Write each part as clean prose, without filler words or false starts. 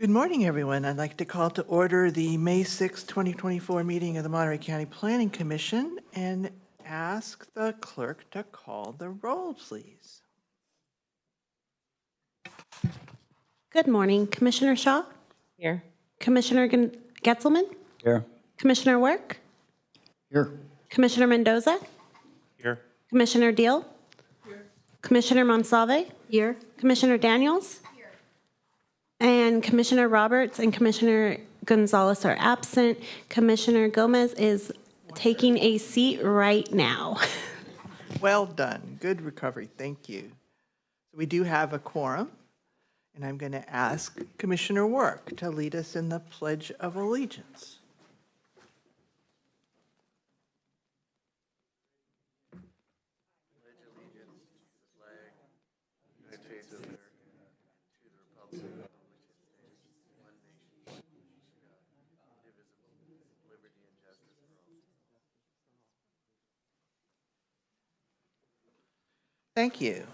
Good morning, everyone. I'd like to call to order the May 6, 2024 meeting of the Monterey County Planning Commission and ask the clerk to call the roll, please. Good morning, Commissioner Shaw, Here. Commissioner Getzelman, Here. Commissioner Work, Here. Commissioner Mendoza, Here. Commissioner Deal, Commissioner Monsalve, Here. Commissioner Daniels, and Commissioner Roberts and Commissioner Gonzalez are absent. Commissioner Gomez is taking a seat right now. Well done. Good recovery. Thank you. So we do have a quorum, and I'm going to ask Commissioner Work to lead us in the Pledge of Allegiance. Thank you.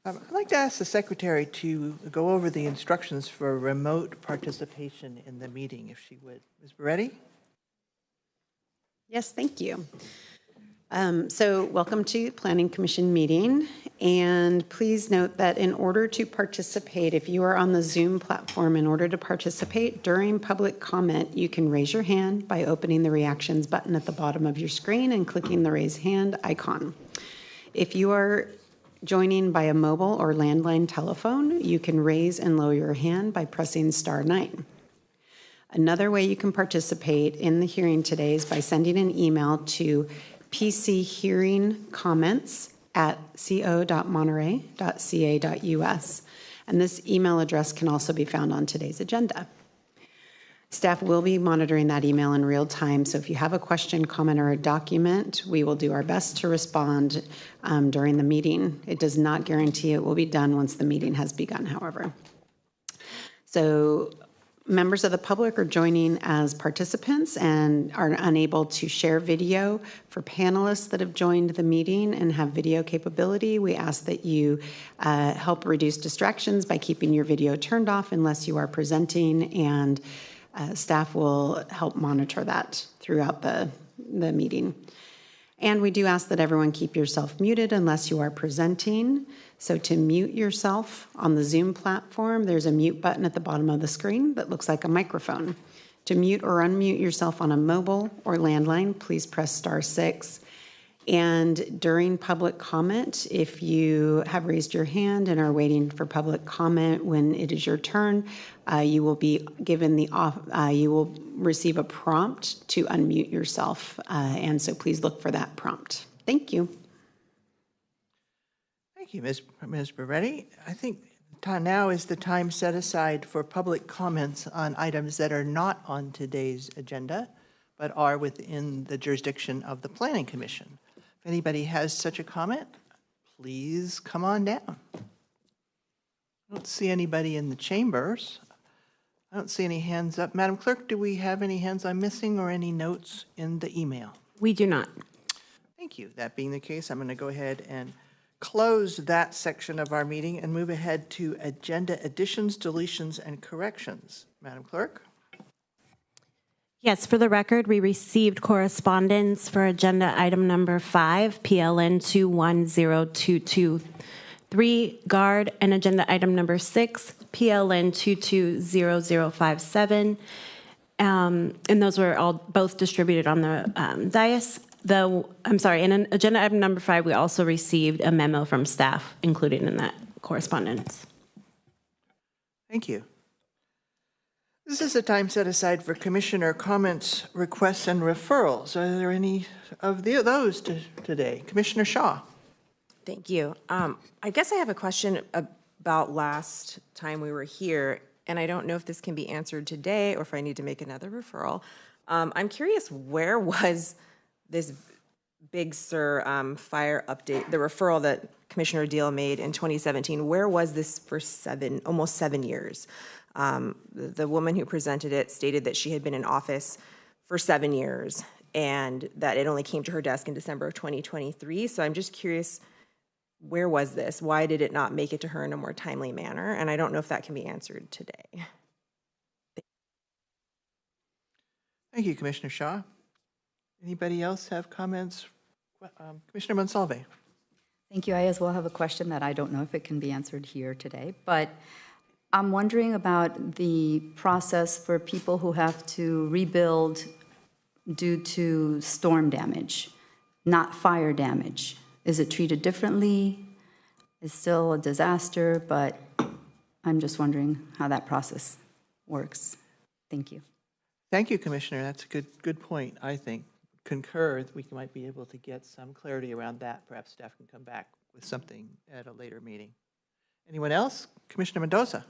I'd like to ask the secretary to go over the instructions for remote participation in the meeting, if she would. Ms. Beretti? Yes, thank you. So welcome to Planning Commission meeting. And please note that in order to participate, if you are on the Zoom platform, in order to participate during public comment, you can raise your hand by opening the reactions button at the bottom of your screen and clicking the raise hand icon. If you are joining by a mobile or landline telephone, you can raise and lower your hand by pressing *9. Another way you can participate in the hearing today is by sending an email to pchearingcomments@co.monterey.ca.us. And this email address can also be found on today's agenda. Staff will be monitoring that email in real time, so if you have a question, comment, or a document, we will do our best to respond during the meeting. It does not guarantee it will be done once the meeting has begun, however. So members of the public are joining as participants and are unable to share video. For panelists that have joined the meeting and have video capability, we ask that you help reduce distractions by keeping your video turned off unless you are presenting, and staff will help monitor that throughout the meeting. And we do ask that everyone keep yourself muted unless you are presenting. So to mute yourself on the Zoom platform, there's a mute button at the bottom of the screen that looks like a microphone. To mute or unmute yourself on a mobile or landline, please press *6. And during public comment, if you have raised your hand and are waiting for public comment when it is your turn, you will be given you will receive a prompt to unmute yourself. And so please look for that prompt. Thank you. Thank you, Ms. Beretti. I think now is the time set aside for public comments on items that are not on today's agenda, but are within the jurisdiction of the Planning Commission. If anybody has such a comment, please come on down. I don't see anybody in the chambers. I don't see any hands up. Madam Clerk, do we have any hands I'm missing or any notes in the email? We do not. Thank you. That being the case, I'm going to go ahead and close that section of our meeting and move ahead to agenda additions, deletions, and corrections. Madam Clerk? Yes, for the record, we received correspondence for agenda item number 5, PLN 210223, guard, and agenda item number 6, PLN 220057. And those were all both distributed on the dais. I'm sorry, in agenda item number 5, we also received a memo from staff included in that correspondence. Thank you. This is a time set aside for commissioner comments, requests, and referrals. Are there any of those today? Commissioner Shaw. Thank you. I guess I have a question about last time we were here, and I don't know if this can be answered today or if I need to make another referral. I'm curious, where was this Big Sur fire update, the referral that Commissioner Deal made in 2017, where was this for almost 7 years? The woman who presented it stated that she had been in office for 7 years and that it only came to her desk in December of 2023. So I'm just curious, where was this? Why did it not make it to her in a more timely manner? And I don't know if that can be answered today. Thank you, Commissioner Shaw. Anybody else have comments? Commissioner Monsalve. Thank you. I as well have a question that I don't know if it can be answered here today, but I'm wondering about the process for people who have to rebuild due to storm damage, not fire damage. Is it treated differently? It's still a disaster, but I'm just wondering how that process works. Thank you. Thank you, Commissioner. That's a good point, I think. Concur that we might be able to get some clarity around that. Perhaps staff can come back with something at a later meeting. Anyone else? Commissioner Mendoza.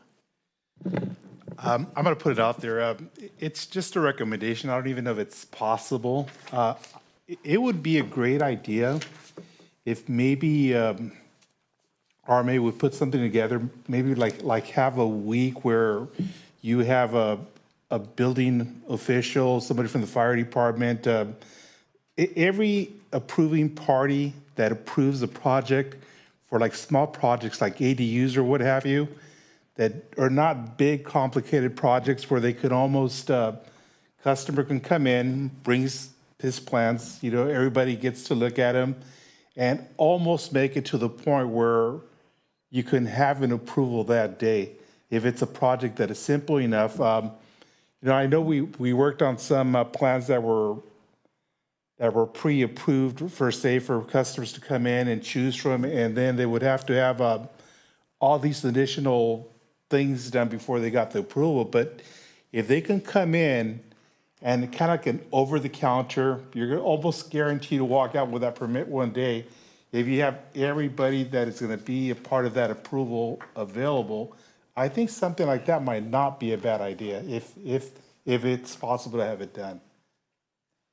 I'm going to put it out there. It's just a recommendation. I don't even know if it's possible. It would be a great idea if maybe RMA would put something together, maybe like have a week where you have a building official, somebody from the fire department, every approving party that approves a project for like small projects like ADUs or what have you, that are not big, complicated projects where they could almost, customer can come in, brings his plans, everybody gets to look at them and almost make it to the point where you can have an approval that day. If it's a project that is simple enough, I know we worked on some plans that were pre-approved for customers to come in and choose from, and then they would have to have all these additional things done before they got the approval. But if they can come in and kind of like an over-the-counter, you're almost guaranteed to walk out with that permit one day. If you have everybody that is going to be a part of that approval available, I think something like that might not be a bad idea if it's possible to have it done.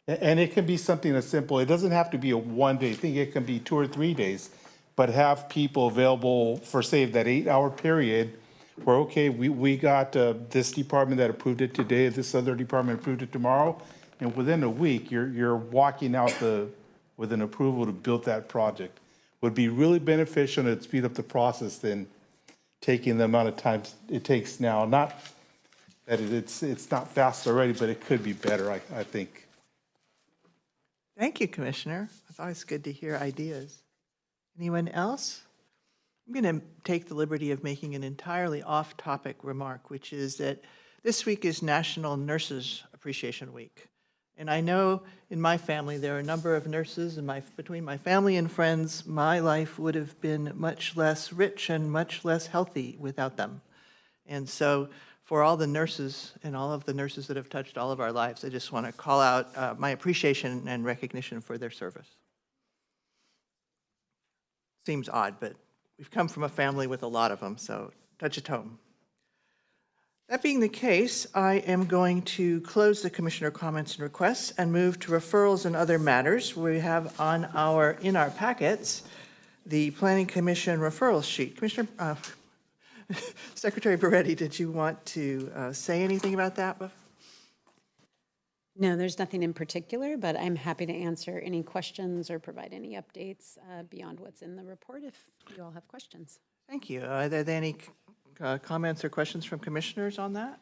And it can be something as simple. It doesn't have to be a one-day thing. It can be 2 or 3 days, but have people available for, say, that 8-hour period where, okay, we got this department that approved it today, this other department approved it tomorrow, and within a week, you're walking out with an approval to build that project. Would be really beneficial and it'd speed up the process than taking the amount of time it takes now. Not that it's not fast already, but it could be better, I think. Thank you, Commissioner. It's always good to hear ideas. Anyone else? I'm going to take the liberty of making an entirely off-topic remark, which is that this week is National Nurses Appreciation Week. And I know in my family, there are a number of nurses, and between my family and friends, my life would have been much less rich and much less healthy without them. And so for all the nurses and all of the nurses that have touched all of our lives, I just want to call out my appreciation and recognition for their service. Seems odd, but we've come from a family with a lot of them, so touch it home. That being the case, I am going to close the commissioner comments and requests and move to referrals and other matters. We have in our packets the Planning Commission referral sheet. Commissioner, Secretary Beretti, did you want to say anything about that? No, there's nothing in particular, but I'm happy to answer any questions or provide any updates beyond what's in the report if you all have questions. Thank you. Are there any comments or questions from commissioners on that?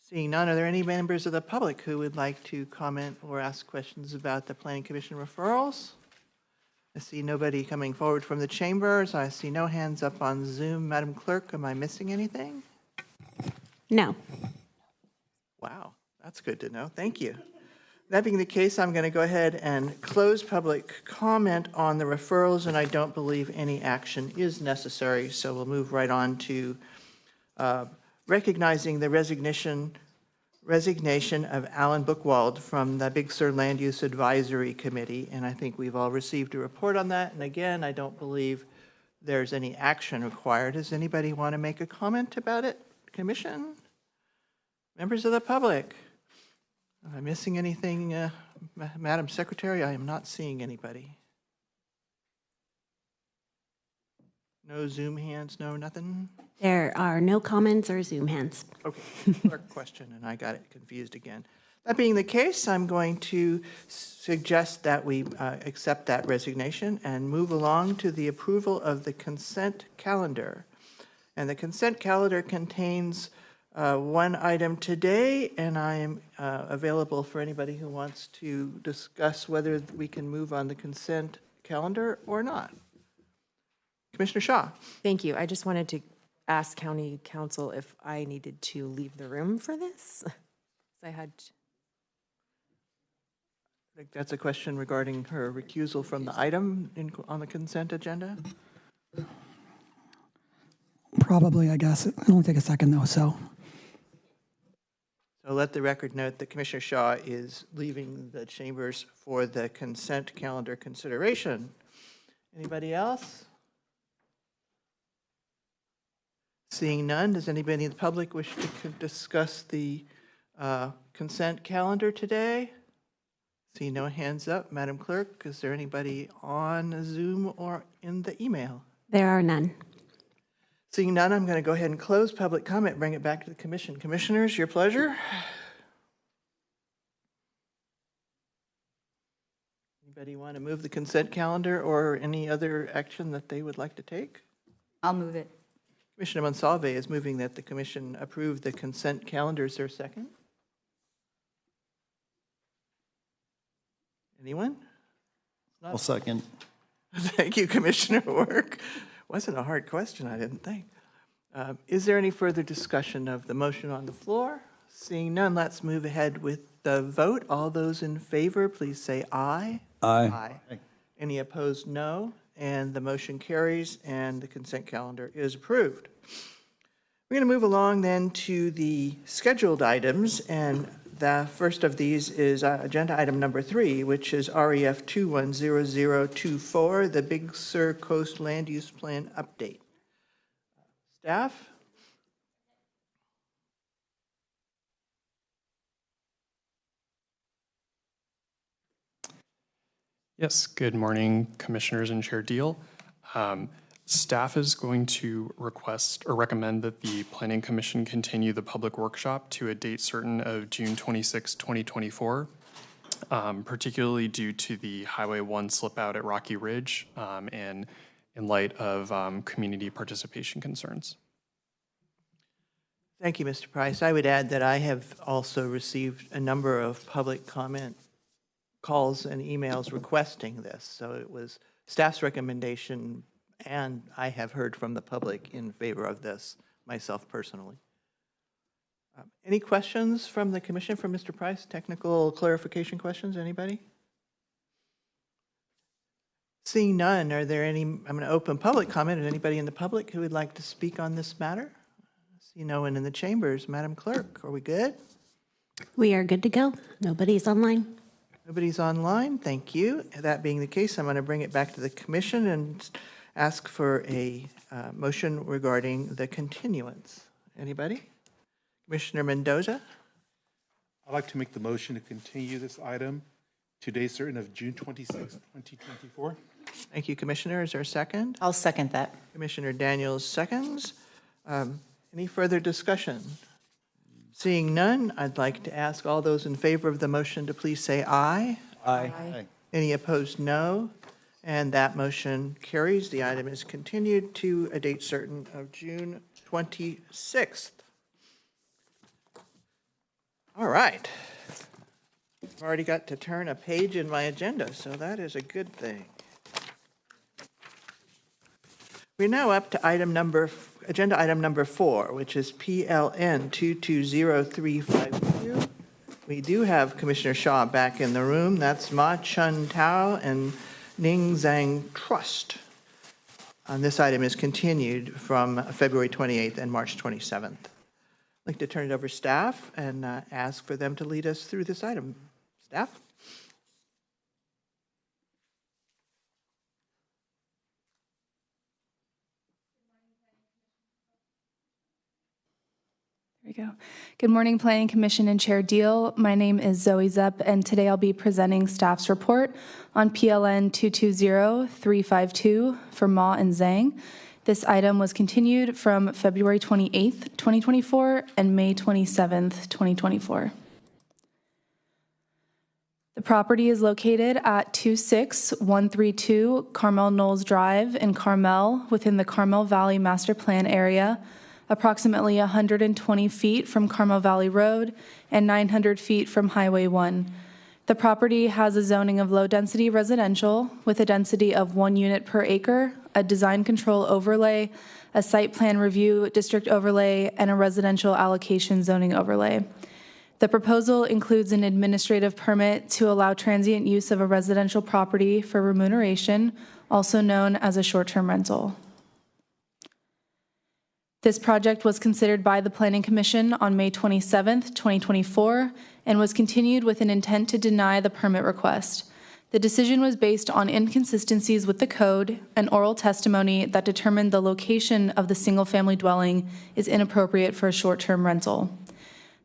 Seeing none, are there any members of the public who would like to comment or ask questions about the Planning Commission referrals? I see nobody coming forward from the chambers. I see no hands up on Zoom. Madam Clerk, am I missing anything? No. Wow, that's good to know. Thank you. That being the case, I'm going to go ahead and close public comment on the referrals, and I don't believe any action is necessary, so we'll move right on to recognizing the resignation of Alan Buchwald from the Big Sur Land Use Advisory Committee, and I think we've all received a report on that. And again, I don't believe there's any action required. Does anybody want to make a comment about it? Commission? Members of the public? Am I missing anything, Madam Secretary? I am not seeing anybody. No Zoom hands, no nothing? There are no comments or Zoom hands. Okay, clerk question, and I got it confused again. That being the case, I'm going to suggest that we accept that resignation and move along to the approval of the consent calendar. And the consent calendar contains one item today, and I am available for anybody who wants to discuss whether we can move on the consent calendar or not. Commissioner Shaw. Thank you. I just wanted to ask County Council if I needed to leave the room for this. I had. I think that's a question regarding her recusal from the item on the consent agenda. Probably, I guess. It'll only take a second, though, so. So let the record note that Commissioner Shaw is leaving the chambers for the consent calendar consideration. Anybody else? Seeing none, does anybody in the public wish to discuss the consent calendar today? See no hands up. Madam Clerk, is there anybody on Zoom or in the email? There are none. Seeing none, I'm going to go ahead and close public comment, bring it back to the commission. Commissioners, your pleasure. Anybody want to move the consent calendar or any other action that they would like to take? I'll move it. Commissioner Monsalve is moving that the commission approve the consent calendar. Is there a second? Anyone? I'll second. Thank you, Commissioner Work. Wasn't a hard question, I didn't think. Is there any further discussion of the motion on the floor? Seeing none, let's move ahead with the vote. All those in favor, please say aye. Aye. Any opposed, no. And the motion carries, and the consent calendar is approved. We're going to move along then to the scheduled items, and the first of these is agenda item number 3, which is REF 210024, the Big Sur Coast Land Use Plan update. Staff? Yes, good morning, Commissioners and Chair Deal. Staff is going to request or recommend that the Planning Commission continue the public workshop to a date certain of June 26, 2024, particularly due to the Highway 1 slip out at Rocky Ridge and in light of community participation concerns. Thank you, Mr. Price. I would add that I have also received a number of public comment calls and emails requesting this. So it was staff's recommendation, and I have heard from the public in favor of this myself personally. Any questions from the commission for Mr. Price? Technical clarification questions, anybody? Seeing none, are there any, I'm going to open public comment. Is anybody in the public who would like to speak on this matter? See no one in the chambers. Madam Clerk, are we good? We are good to go. Nobody's online. Nobody's online, thank you. That being the case, I'm going to bring it back to the commission and ask for a motion regarding the continuance. Anybody? Commissioner Mendoza? I'd like to make the motion to continue this item to day certain of June 26, 2024. Thank you, Commissioner. Is there a second? I'll second that. Commissioner Daniels seconds. Any further discussion? Seeing none, I'd like to ask all those in favor of the motion to please say aye. Aye. Any opposed, no. And that motion carries. The item is continued to a date certain of June 26th. All right. I've already got to turn a page in my agenda, so that is a good thing. We're now up to agenda item number 4, which is PLN 220352. We do have Commissioner Shaw back in the room. That's Ma Chun Tao and Ning Zhang Trust. And this item is continued from February 28th and March 27th. I'd like to turn it over to staff and ask for them to lead us through this item. Staff? There we go. Good morning, Planning Commission and Chair Deal. My name is Zoe Zepp, and today I'll be presenting staff's report on PLN 220352 for Ma and Zhang. This item was continued from February 28th, 2024 and May 27th, 2024. The property is located at 26132 Carmel Knolls Drive in Carmel within the Carmel Valley Master Plan area, approximately 120 feet from Carmel Valley Road and 900 feet from Highway 1. The property has a zoning of low-density residential with a density of 1 unit per acre, a design control overlay, a site plan review district overlay, and a residential allocation zoning overlay. The proposal includes an administrative permit to allow transient use of a residential property for remuneration, also known as a short-term rental. This project was considered by the Planning Commission on May 27th, 2024, and was continued with an intent to deny the permit request. The decision was based on inconsistencies with the code and oral testimony that determined the location of the single-family dwelling is inappropriate for a short-term rental.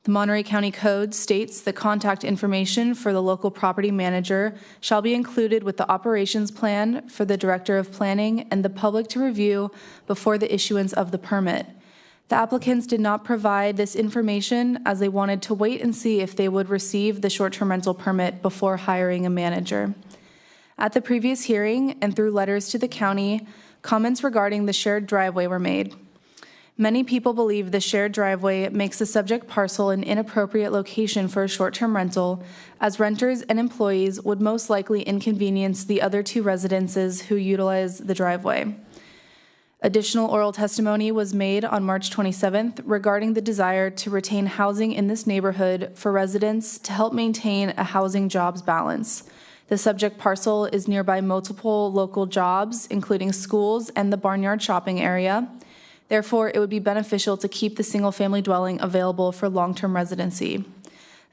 The Monterey County Code states the contact information for the local property manager shall be included with the operations plan for the Director of Planning and the public to review before the issuance of the permit. The applicants did not provide this information as they wanted to wait and see if they would receive the short-term rental permit before hiring a manager. At the previous hearing and through letters to the county, comments regarding the shared driveway were made. Many people believe the shared driveway makes the subject parcel an inappropriate location for a short-term rental, as renters and employees would most likely inconvenience the other two residences who utilize the driveway. Additional oral testimony was made on March 27th regarding the desire to retain housing in this neighborhood for residents to help maintain a housing jobs balance. The subject parcel is nearby multiple local jobs, including schools and the Barnyard shopping area. Therefore, it would be beneficial to keep the single-family dwelling available for long-term residency.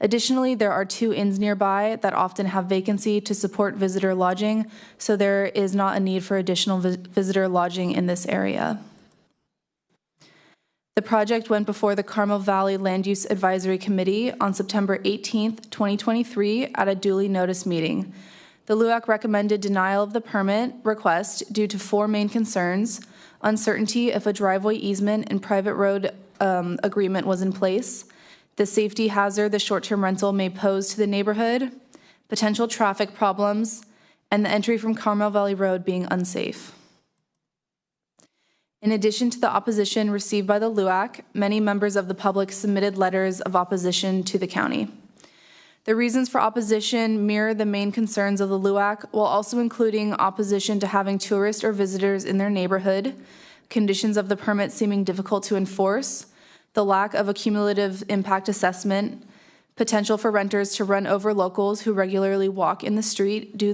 Additionally, there are 2 inns nearby that often have vacancy to support visitor lodging, so there is not a need for additional visitor lodging in this area. The project went before the Carmel Valley Land Use Advisory Committee on September 18th, 2023 at a duly noticed meeting. The LUAC recommended denial of the permit request due to 4 main concerns: uncertainty if a driveway easement and private road agreement was in place, the safety hazard the short-term rental may pose to the neighborhood, potential traffic problems, and the entry from Carmel Valley Road being unsafe. In addition to the opposition received by the LUAC, many members of the public submitted letters of opposition to the county. The reasons for opposition mirror the main concerns of the LUAC, while also including opposition to having tourists or visitors in their neighborhood, conditions of the permit seeming difficult to enforce, the lack of a cumulative impact assessment, potential for renters to run over locals who regularly walk in the street due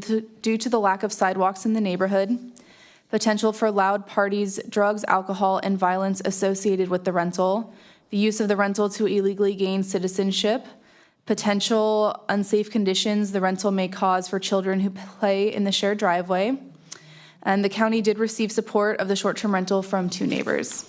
to the lack of sidewalks in the neighborhood, potential for loud parties, drugs, alcohol, and violence associated with the rental, the use of the rental to illegally gain citizenship, potential unsafe conditions the rental may cause for children who play in the shared driveway. And the county did receive support of the short-term rental from 2 neighbors.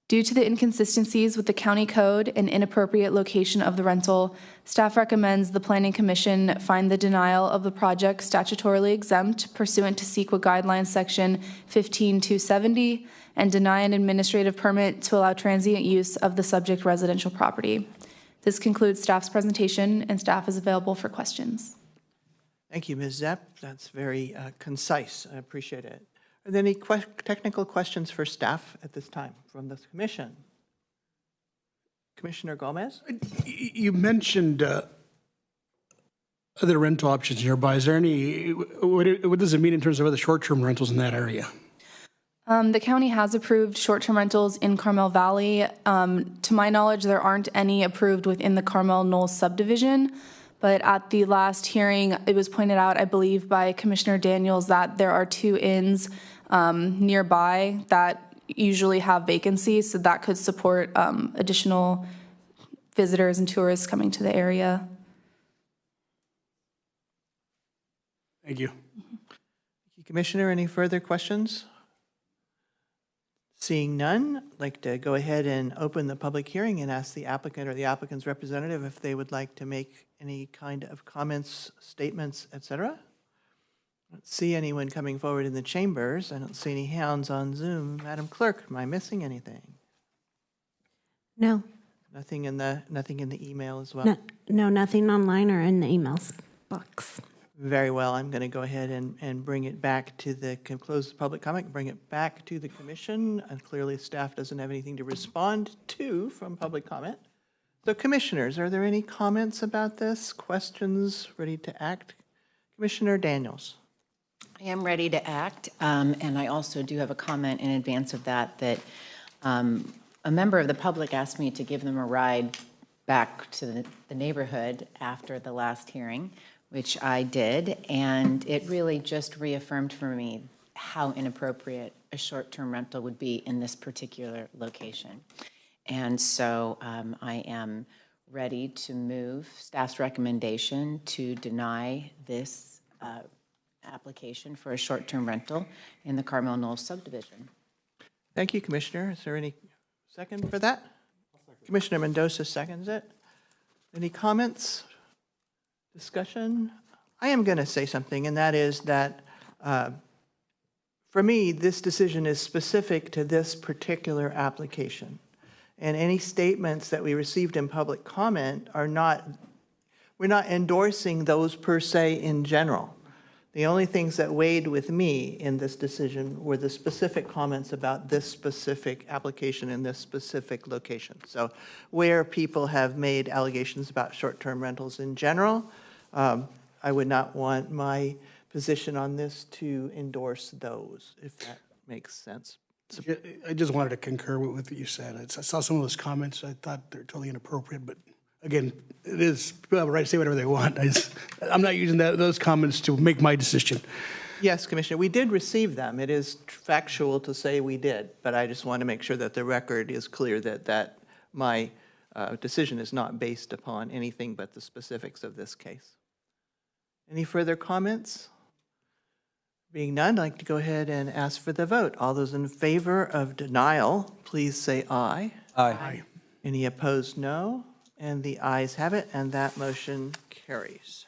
Due to the inconsistencies with the county code and inappropriate location of the rental, staff recommends the Planning Commission find the denial of the project statutorily exempt pursuant to CEQA Guidelines Section 15270 and deny an administrative permit to allow transient use of the subject residential property. This concludes staff's presentation, and staff is available for questions. Thank you, Ms. Zepp. That's very concise. I appreciate it. Are there any technical questions for staff at this time from the commission? Commissioner Gomez? You mentioned other rental options nearby. Is there any, what does it mean in terms of other short-term rentals in that area? The county has approved short-term rentals in Carmel Valley. To my knowledge, there aren't any approved within the Carmel Knolls subdivision, but at the last hearing, it was pointed out, I believe, by Commissioner Daniels that there are 2 inns nearby that usually have vacancies, so that could support additional visitors and tourists coming to the area. Thank you. Commissioner, any further questions? Seeing none, I'd like to go ahead and open the public hearing and ask the applicant or the applicant's representative if they would like to make any kind of comments, statements, etc. I don't see anyone coming forward in the chambers. I don't see any hands on Zoom. Madam Clerk, am I missing anything? No, Nothing in the email as well? no, nothing online or in the emails box. Very well. I'm going to go ahead and bring it back to close the public comment, bring it back to the commission. And clearly staff doesn't have anything to respond to from public comment. So commissioners, are there any comments about this? Questions? Ready to act? Commissioner Daniels. I am ready to act. And I also do have a comment in advance of that a member of the public asked me to give them a ride back to the neighborhood after the last hearing, which I did, and it really just reaffirmed for me how inappropriate a short-term rental would be in this particular location. And so I am ready to move staff's recommendation to deny this application for a short-term rental in the Carmel Knolls subdivision. Thank you, Commissioner. Is there any second for that? Commissioner Mendoza seconds it. Any comments? Discussion? I am going to say something, and that is that for me, this decision is specific to this particular application. And any statements that we received in public comment are not, we're not endorsing those per se in general. The only things that weighed with me in this decision were the specific comments about this specific application in this specific location. So where people have made allegations about short-term rentals in general, I would not want my position on this to endorse those, if that makes sense. I just wanted to concur with what you said. I saw some of those comments. I thought they're totally inappropriate, but again, it is, people have a right to say whatever they want. I'm not using those comments to make my decision. Yes, Commissioner, we did receive them. It is factual to say we did, but I just want to make sure that the record is clear that my decision is not based upon anything but the specifics of this case. Any further comments? Being none, I'd like to go ahead and ask for the vote. All those in favor of denial, please say aye. Aye. Any opposed, no. And the ayes have it, and that motion carries.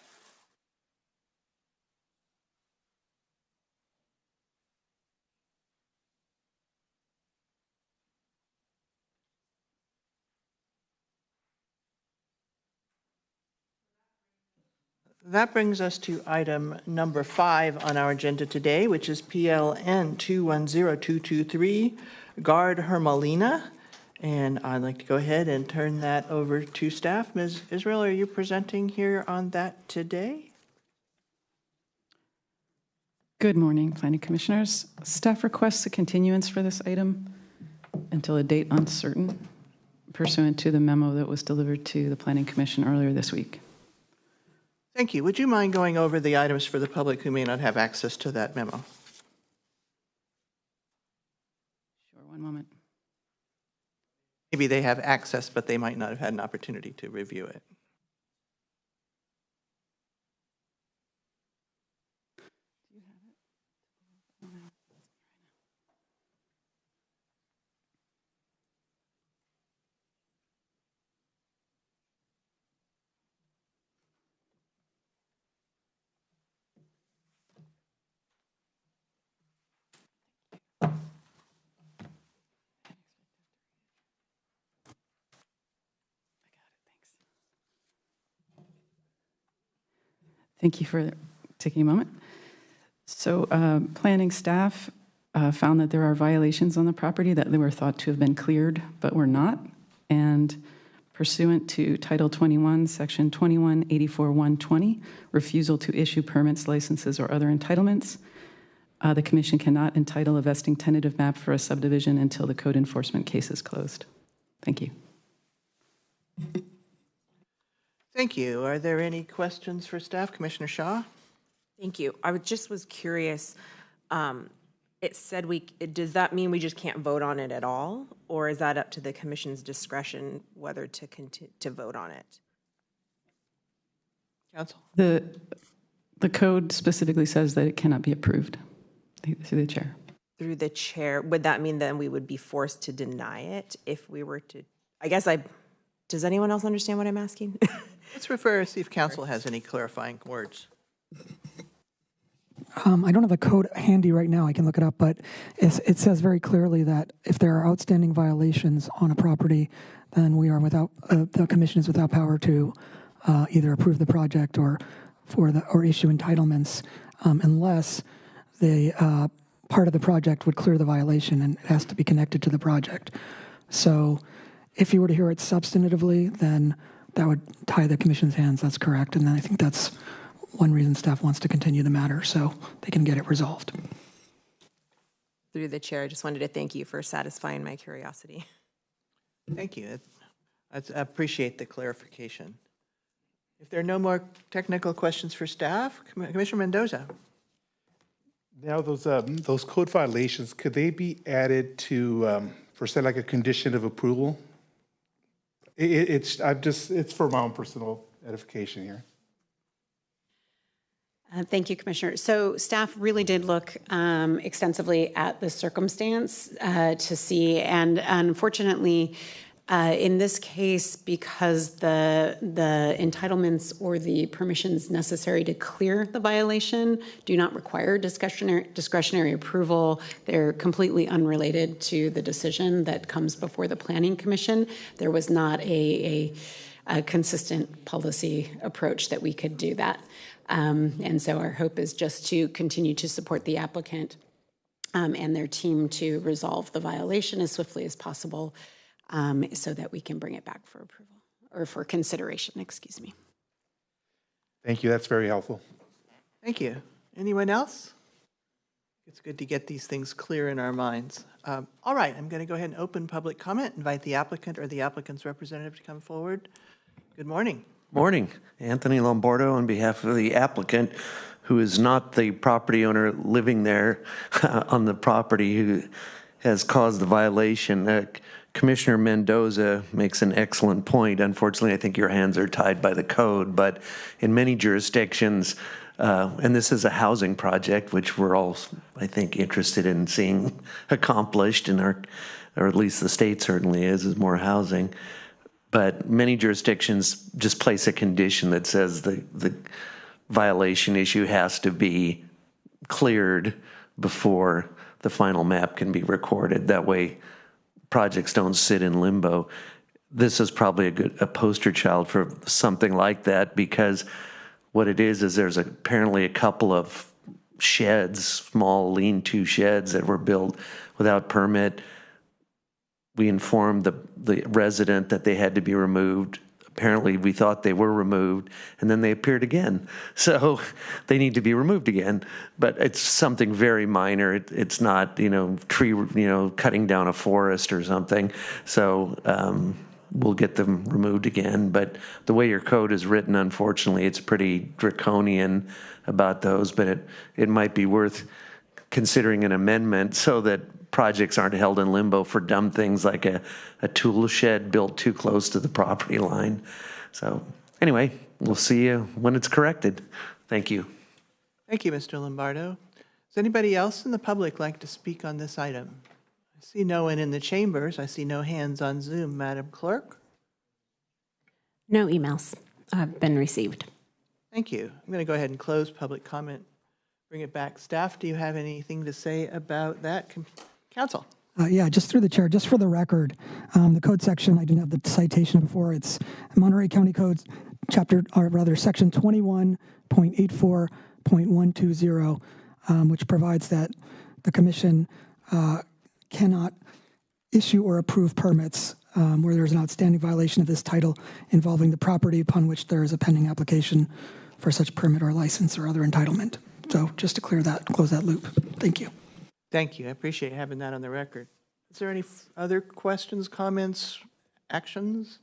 That brings us to item number 5 on our agenda today, which is PLN 210223, Guard Hermalina. And I'd like to go ahead and turn that over to staff. Ms. Israel, are you presenting here on that today? Good morning, Planning Commissioners. Staff requests a continuance for this item. until a date uncertain pursuant to the memo that was delivered to the Planning Commission earlier this week. Thank you. Would you mind going over the items for the public who may not have access to that memo? Sure, one moment. Maybe they have access, but they might not have had an opportunity to review it. Thank you for taking a moment. So planning staff found that there are violations on the property that they were thought to have been cleared, but were not. And pursuant to Title 21, Section 2184-120, refusal to issue permits, licenses, or other entitlements, the commission cannot entitle a vesting tentative map for a subdivision until the code enforcement case is closed. Thank you. Thank you. Are there any questions for staff? Commissioner Shaw? Thank you. I just was curious. It said does that mean we just can't vote on it at all? Or is that up to the commission's discretion whether to vote on it? Council? The code specifically says that it cannot be approved through the chair. Through the chair, would that mean then we would be forced to deny it if we were to, does anyone else understand what I'm asking? Let's refer, see if council has any clarifying words. I don't have the code handy right now. I can look it up, but it says very clearly that if there are outstanding violations on a property, then we are without, the commission is without power to either approve the project or issue entitlements unless the part of the project would clear the violation, and it has to be connected to the project. So if you were to hear it substantively, then that would tie the commission's hands. That's correct. And then I think that's one reason staff wants to continue the matter, so they can get it resolved. Through the chair, I just wanted to thank you for satisfying my curiosity. Thank you. I appreciate the clarification. If there are no more technical questions for staff, Commissioner Mendoza. Now, those code violations, could they be added to, for say, like a condition of approval? It's for my own personal edification here. Thank you, Commissioner. So staff really did look extensively at the circumstance to see, and unfortunately, in this case, because the entitlements or the permissions necessary to clear the violation do not require discretionary approval, they're completely unrelated to the decision that comes before the Planning Commission. There was not a consistent policy approach that we could do that. And so our hope is just to continue to support the applicant and their team to resolve the violation as swiftly as possible so that we can bring it back for approval or for consideration, excuse me. Thank you. That's very helpful. Thank you. Anyone else? It's good to get these things clear in our minds. All right, I'm going to go ahead and open public comment, invite the applicant or the applicant's representative to come forward. Good morning. Morning. Anthony Lombardo on behalf of the applicant, who is not the property owner living there on the property who has caused the violation. Commissioner Mendoza makes an excellent point. Unfortunately, I think your hands are tied by the code, but in many jurisdictions, and this is a housing project, which we're all, I think, interested in seeing accomplished in our, or at least the state certainly is more housing. But many jurisdictions just place a condition that says the violation issue has to be cleared before the final map can be recorded. That way, projects don't sit in limbo. This is probably a poster child for something like that, because what it is there's apparently a couple of sheds, small lean-to sheds that were built without permit. We informed the resident that they had to be removed. apparently we thought they were removed, and then they appeared again. So they need to be removed again. But it's something very minor. It's not, cutting down a forest or something. So we'll get them removed again. But the way your code is written, unfortunately, it's pretty draconian about those. But it might be worth considering an amendment so that projects aren't held in limbo for dumb things like a tool shed built too close to the property line. So anyway, we'll see you when it's corrected. Thank you. Thank you, Mr. Lombardo. Does anybody else in the public like to speak on this item? I see no one in the chambers. I see no hands on Zoom. Madam Clerk? No emails have been received. Thank you. I'm going to go ahead and close public comment. Bring it back. Staff, do you have anything to say about that? Council? Yeah, just through the chair, just for the record, the code section, I didn't have the citation before. It's Monterey County Code, section 21.84.120, which provides that the commission cannot issue or approve permits where there's an outstanding violation of this title involving the property upon which there is a pending application for such permit or license or other entitlement. So just to close that loop. Thank you. Thank you. I appreciate having that on the record. Is there any other questions, comments, actions?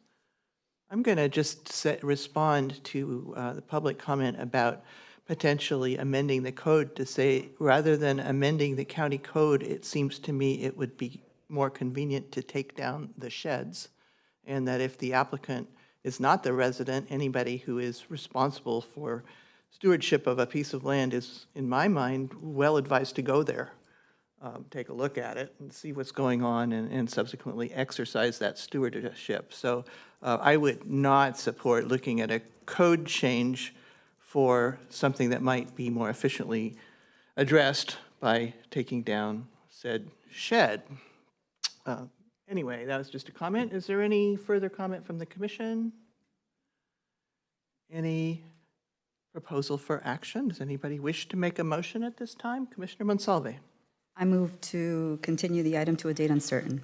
I'm going to just respond to the public comment about potentially amending the code to say, rather than amending the county code, it seems to me it would be more convenient to take down the sheds, and that if the applicant is not the resident, anybody who is responsible for stewardship of a piece of land is, in my mind, well advised to go there. Take a look at it and see what's going on and subsequently exercise that stewardship. So I would not support looking at a code change for something that might be more efficiently addressed by taking down said shed. Anyway, that was just a comment. Is there any further comment from the commission? Any proposal for action? Does anybody wish to make a motion at this time? Commissioner Monsalve. I move to continue the item to a date uncertain.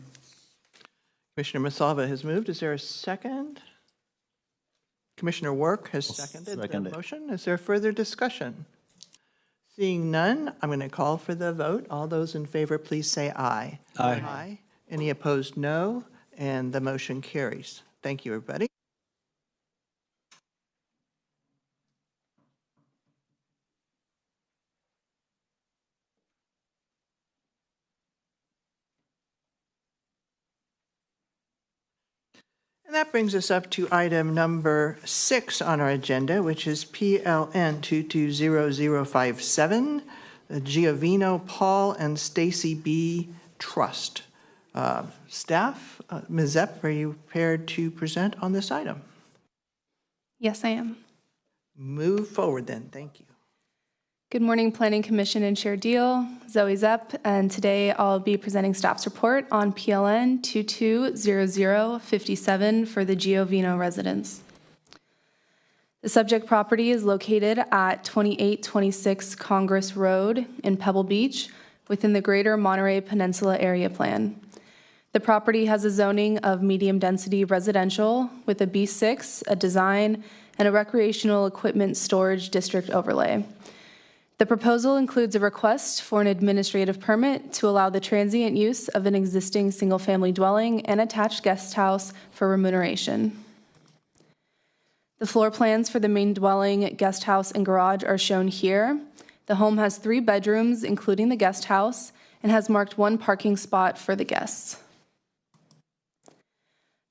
Commissioner Monsalve has moved. Is there a second? Commissioner Work has seconded the motion. Is there further discussion? Seeing none, I'm going to call for the vote. All those in favor, please say aye. Aye. Aye. Any opposed, no. And the motion carries. Thank you, everybody. And that brings us up to item number 6 on our agenda, which is PLN 220057, the Giovino Paul and Stacy B. Trust. Staff, Ms. Zepp, are you prepared to present on this item? Yes, I am. Move forward then. Thank you. Good morning, Planning Commission and Chair Deal, Zoe Zepp, and today I'll be presenting staff's report on PLN 220057 for the Giovino residence. The subject property is located at 2826 Congress Road in Pebble Beach within the Greater Monterey Peninsula Area Plan. The property has a zoning of medium-density residential with a B6, a design, and a recreational equipment storage district overlay. The proposal includes a request for an administrative permit to allow the transient use of an existing single-family dwelling and attached guest house for remuneration. The floor plans for the main dwelling, guest house, and garage are shown here. The home has 3 bedrooms, including the guest house, and has marked 1 parking spot for the guests.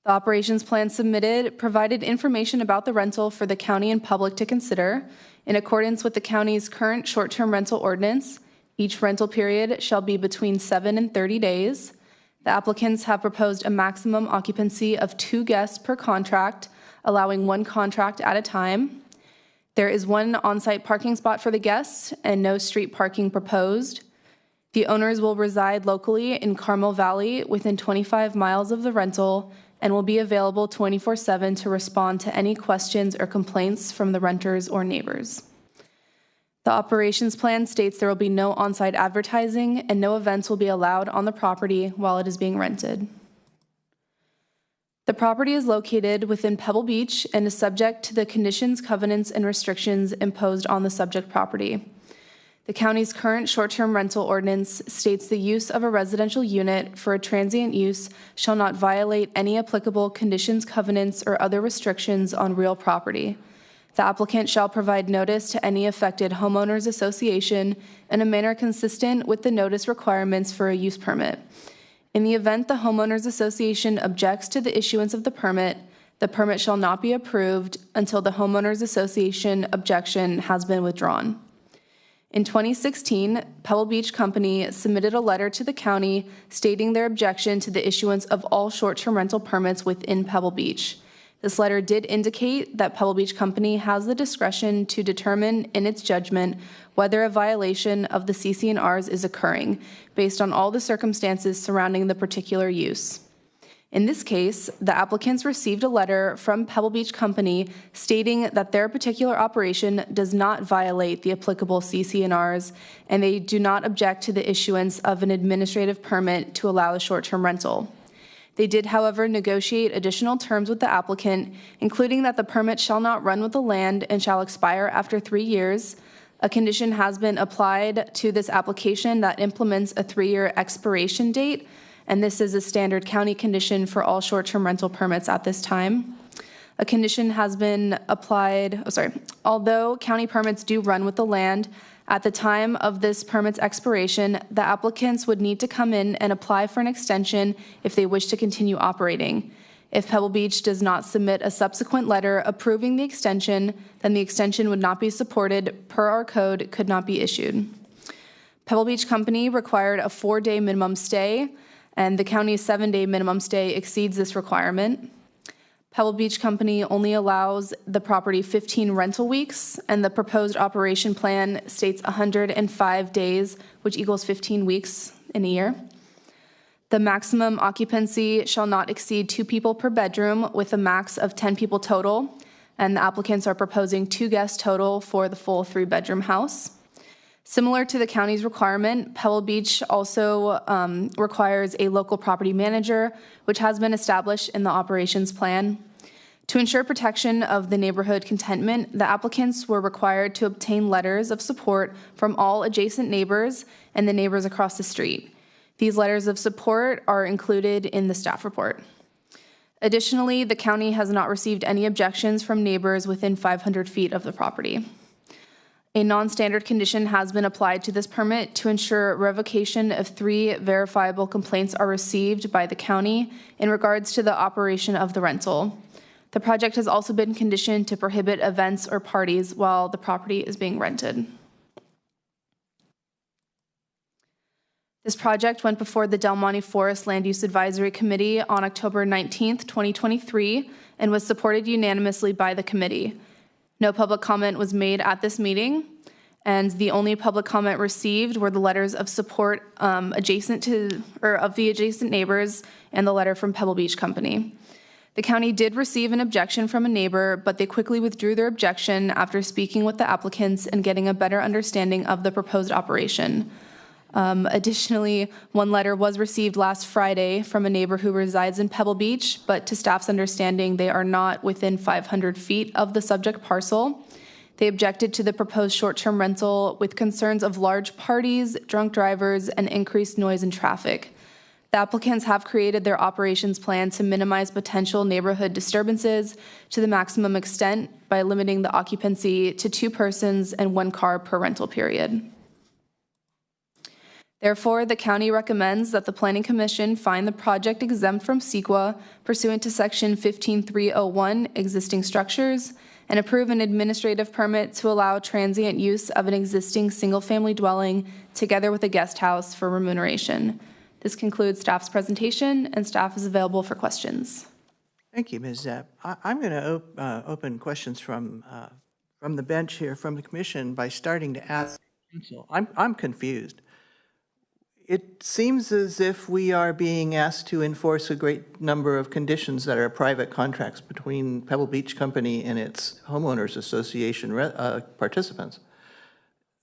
The operations plan submitted provided information about the rental for the county and public to consider. In accordance with the county's current short-term rental ordinance, each rental period shall be between 7 and 30 days. The applicants have proposed a maximum occupancy of 2 guests per contract, allowing 1 contract at a time. There is 1 on-site parking spot for the guests and no street parking proposed. The owners will reside locally in Carmel Valley within 25 miles of the rental and will be available 24/7 to respond to any questions or complaints from the renters or neighbors. The operations plan states there will be no on-site advertising and no events will be allowed on the property while it is being rented. The property is located within Pebble Beach and is subject to the conditions, covenants, and restrictions imposed on the subject property. The county's current short-term rental ordinance states the use of a residential unit for a transient use shall not violate any applicable conditions, covenants, or other restrictions on real property. The applicant shall provide notice to any affected homeowners association in a manner consistent with the notice requirements for a use permit. In the event the homeowners association objects to the issuance of the permit shall not be approved until the homeowners association objection has been withdrawn. In 2016, Pebble Beach Company submitted a letter to the county stating their objection to the issuance of all short-term rental permits within Pebble Beach. This letter did indicate that Pebble Beach Company has the discretion to determine in its judgment whether a violation of the CC&Rs is occurring based on all the circumstances surrounding the particular use. In this case, the applicants received a letter from Pebble Beach Company stating that their particular operation does not violate the applicable CC&Rs, and they do not object to the issuance of an administrative permit to allow a short-term rental. They did, however, negotiate additional terms with the applicant, including that the permit shall not run with the land and shall expire after 3 years. A condition has been applied to this application that implements a 3-year expiration date, and this is a standard county condition for all short-term rental permits at this time. A condition has been applied, although county permits do run with the land, at the time of this permit's expiration, the applicants would need to come in and apply for an extension if they wish to continue operating. If Pebble Beach does not submit a subsequent letter approving the extension, then the extension would not be supported, per our code, could not be issued. Pebble Beach Company required a 4-day minimum stay, and the county's 7-day minimum stay exceeds this requirement. Pebble Beach Company only allows the property 15 rental weeks, and the proposed operation plan states 105 days, which equals 15 weeks in a year. The maximum occupancy shall not exceed 2 people per bedroom, with a max of 10 people total, and the applicants are proposing 2 guests total for the full 3-bedroom house. Similar to the county's requirement, Pebble Beach also requires a local property manager, which has been established in the operations plan. To ensure protection of the neighborhood contentment, the applicants were required to obtain letters of support from all adjacent neighbors and the neighbors across the street. These letters of support are included in the staff report. Additionally, the county has not received any objections from neighbors within 500 feet of the property. A non-standard condition has been applied to this permit to ensure revocation of 3 verifiable complaints are received by the county in regards to the operation of the rental. The project has also been conditioned to prohibit events or parties while the property is being rented. This project went before the Del Monte Forest Land Use Advisory Committee on October 19th, 2023, and was supported unanimously by the committee. No public comment was made at this meeting, and the only public comment received were the letters of support of the adjacent neighbors and the letter from Pebble Beach Company. The county did receive an objection from a neighbor, but they quickly withdrew their objection after speaking with the applicants and getting a better understanding of the proposed operation. Additionally, one letter was received last Friday from a neighbor who resides in Pebble Beach, but to staff's understanding, they are not within 500 feet of the subject parcel. They objected to the proposed short-term rental with concerns of large parties, drunk drivers, and increased noise and traffic. The applicants have created their operations plan to minimize potential neighborhood disturbances to the maximum extent by limiting the occupancy to 2 persons and 1 car per rental period. Therefore, the county recommends that the Planning Commission find the project exempt from CEQA pursuant to Section 15301, existing structures, and approve an administrative permit to allow transient use of an existing single-family dwelling together with a guest house for remuneration. This concludes staff's presentation, and staff is available for questions. Thank you, Ms. Zepp. I'm going to open questions from the bench here, from the commission, by starting to ask council. I'm confused. It seems as if we are being asked to enforce a great number of conditions that are private contracts between Pebble Beach Company and its homeowners association participants.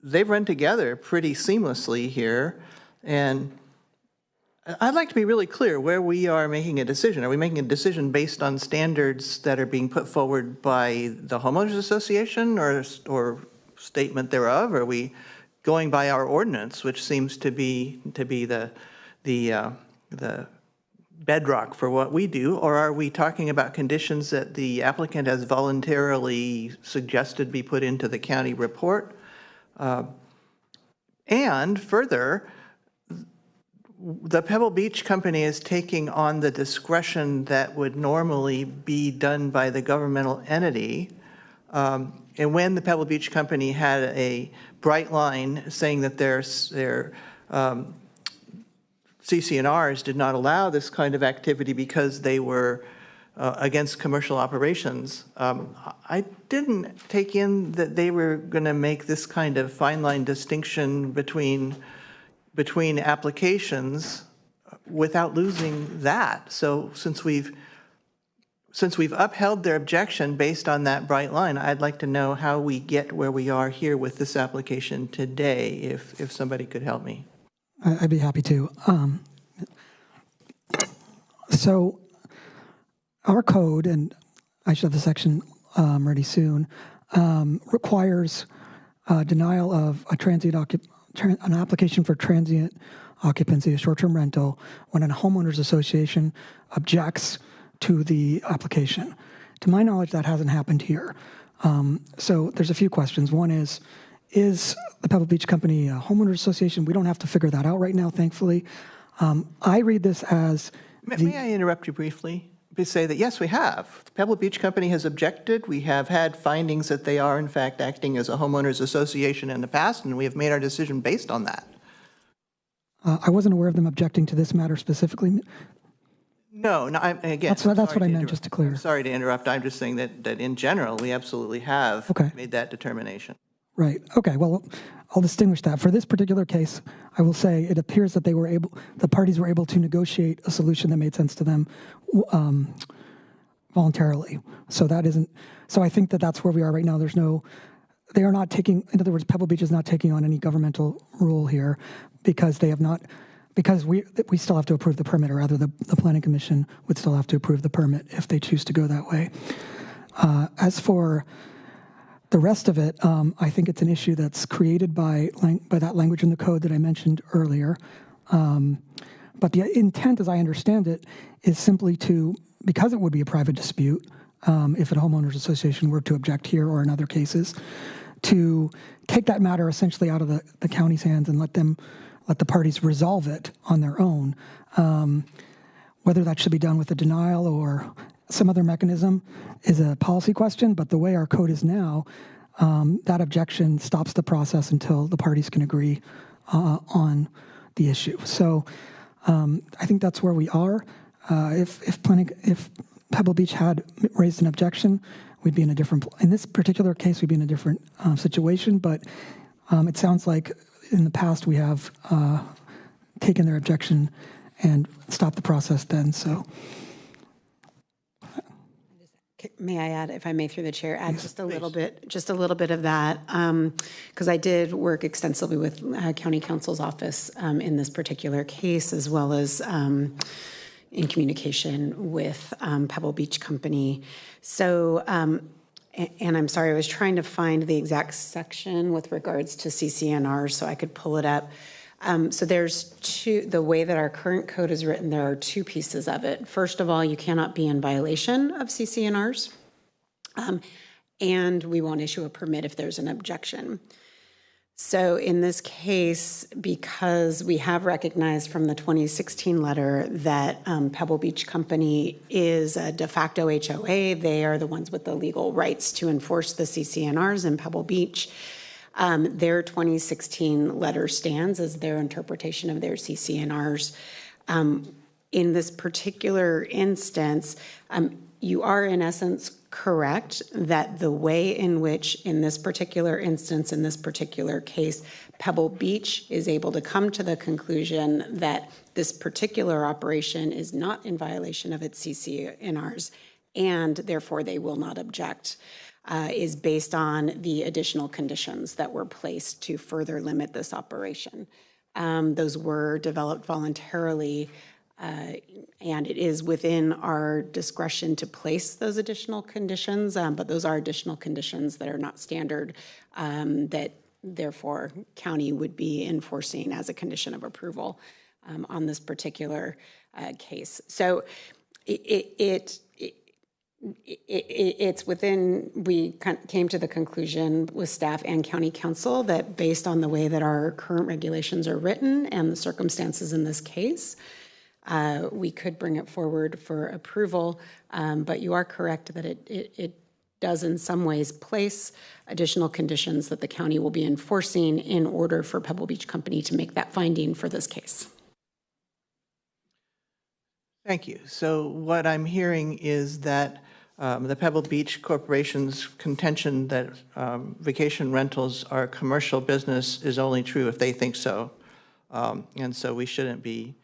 They've run together pretty seamlessly here, and I'd like to be really clear where we are making a decision. Are we making a decision based on standards that are being put forward by the homeowners association or statement thereof? Are we going by our ordinance, which seems to be the bedrock for what we do? Or are we talking about conditions that the applicant has voluntarily suggested be put into the county report? And further, the Pebble Beach Company is taking on the discretion that would normally be done by the governmental entity. And when the Pebble Beach Company had a bright line saying that their CC&Rs did not allow this kind of activity because they were against commercial operations, I didn't take in that they were going to make this kind of fine line distinction between applications without losing that. So since we've upheld their objection based on that bright line, I'd like to know how we get where we are here with this application today, if somebody could help me. I'd be happy to. So our code, and I should have the section ready soon, requires denial of a an application for transient occupancy, a short-term rental, when a homeowners association objects to the application. To my knowledge, that hasn't happened here. So there's a few questions. One is the Pebble Beach Company a homeowners association? We don't have to figure that out right now, thankfully. I read this as... May I interrupt you briefly? To say that, yes, we have. The Pebble Beach Company has objected. We have had findings that they are, in fact, acting as a homeowners association in the past, and we have made our decision based on that. I wasn't aware of them objecting to this matter specifically. No, again, that's what I meant, just to clear. I'm sorry to interrupt. I'm just saying that in general, we absolutely have made that determination. Right. Okay. Well, I'll distinguish that. For this particular case, I will say it appears that the parties were able to negotiate a solution that made sense to them voluntarily. So I think that that's where we are right now. They are not taking, in other words, Pebble Beach is not taking on any governmental rule here because we still have to approve the permit, or rather the Planning Commission would still have to approve the permit if they choose to go that way. As for the rest of it, I think it's an issue that's created by that language in the code that I mentioned earlier. But the intent, as I understand it, is simply because it would be a private dispute, if a homeowners association were to object here or in other cases, to take that matter essentially out of the county's hands and let the parties resolve it on their own. Whether that should be done with a denial or some other mechanism is a policy question, but the way our code is now, that objection stops the process until the parties can agree on the issue. So I think that's where we are. If Pebble Beach had raised an objection, in this particular case, we'd be in a different situation, but it sounds like in the past we have taken their objection and stopped the process then, so. May I add, if I may, through the chair, add just a little bit of that, because I did work extensively with County Counsel's office in this particular case, as well as in communication with Pebble Beach Company. So, and I'm sorry, I was trying to find the exact section with regards to CC&Rs so I could pull it up. So there's the way that our current code is written, there are two pieces of it. First of all, you cannot be in violation of CC&Rs, and we won't issue a permit if there's an objection. So in this case, because we have recognized from the 2016 letter that Pebble Beach Company is a de facto HOA, they are the ones with the legal rights to enforce the CC&Rs in Pebble Beach. Their 2016 letter stands as their interpretation of their CC&Rs. In this particular instance, you are in essence correct that the way in which in this particular instance, in this particular case, Pebble Beach is able to come to the conclusion that this particular operation is not in violation of its CC&Rs, and therefore they will not object, is based on the additional conditions that were placed to further limit this operation. Those were developed voluntarily, and it is within our discretion to place those additional conditions, but those are additional conditions that are not standard, that therefore county would be enforcing as a condition of approval on this particular case. So it's within, we came to the conclusion with staff and county council that based on the way that our current regulations are written and the circumstances in this case, we could bring it forward for approval. But you are correct that it does in some ways place additional conditions that the county will be enforcing in order for Pebble Beach Company to make that finding for this case. Thank you. So what I'm hearing is that the Pebble Beach Corporation's contention that vacation rentals are a commercial business is only true if they think so. And so we shouldn't be,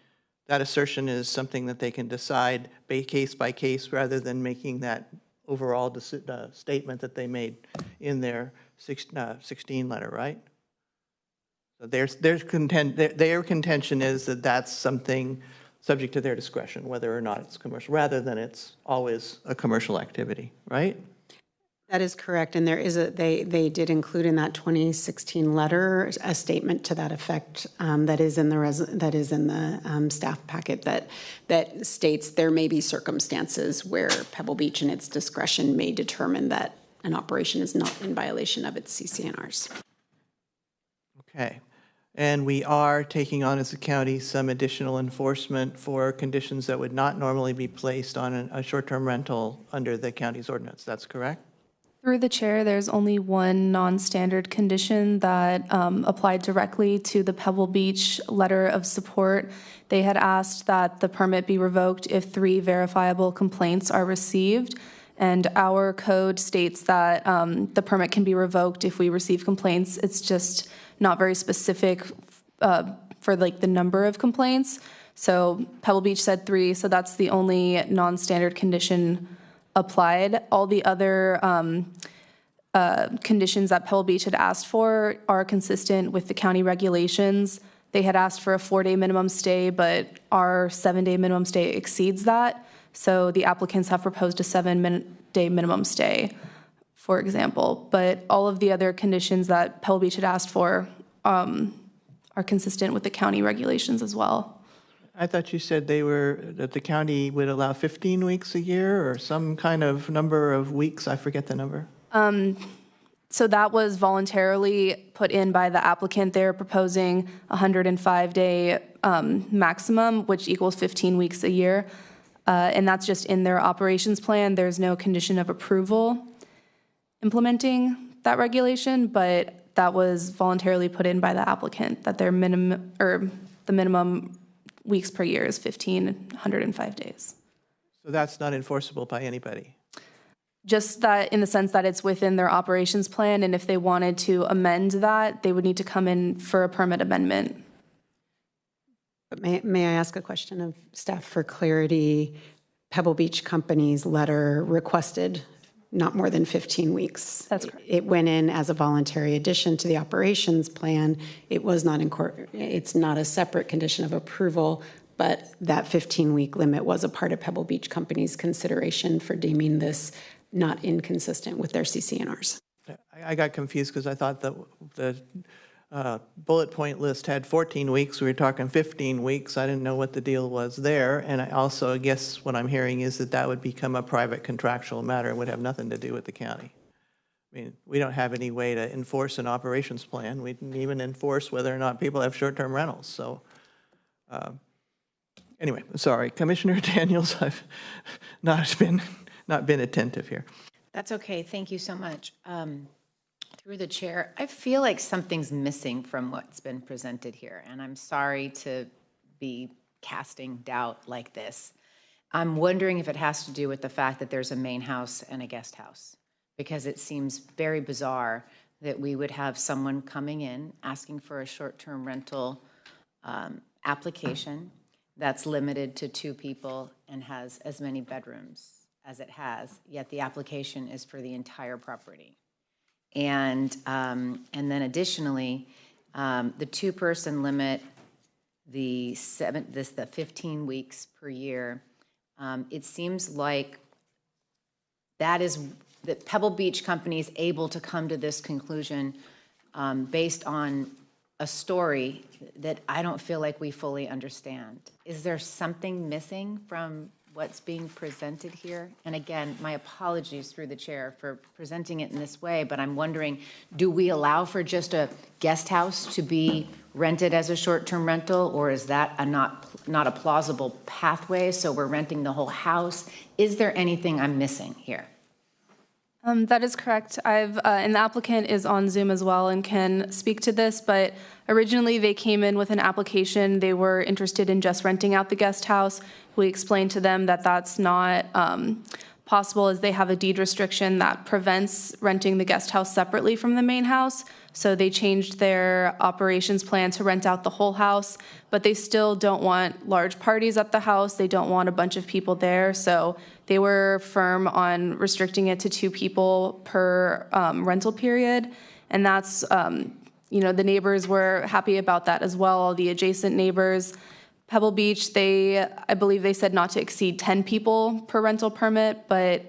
that assertion is something that they can decide case by case rather than making that overall statement that they made in their 16 letter, right? So their contention is that that's something subject to their discretion, whether or not it's commercial, rather than it's always a commercial activity, right? That is correct, and there is they did include in that 2016 letter a statement to that effect that is in the staff packet that states there may be circumstances where Pebble Beach, in its discretion, may determine that an operation is not in violation of its CCNRs. Okay. And we are taking on as a county some additional enforcement for conditions that would not normally be placed on a short-term rental under the county's ordinance. That's correct? Through the chair, there's only one non-standard condition that applied directly to the Pebble Beach letter of support. They had asked that the permit be revoked if 3 verifiable complaints are received. And our code states that the permit can be revoked if we receive complaints. It's just not very specific for like the number of complaints. So Pebble Beach said 3, so that's the only non-standard condition applied. All the other conditions that Pebble Beach had asked for are consistent with the county regulations. They had asked for a 4-day minimum stay, but our 7-day minimum stay exceeds that. So the applicants have proposed a 7-day minimum stay, for example. But all of the other conditions that Pebble Beach had asked for are consistent with the county regulations as well. I thought you said that the county would allow 15 weeks a year or some kind of number of weeks. I forget the number. So that was voluntarily put in by the applicant. They're proposing a 105-day maximum, which equals 15 weeks a year. And that's just in their operations plan. There's no condition of approval implementing that regulation, but that was voluntarily put in by the applicant, that their minimum, or the minimum weeks per year is 105 days. So that's not enforceable by anybody? Just that in the sense that it's within their operations plan, and if they wanted to amend that, they would need to come in for a permit amendment. But may I ask a question of staff for clarity? Pebble Beach Company's letter requested not more than 15 weeks. That's correct. It went in as a voluntary addition to the operations plan. It was not it's not a separate condition of approval, but that 15-week limit was a part of Pebble Beach Company's consideration for deeming this not inconsistent with their CCNRs. I got confused because I thought that the bullet point list had 14 weeks. We were talking 15 weeks. I didn't know what the deal was there. And I also guess what I'm hearing is that would become a private contractual matter and would have nothing to do with the county. I mean, we don't have any way to enforce an operations plan. We didn't even enforce whether or not people have short-term rentals. So anyway, sorry. Commissioner Daniels, I've not been attentive here. That's okay. Thank you so much. Through the chair, I feel like something's missing from what's been presented here, and I'm sorry to be casting doubt like this. I'm wondering if it has to do with the fact that there's a main house and a guest house, because it seems very bizarre that we would have someone coming in asking for a short-term rental application that's limited to 2 people and has as many bedrooms as it has, yet the application is for the entire property. And then additionally, the 2-person limit the 15 weeks per year, it seems like that Pebble Beach Company is able to come to this conclusion based on a story that I don't feel like we fully understand. Is there something missing from what's being presented here? And again, my apologies through the chair for presenting it in this way, but I'm wondering, do we allow for just a guest house to be rented as a short-term rental, or is that not a plausible pathway, so we're renting the whole house? Is there anything I'm missing here? That is correct. And the applicant is on Zoom as well and can speak to this, but originally they came in with an application. They were interested in just renting out the guest house. We explained to them that that's not possible, as they have a deed restriction that prevents renting the guest house separately from the main house. So they changed their operations plan to rent out the whole house, but they still don't want large parties at the house. They don't want a bunch of people there. So they were firm on restricting it to 2 people per rental period. And that's, the neighbors were happy about that as well, all the adjacent neighbors. Pebble Beach, I believe they said not to exceed 10 people per rental permit, but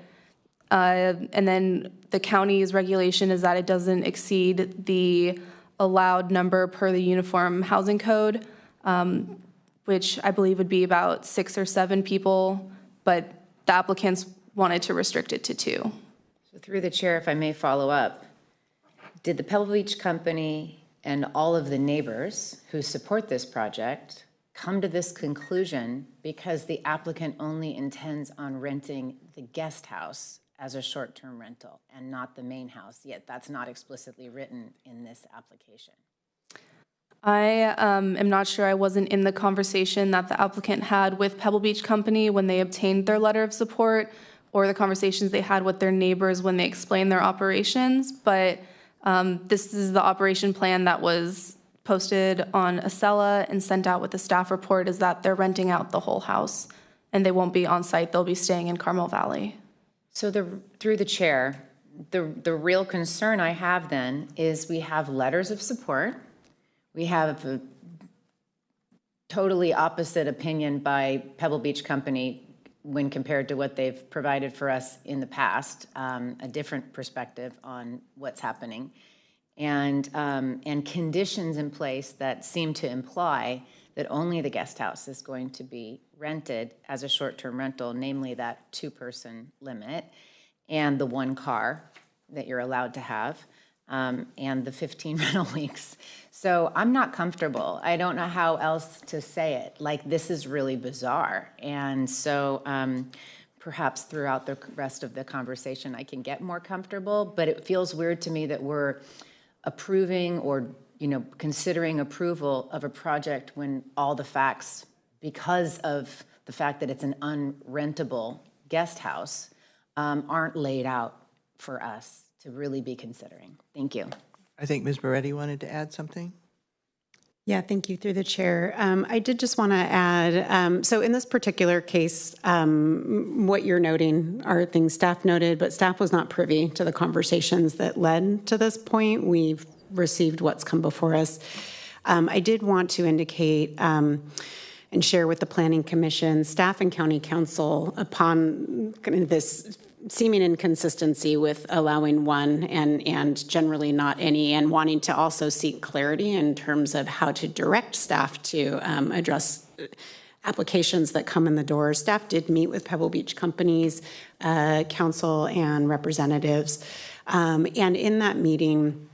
and then the county's regulation is that it doesn't exceed the allowed number per the Uniform Housing Code, which I believe would be about 6 or 7 people, but the applicants wanted to restrict it to 2. So through the chair, if I may follow up, did the Pebble Beach Company and all of the neighbors who support this project come to this conclusion because the applicant only intends on renting the guest house as a short-term rental and not the main house, yet that's not explicitly written in this application? I am not sure. I wasn't in the conversation that the applicant had with Pebble Beach Company when they obtained their letter of support, or the conversations they had with their neighbors when they explained their operations, but this is the operation plan that was posted on Acela and sent out with the staff report, is that they're renting out the whole house and they won't be on site. They'll be staying in Carmel Valley. So through the chair, the real concern I have then is we have letters of support. We have a totally opposite opinion by Pebble Beach Company when compared to what they've provided for us in the past, a different perspective on what's happening. And conditions in place that seem to imply that only the guest house is going to be rented as a short-term rental, namely that 2-person limit and the 1 car that you're allowed to have, and the 15 rental weeks. So I'm not comfortable. I don't know how else to say it. Like, this is really bizarre. And so perhaps throughout the rest of the conversation I can get more comfortable, but it feels weird to me that we're approving or considering approval of a project when all the facts, because of the fact that it's an unrentable guest house, aren't laid out for us to really be considering. Thank you. I think Ms. Moretti wanted to add something. Yeah, thank you, through the chair. I did just want to add, so in this particular case, what you're noting are things staff noted, but staff was not privy to the conversations that led to this point. We've received what's come before us. I did want to indicate and share with the Planning Commission, staff and County Council, upon this seeming inconsistency with allowing 1 and generally not any, and wanting to also seek clarity in terms of how to direct staff to address applications that come in the door. Staff did meet with Pebble Beach Company's council and representatives. And in that meeting,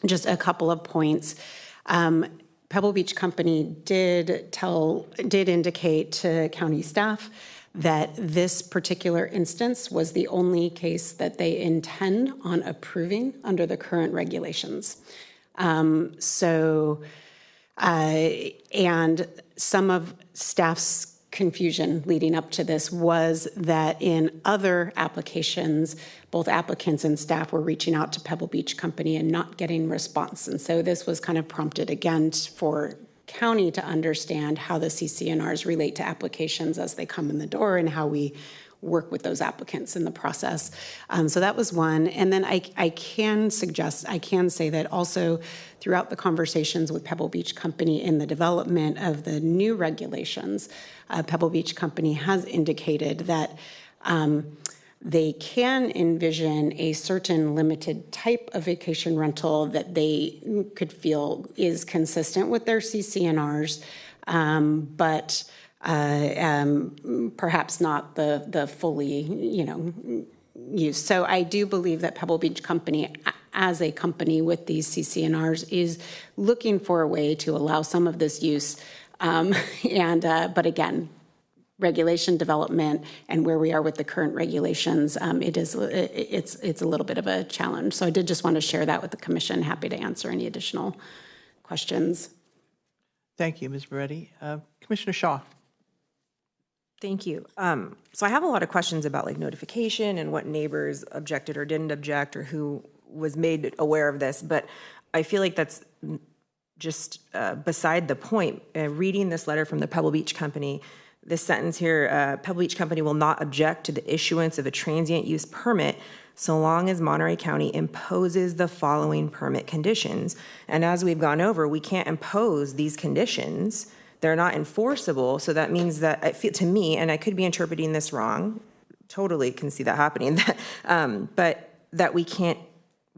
just a couple of points. Pebble Beach Company did indicate to county staff that this particular instance was the only case that they intend on approving under the current regulations. And some of staff's confusion leading up to this was that in other applications, both applicants and staff were reaching out to Pebble Beach Company and not getting response. And so this was kind of prompted again for county to understand how the CC&Rs relate to applications as they come in the door, and how we work with those applicants in the process. So that was one. And then I can say that also throughout the conversations with Pebble Beach Company in the development of the new regulations, Pebble Beach Company has indicated that they can envision a certain limited type of vacation rental that they could feel is consistent with their CCNRs, but perhaps not the fully, use. So I do believe that Pebble Beach Company, as a company with these CCNRs, is looking for a way to allow some of this use. But again, regulation development and where we are with the current regulations, it's a little bit of a challenge. So I did just want to share that with the commission. Happy to answer any additional questions. Thank you, Ms. Moretti. Commissioner Shaw. Thank you. So I have a lot of questions about like notification and what neighbors objected or didn't object or who was made aware of this, but I feel like that's just beside the point. Reading this letter from the Pebble Beach Company, this sentence here, Pebble Beach Company will not object to the issuance of a transient use permit so long as Monterey County imposes the following permit conditions. And as we've gone over, we can't impose these conditions. They're not enforceable. So that means that, I feel to me, and I could be interpreting this wrong, totally can see that happening, but that we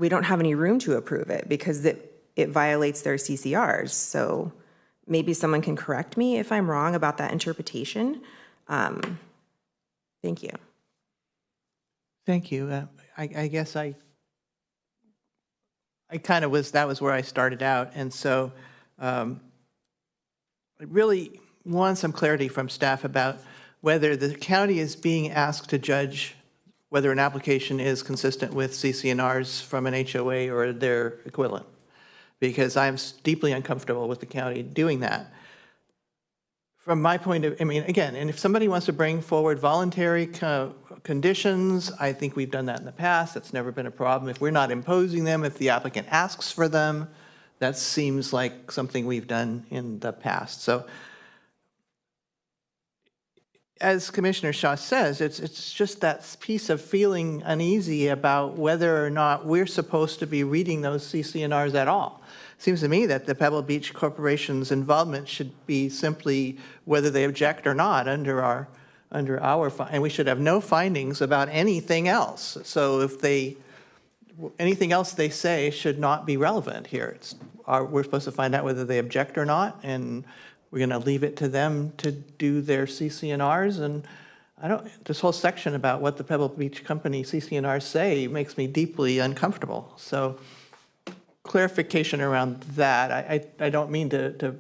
don't have any room to approve it because it violates their CCRs. So maybe someone can correct me if I'm wrong about that interpretation. Thank you. Thank you. I guess I kind of that was where I started out. And so I really want some clarity from staff about whether the county is being asked to judge whether an application is consistent with CCNRs from an HOA or their equivalent, because I'm deeply uncomfortable with the county doing that. From my point of, again, and if somebody wants to bring forward voluntary conditions, I think we've done that in the past. That's never been a problem. If we're not imposing them, if the applicant asks for them, that seems like something we've done in the past. So as Commissioner Shaw says, it's just that piece of feeling uneasy about whether or not we're supposed to be reading those CCNRs at all. It seems to me that the Pebble Beach Corporation's involvement should be simply whether they object or not under our, and we should have no findings about anything else. So if anything else they say should not be relevant here. We're supposed to find out whether they object or not, and we're going to leave it to them to do their CCNRs. And this whole section about what the Pebble Beach Company CCNRs say makes me deeply uncomfortable. So clarification around that. I don't mean to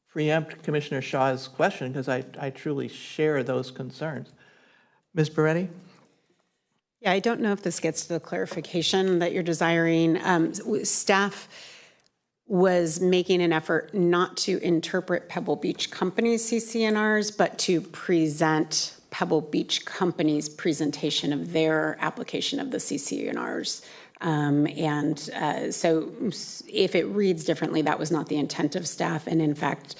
preempt Commissioner Shaw's question because I truly share those concerns. Ms. Beretti? Yeah, I don't know if this gets to the clarification that you're desiring. Staff was making an effort not to interpret Pebble Beach Company's CCNRs, but to present Pebble Beach Company's presentation of their application of the CCNRs. So if it reads differently, that was not the intent of staff. And in fact,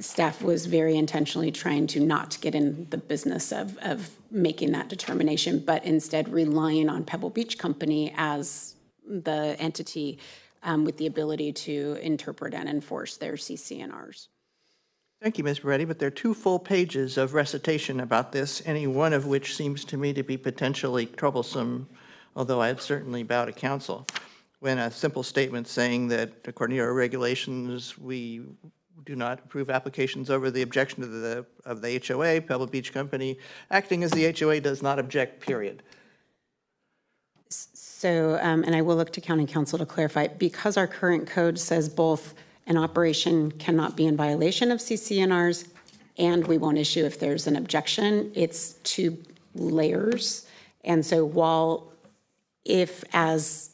staff was very intentionally trying to not get in the business of making that determination, but instead relying on Pebble Beach Company as the entity with the ability to interpret and enforce their CCNRs. Thank you, Ms. Beretti, but there are 2 full pages of recitation about this, any one of which seems to me to be potentially troublesome, although I'd certainly bow to counsel, when a simple statement saying that according to our regulations, we do not approve applications over the objection of the HOA, Pebble Beach Company, acting as the HOA does not object, period. So, and I will look to county council to clarify, because our current code says both an operation cannot be in violation of CCNRs and we won't issue if there's an objection, it's 2 layers. And so while if as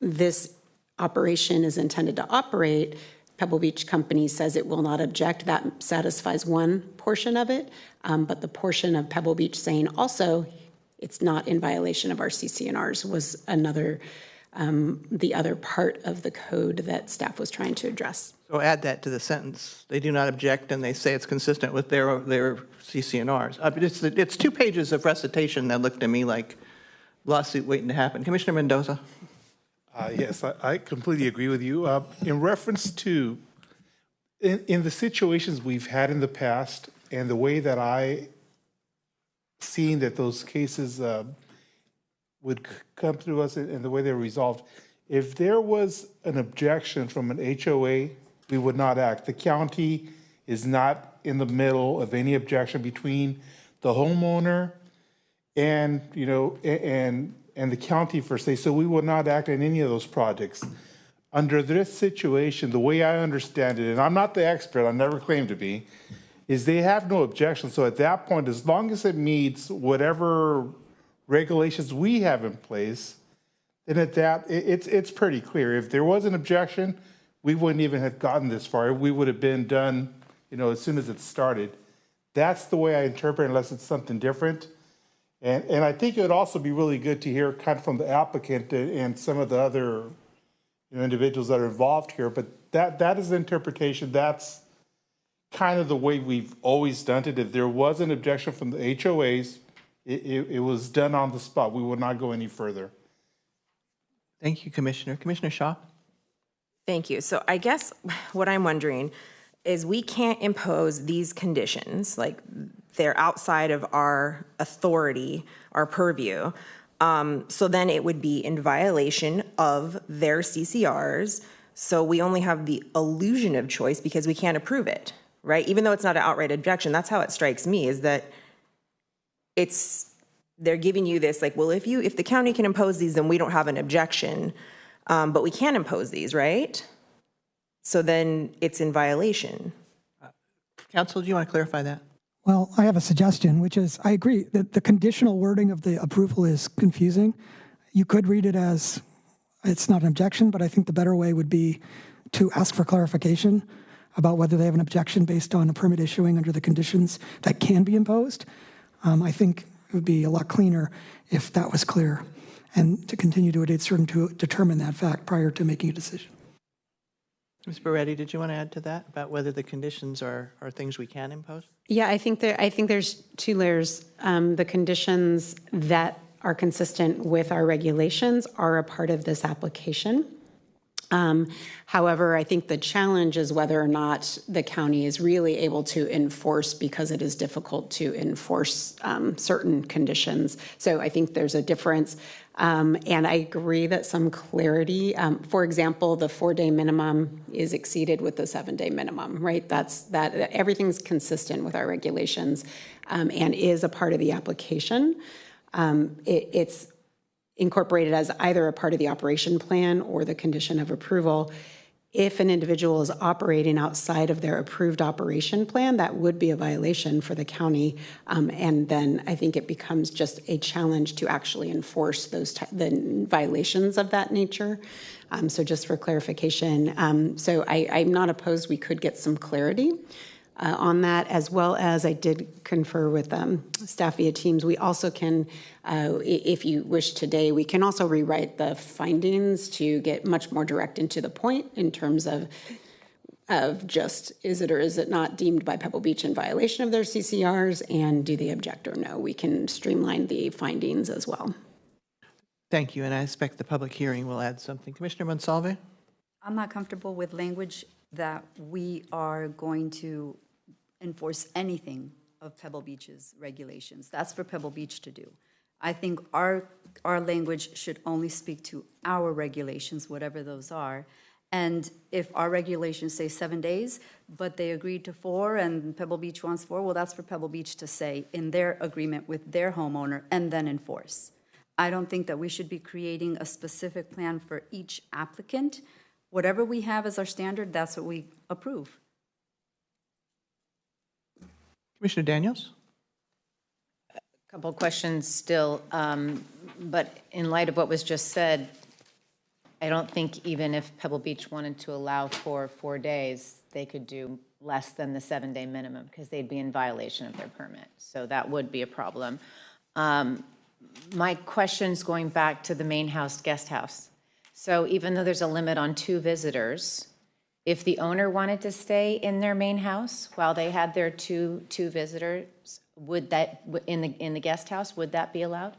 this operation is intended to operate, Pebble Beach Company says it will not object, that satisfies one portion of it, but the portion of Pebble Beach saying also it's not in violation of our CCNRs was another the other part of the code that staff was trying to address. So add that to the sentence. They do not object, and they say it's consistent with their CCNRs. But it's 2 pages of recitation that look to me like lawsuit waiting to happen. Commissioner Mendoza? Yes, I completely agree with you. In reference to, in the situations we've had in the past and the way that I seen that those cases would come through us and the way they're resolved, if there was an objection from an HOA, we would not act. The county is not in the middle of any objection between the homeowner and, and the county per se, so we would not act in any of those projects. Under this situation, the way I understand it, and I'm not the expert, I never claimed to be, is they have no objection. So at that point, as long as it meets whatever regulations we have in place, then at that, it's pretty clear. If there was an objection, we wouldn't even have gotten this far. We would have been done, as soon as it started. That's the way I interpret it, unless it's something different. And I think it would also be really good to hear kind of from the applicant and some of the other individuals that are involved here. But that is the interpretation. That's kind of the way we've always done it. If there was an objection from the HOAs, it was done on the spot. We would not go any further. Thank you, Commissioner. Commissioner Shaw? Thank you. So I guess what I'm wondering is we can't impose these conditions, like they're outside of our authority, our purview. So then it would be in violation of their CCRs. So we only have the illusion of choice because we can't approve it, right? Even though it's not an outright objection, that's how it strikes me, is that they're giving you this like, well, if the county can impose these, then we don't have an objection, but we can impose these, right? So then it's in violation. Counsel, do you want to clarify that? Well, I have a suggestion, which is I agree that the conditional wording of the approval is confusing. You could read it as it's not an objection, but I think the better way would be to ask for clarification about whether they have an objection based on a permit issuing under the conditions that can be imposed. I think it would be a lot cleaner if that was clear, and to continue to a date certain to determine that fact prior to making a decision. Ms. Beretti, did you want to add to that about whether the conditions are things we can impose? Yeah, I think there's 2 layers. The conditions that are consistent with our regulations are a part of this application. However, I think the challenge is whether or not the county is really able to enforce, because it is difficult to enforce certain conditions. So I think there's a difference. And I agree that some clarity, for example, the 4-day minimum is exceeded with the 7-day minimum, right? Everything's consistent with our regulations and is a part of the application. It's incorporated as either a part of the operation plan or the condition of approval. If an individual is operating outside of their approved operation plan, that would be a violation for the county. And then I think it becomes just a challenge to actually enforce the violations of that nature. So just for clarification, so I'm not opposed. We could get some clarity on that, as well as I did confer with staff via Teams. We also can, if you wish today, we can also rewrite the findings to get much more direct and to the point in terms of just is it or is it not deemed by Pebble Beach in violation of their CCRs, and do they object or no? We can streamline the findings as well. Thank you, and I expect the public hearing will add something. Commissioner Monsalve? I'm not comfortable with language that we are going to enforce anything of Pebble Beach's regulations. That's for Pebble Beach to do. I think our language should only speak to our regulations, whatever those are. And if our regulations say 7 days, but they agreed to 4 and Pebble Beach wants 4, well, that's for Pebble Beach to say in their agreement with their homeowner and then enforce. I don't think that we should be creating a specific plan for each applicant. Whatever we have as our standard, that's what we approve. Commissioner Daniels? A couple of questions still, but in light of what was just said, I don't think even if Pebble Beach wanted to allow for 4 days, they could do less than the 7-day minimum because they'd be in violation of their permit. So that would be a problem. My question's going back to the main house, guest house. So even though there's a limit on 2 visitors, if the owner wanted to stay in their main house while they had their two visitors, would that, in the guest house, would that be allowed?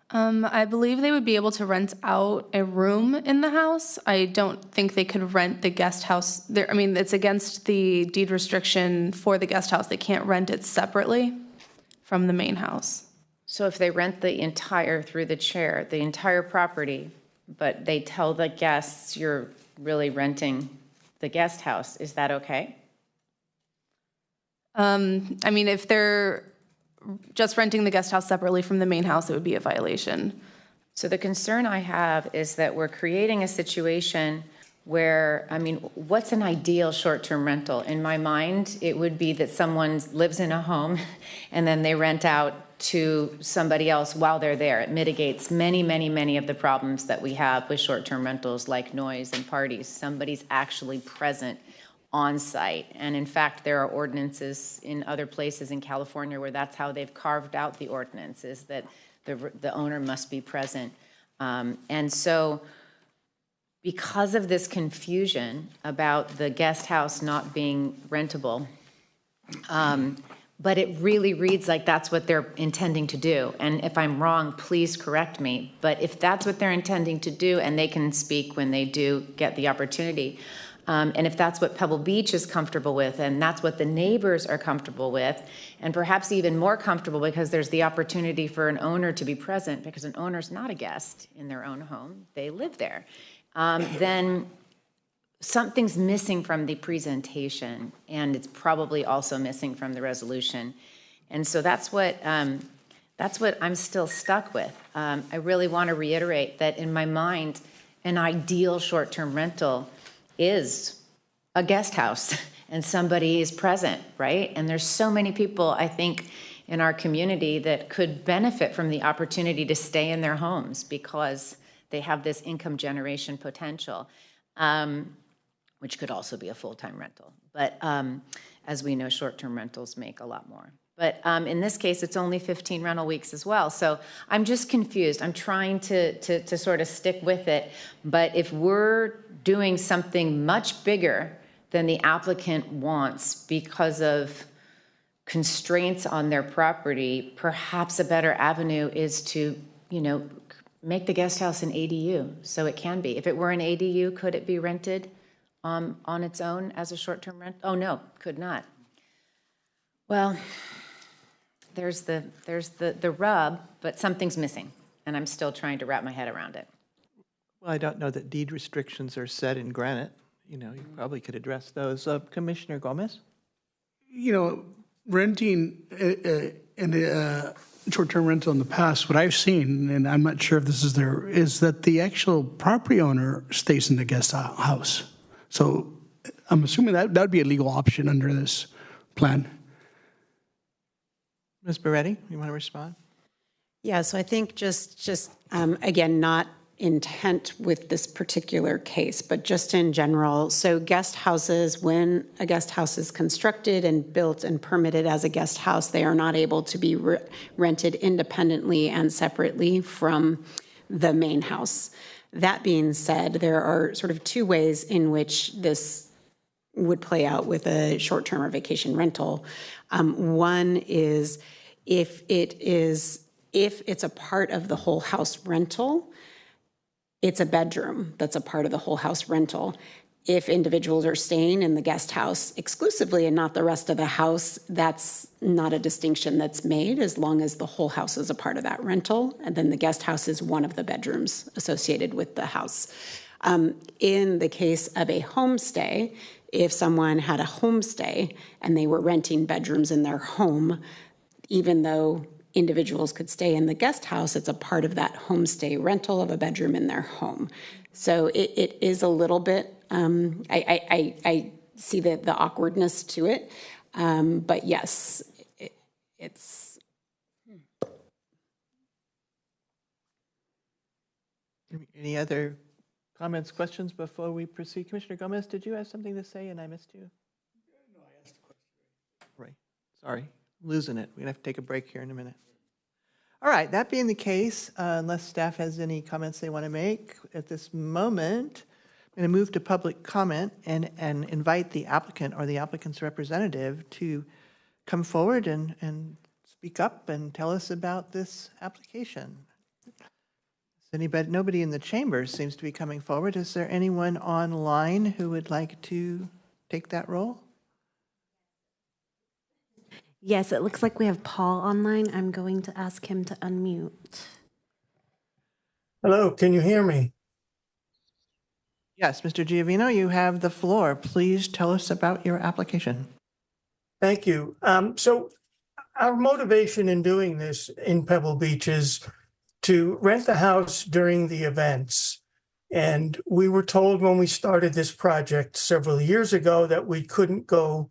I believe they would be able to rent out a room in the house. I don't think they could rent the guest house there. I mean, it's against the deed restriction for the guest house. They can't rent it separately from the main house. So if they rent the entire, through the chair, the entire property, but they tell the guests you're really renting the guest house, is that okay? I mean, if they're just renting the guest house separately from the main house, it would be a violation. So the concern I have is that we're creating a situation where, I mean, what's an ideal short-term rental? In my mind, it would be that someone lives in a home and then they rent out to somebody else while they're there. It mitigates many, many, many of the problems that we have with short-term rentals like noise and parties. Somebody's actually present on site. And in fact, there are ordinances in other places in California where that's how they've carved out the ordinance, is that the owner must be present. And so because of this confusion about the guest house not being rentable, but it really reads like that's what they're intending to do. And if I'm wrong, please correct me. But if that's what they're intending to do, and they can speak when they do get the opportunity, and if that's what Pebble Beach is comfortable with, and that's what the neighbors are comfortable with, and perhaps even more comfortable because there's the opportunity for an owner to be present, because an owner's not a guest in their own home, they live there, then something's missing from the presentation, and it's probably also missing from the resolution. And so that's what I'm still stuck with. I really want to reiterate that in my mind, an ideal short-term rental is a guest house and somebody is present, right? And there's so many people, I think, in our community that could benefit from the opportunity to stay in their homes because they have this income generation potential, which could also be a full-time rental. But as we know, short-term rentals make a lot more. But in this case, it's only 15 rental weeks as well. So I'm just confused. I'm trying to sort of stick with it. But if we're doing something much bigger than the applicant wants because of constraints on their property, perhaps a better avenue is to, make the guest house an ADU. So it can be. If it were an ADU, could it be rented on its own as a short-term rent? Oh, no, could not. Well, there's the rub, but something's missing, and I'm still trying to wrap my head around it. Well, I don't know that deed restrictions are set in granite. You probably could address those. Commissioner Gomez? Renting in short-term rental in the past, what I've seen, and I'm not sure if this is there, is that the actual property owner stays in the guest house. So I'm assuming that would be a legal option under this plan. Ms. Beretti, you want to respond? Yeah, so I think just again, not intent with this particular case, but just in general. So guest houses, when a guest house is constructed and built and permitted as a guest house, they are not able to be rented independently and separately from the main house. That being said, there are sort of 2 ways in which this would play out with a short-term or vacation rental. One is if it's a part of the whole house rental, it's a bedroom that's a part of the whole house rental. If individuals are staying in the guest house exclusively and not the rest of the house, that's not a distinction that's made as long as the whole house is a part of that rental. And then the guest house is one of the bedrooms associated with the house. In the case of a homestay, if someone had a homestay and they were renting bedrooms in their home, even though individuals could stay in the guest house, it's a part of that homestay rental of a bedroom in their home. So it is a little bit, I see the awkwardness to it, but yes, it's. Any other comments, questions before we proceed? Commissioner Gomez, did you have something to say and I missed you? No, I asked the question. Right. Sorry, losing it. We're going to have to take a break here in a minute. All right, that being the case, unless staff has any comments they want to make at this moment, I'm going to move to public comment and invite the applicant or the applicant's representative to come forward and speak up and tell us about this application. Anybody, nobody in the chambers seems to be coming forward. Is there anyone online who would like to take that role? Yes, it looks like we have Paul online. I'm going to ask him to unmute. Hello, can you hear me? Yes, Mr. Giovino, you have the floor. Please tell us about your application. Thank you. So our motivation in doing this in Pebble Beach is to rent the house during the events. And we were told when we started this project several years ago that we couldn't go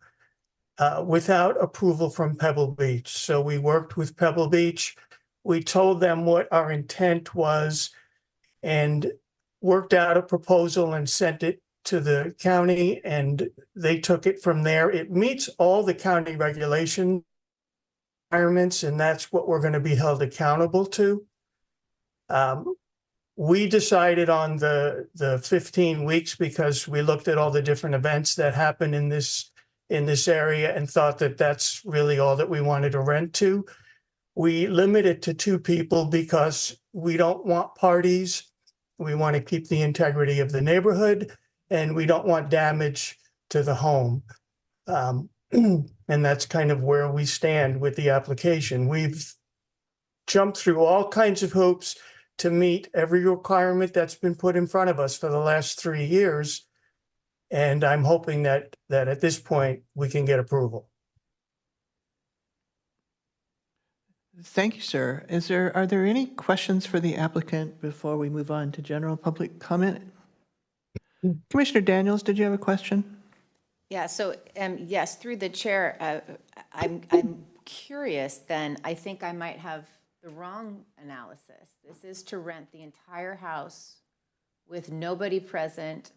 without approval from Pebble Beach. So we worked with Pebble Beach. We told them what our intent was and worked out a proposal and sent it to the county, and they took it from there. It meets all the county regulation requirements, and that's what we're going to be held accountable to. We decided on the 15 weeks because we looked at all the different events that happen in this area and thought that that's really all that we wanted to rent to. We limit it to 2 people because we don't want parties. We want to keep the integrity of the neighborhood, and we don't want damage to the home. And that's kind of where we stand with the application. We've jumped through all kinds of hoops to meet every requirement that's been put in front of us for the last 3 years. And I'm hoping that at this point, we can get approval. Thank you, sir. Are there any questions for the applicant before we move on to general public comment? Commissioner Daniels, did you have a question? Yeah, so yes, through the chair, I'm curious then, I think I might have the wrong analysis. This is to rent the entire house with nobody present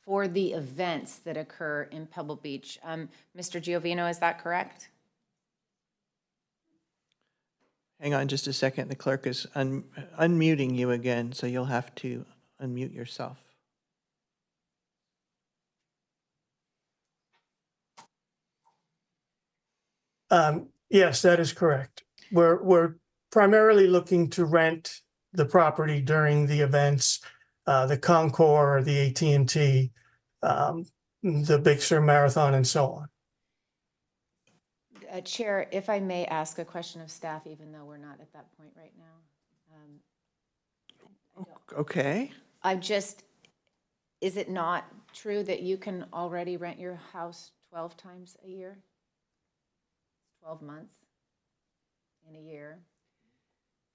for the events that occur in Pebble Beach. Mr. Giovino, is that correct? Hang on just a second. The clerk is unmuting you again, so you'll have to unmute yourself. Yes, that is correct. We're primarily looking to rent the property during the events, the Concours, the AT&T, the Big Sur Marathon, and so on. Chair, if I may ask a question of staff, even though we're not at that point right now. Okay. Is it not true that you can already rent your house 12 times a year? 12 months in a year?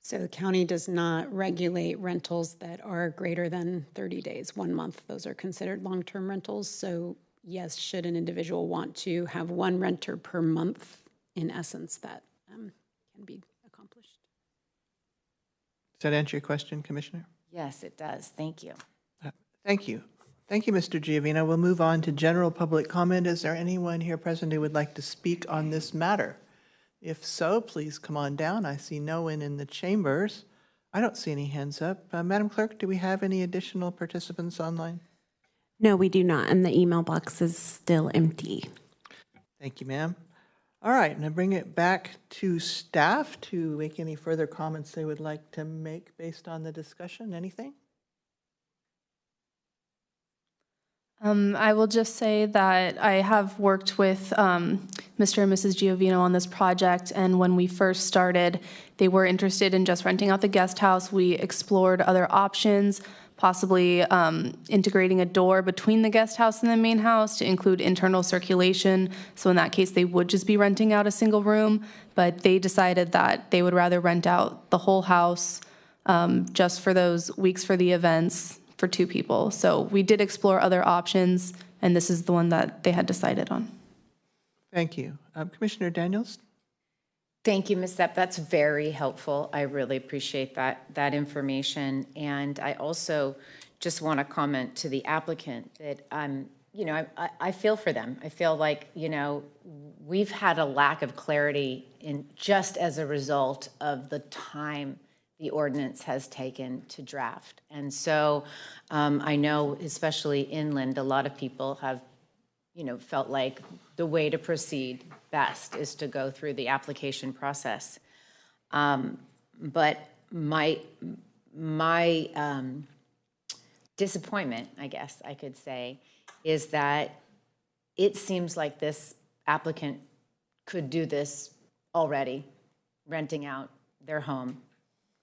So the county does not regulate rentals that are greater than 30 days, 1 month. Those are considered long-term rentals. So yes, should an individual want to have one renter per month, in essence, that can be accomplished. Does that answer your question, Commissioner? Yes, it does. Thank you. Thank you. Thank you, Mr. Giovino. We'll move on to general public comment. Is there anyone here present who would like to speak on this matter? If so, please come on down. I see no one in the chambers. I don't see any hands up. Madam Clerk, do we have any additional participants online? No, we do not, and the email box is still empty. Thank you, ma'am. All right, and I bring it back to staff to make any further comments they would like to make based on the discussion. Anything? I will just say that I have worked with Mr. and Mrs. Giovino on this project, and when we first started, they were interested in just renting out the guest house. We explored other options, possibly integrating a door between the guest house and the main house to include internal circulation. So in that case, they would just be renting out a single room, but they decided that they would rather rent out the whole house just for those weeks for the events for 2 people. So we did explore other options, and this is the one that they had decided on. Thank you. Commissioner Daniels? Thank you, Ms. Sepp. That's very helpful. I really appreciate that information. And I also just want to comment to the applicant that you know, I feel for them. I feel like, you know, we've had a lack of clarity in just as a result of the time the ordinance has taken to draft. And so I know, especially inland, a lot of people have, you know, felt like the way to proceed best is to go through the application process. But my disappointment, I guess I could say, is that it seems like this applicant could do this already, renting out their home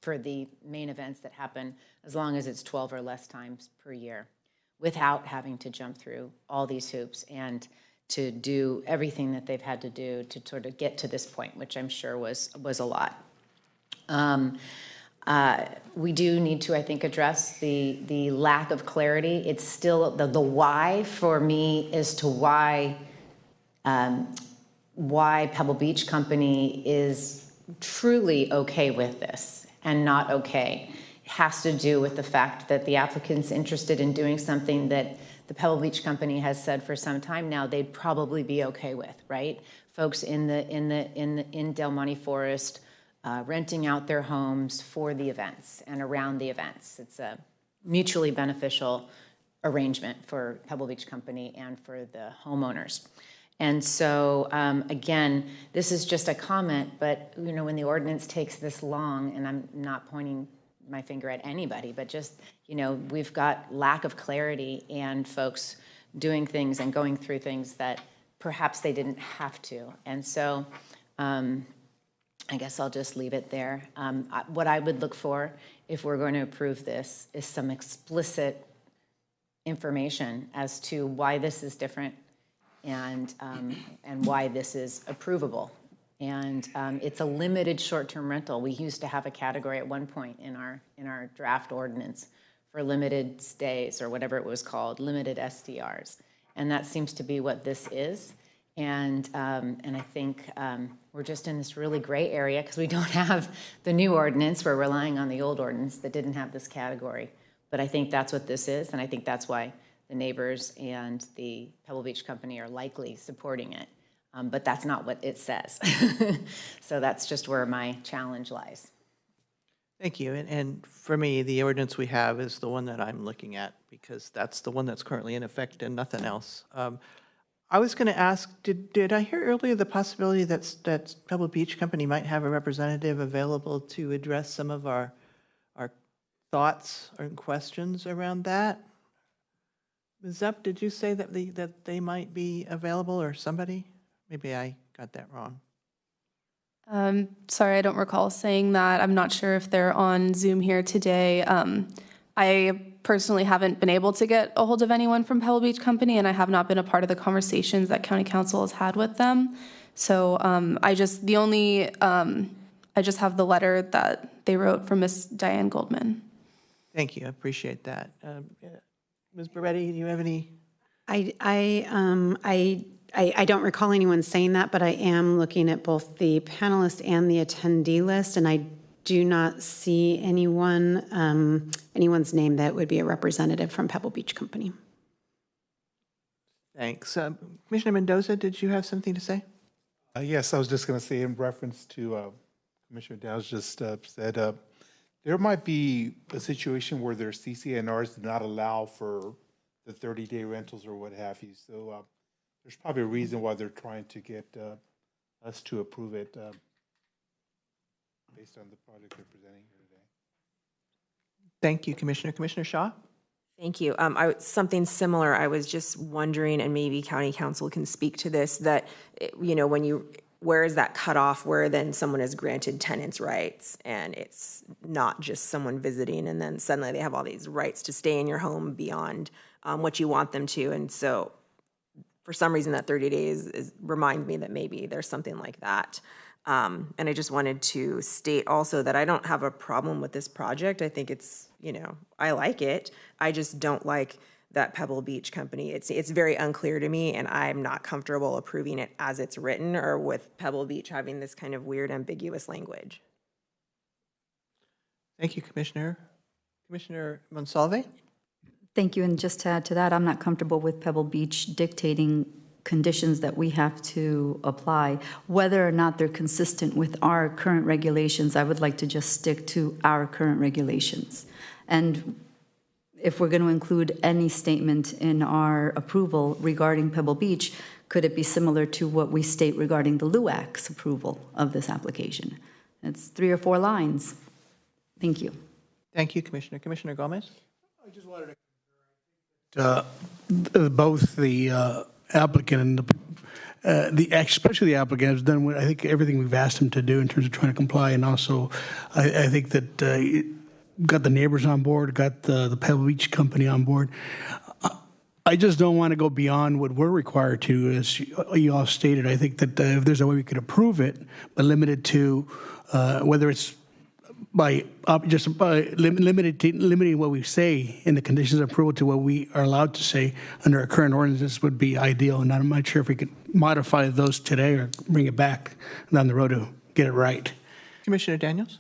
for the main events that happen, as long as it's 12 or less times per year, without having to jump through all these hoops and to do everything that they've had to do to sort of get to this point, which I'm sure was a lot. We do need to, I think, address the lack of clarity. It's still the why for me as to why Pebble Beach Company is truly okay with this and not okay. It has to do with the fact that the applicant's interested in doing something that the Pebble Beach Company has said for some time now they'd probably be okay with, right? Folks in Del Monte Forest renting out their homes for the events and around the events. It's a mutually beneficial arrangement for Pebble Beach Company and for the homeowners. And so, again, this is just a comment, but, you know, when the ordinance takes this long, and I'm not pointing my finger at anybody, but just, you know, we've got lack of clarity and folks doing things and going through things that perhaps they didn't have to. And so I guess I'll just leave it there. What I would look for if we're going to approve this is some explicit information as to why this is different and why this is approvable. And it's a limited short-term rental. We used to have a category at one point in our draft ordinance for limited stays, or whatever it was called, limited SDRs. And that seems to be what this is. And I think we're just in this really gray area because we don't have the new ordinance. We're relying on the old ordinance that didn't have this category. But I think that's what this is, and I think that's why the neighbors and the Pebble Beach Company are likely supporting it. But that's not what it says. So that's just where my challenge lies. Thank you. And for me, the ordinance we have is the one that I'm looking at because that's the one that's currently in effect and nothing else. I was going to ask, did I hear earlier the possibility that Pebble Beach Company might have a representative available to address some of our thoughts or questions around that? Ms. Zepp, did you say that they might be available, or somebody? Maybe I got that wrong. Sorry, I don't recall saying that. I'm not sure if they're on Zoom here today. I personally haven't been able to get a hold of anyone from Pebble Beach Company, and I have not been a part of the conversations that County Council has had with them. So I just have the letter that they wrote from Ms. Diane Goldman. Thank you. I appreciate that. Ms. Beretti, do you have any? I don't recall anyone saying that, but I am looking at both the panelist and the attendee list, and I do not see anyone's name that would be a representative from Pebble Beach Company. Thanks. Commissioner Mendoza, did you have something to say? Yes, I was just going to say in reference to Commissioner Downs just said, there might be a situation where their CCNRs do not allow for the 30-day rentals or what have you. So there's probably a reason why they're trying to get us to approve it based on the project they're presenting here today. Thank you, Commissioner. Commissioner Shaw? Thank you. Something similar, I was just wondering, and maybe County Council can speak to this, that, you know, where is that cutoff where then someone is granted tenants' rights and it's not just someone visiting and then suddenly they have all these rights to stay in your home beyond what you want them to. And so for some reason that 30 days reminds me that maybe there's something like that. And I just wanted to state also that I don't have a problem with this project. I think it's, you know, I like it. I just don't like that Pebble Beach Company. It's very unclear to me, and I'm not comfortable approving it as it's written or with Pebble Beach having this kind of weird, ambiguous language. Thank you, Commissioner. Commissioner Monsalve? Thank you, and just to add to that, I'm not comfortable with Pebble Beach dictating conditions that we have to apply. Whether or not they're consistent with our current regulations, I would like to just stick to our current regulations. And if we're going to include any statement in our approval regarding Pebble Beach, could it be similar to what we state regarding the LUAC's approval of this application? It's 3 or 4 lines. Thank you. Thank you, Commissioner. Commissioner Gomez? I just wanted to both the applicant and especially the applicant has done what I think everything we've asked him to do in terms of trying to comply, and also I think that got the neighbors on board, got the Pebble Beach company on board. I just don't want to go beyond what we're required to, as you all stated. I think that if there's a way we could approve it, but limited to whether it's by limiting what we say in the conditions of approval to what we are allowed to say under our current ordinances would be ideal. And I'm not sure if we could modify those today or bring it back down the road to get it right. Commissioner Daniels?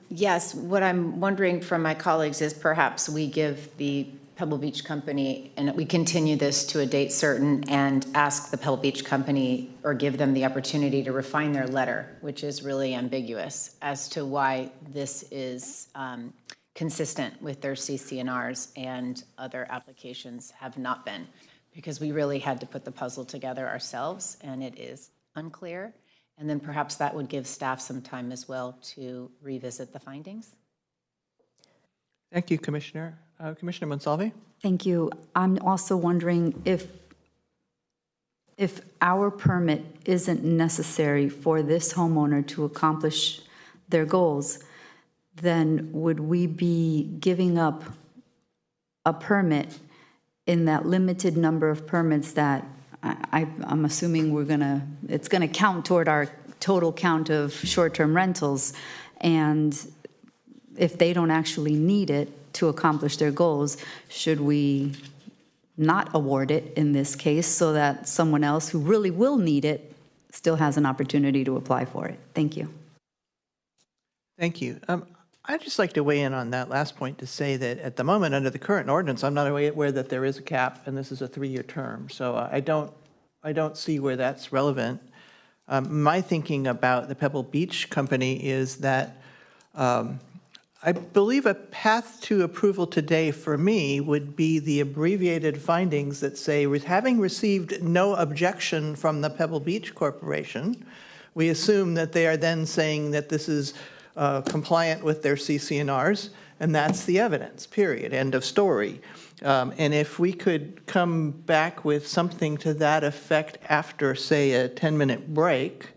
Yes, what I'm wondering from my colleagues is perhaps we give the Pebble Beach Company, and we continue this to a date certain, and ask the Pebble Beach Company or give them the opportunity to refine their letter, which is really ambiguous as to why this is consistent with their CC&Rs and other applications have not been, because we really had to put the puzzle together ourselves, and it is unclear. And then perhaps that would give staff some time as well to revisit the findings. Thank you, Commissioner. Commissioner Monsalve? Thank you. I'm also wondering if our permit isn't necessary for this homeowner to accomplish their goals, then would we be giving up a permit in that limited number of permits that I'm assuming it's gonna count toward our total count of short-term rentals, and if they don't actually need it to accomplish their goals, should we not award it in this case so that someone else who really will need it still has an opportunity to apply for it? Thank you. Thank you. I'd just like to weigh in on that last point to say that at the moment, under the current ordinance, I'm not aware that there is a cap, and this is a 3-year term. So I don't see where that's relevant. My thinking about the Pebble Beach Company is that I believe a path to approval today for me would be the abbreviated findings that say, having received no objection from the Pebble Beach Corporation, we assume that they are then saying that this is compliant with their CC&Rs, and that's the evidence, period, end of story. And if we could come back with something to that effect after, say, a 10-minute break,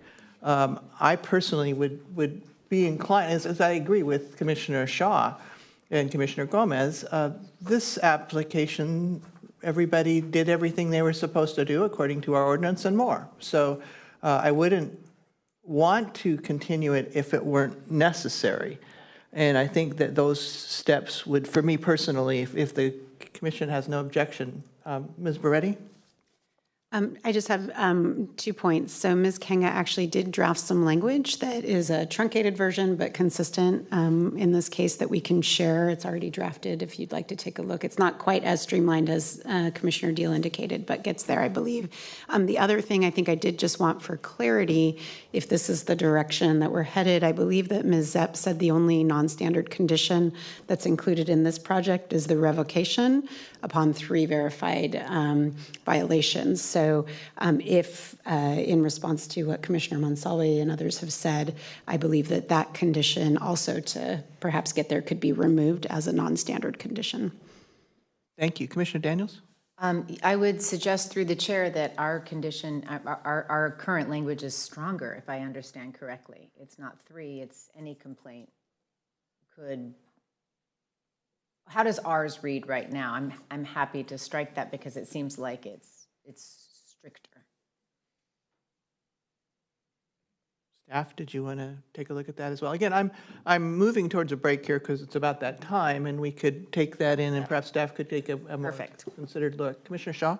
I personally would be inclined, as I agree with Commissioner Shaw and Commissioner Gomez, this application, everybody did everything they were supposed to do according to our ordinance and more. So I wouldn't want to continue it if it weren't necessary. And I think that those steps would, for me personally, if the Commission has no objection. Ms. Beretti? I just have 2 points. So Ms. Kenga actually did draft some language that is a truncated version but consistent in this case that we can share. It's already drafted if you'd like to take a look. It's not quite as streamlined as Commissioner Deal indicated, but gets there, I believe. The other thing I think I did just want for clarity, if this is the direction that we're headed, I believe that Ms. Zepp said the only non-standard condition that's included in this project is the revocation upon 3 verified violations. So if, in response to what Commissioner Monsalve and others have said, I believe that that condition also to perhaps get there could be removed as a non-standard condition. Thank you. Commissioner Daniels? I would suggest through the chair that our condition, our current language is stronger, if I understand correctly. It's not 3, it's any complaint could. How does ours read right now? I'm happy to strike that because it seems like it's stricter. Staff, did you want to take a look at that as well? Again, I'm moving towards a break here because it's about that time, and we could take that in, and perhaps staff could take a more considered look. Commissioner Shaw?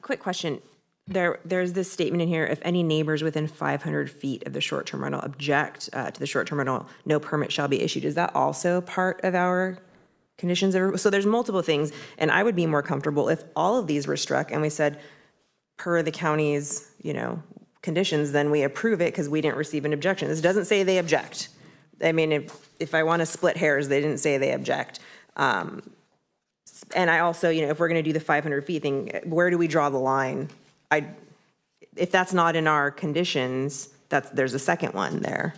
Quick question. There's this statement in here, if any neighbors within 500 feet of the short-term rental object to the short-term rental, no permit shall be issued. Is that also part of our conditions of, so there's multiple things. And I would be more comfortable if all of these were struck and we said, per the county's, conditions, then we approve it because we didn't receive an objection. This doesn't say they object. I mean, if I want to split hairs, they didn't say they object. And I also, if we're going to do the 500 feet thing, where do we draw the line? If that's not in our conditions, there's a second one there.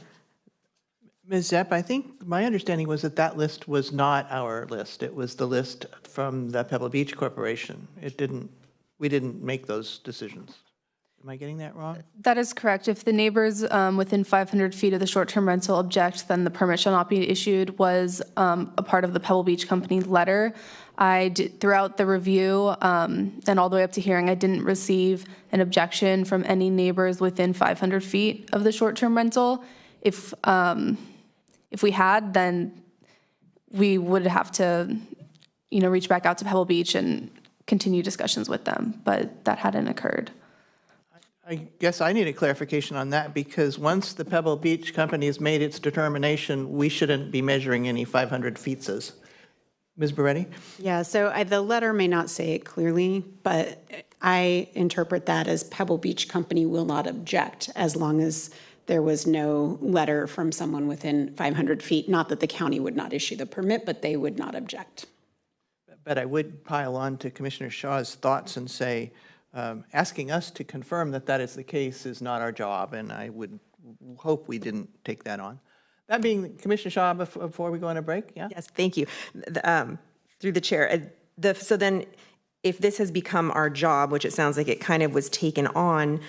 Ms. Zepp, I think my understanding was that list was not our list. It was the list from the Pebble Beach Corporation. We didn't make those decisions. Am I getting that wrong? That is correct. If the neighbors within 500 feet of the short-term rental object, then the permit shall not be issued was a part of the Pebble Beach Company letter. Throughout the review and all the way up to hearing, I didn't receive an objection from any neighbors within 500 feet of the short-term rental. If we had, then we would have to, reach back out to Pebble Beach and continue discussions with them, but that hadn't occurred. I guess I need a clarification on that, because once the Pebble Beach Company has made its determination, we shouldn't be measuring any 500 feetses. Ms. Beretti? Yeah, so the letter may not say it clearly, but I interpret that as Pebble Beach Company will not object as long as there was no letter from someone within 500 feet. Not that the county would not issue the permit, but they would not object. But I would pile on to Commissioner Shaw's thoughts and say, asking us to confirm that is the case is not our job, and I would hope we didn't take that on. That being, Commissioner Shaw, before we go on a break, yeah? Yes, thank you. Through the chair. So then, if this has become our job, which it sounds like it kind of was taken on,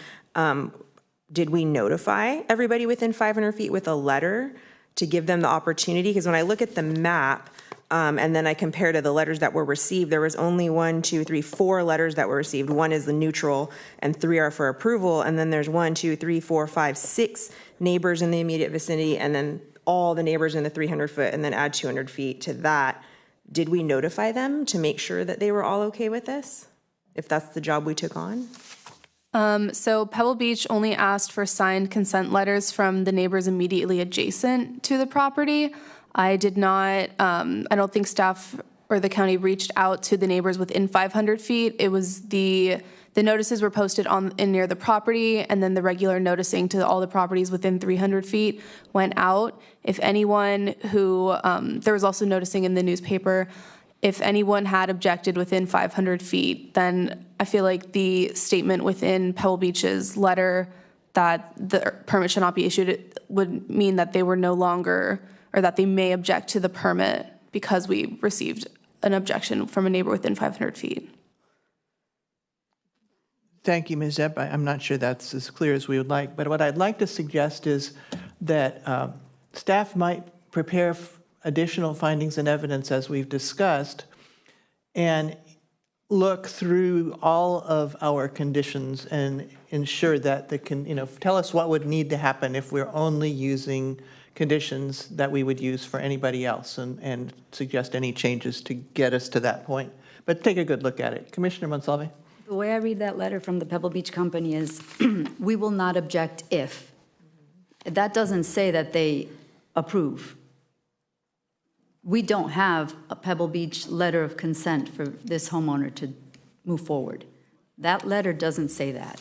did we notify everybody within 500 feet with a letter to give them the opportunity? Because when I look at the map, and then I compare to the letters that were received, there was only 4 letters that were received. 1 is the neutral and 3 are for approval. And then there's 1, 2, 3, 4, 5, 6 neighbors in the immediate vicinity, and then all the neighbors in the 300 foot, and then add 200 feet to that. Did we notify them to make sure that they were all okay with this, if that's the job we took on? So Pebble Beach only asked for signed consent letters from the neighbors immediately adjacent to the property. I did not, I don't think staff or the county reached out to the neighbors within 500 feet. It was the notices were posted in near the property, and then the regular noticing to all the properties within 300 feet went out. If anyone who, there was also noticing in the newspaper, if anyone had objected within 500 feet, then I feel like the statement within Pebble Beach's letter that the permit should not be issued would mean that they were no longer, or that they may object to the permit because we received an objection from a neighbor within 500 feet. Thank you, Ms. Zepp. I'm not sure that's as clear as we would like, but what I'd like to suggest is that staff might prepare additional findings and evidence as we've discussed, and look through all of our conditions and ensure that tell us what would need to happen if we're only using conditions that we would use for anybody else, and suggest any changes to get us to that point. But take a good look at it. Commissioner Monsalve? The way I read that letter from the Pebble Beach Company is, we will not object if. That doesn't say that they approve. We don't have a Pebble Beach letter of consent for this homeowner to move forward. That letter doesn't say that.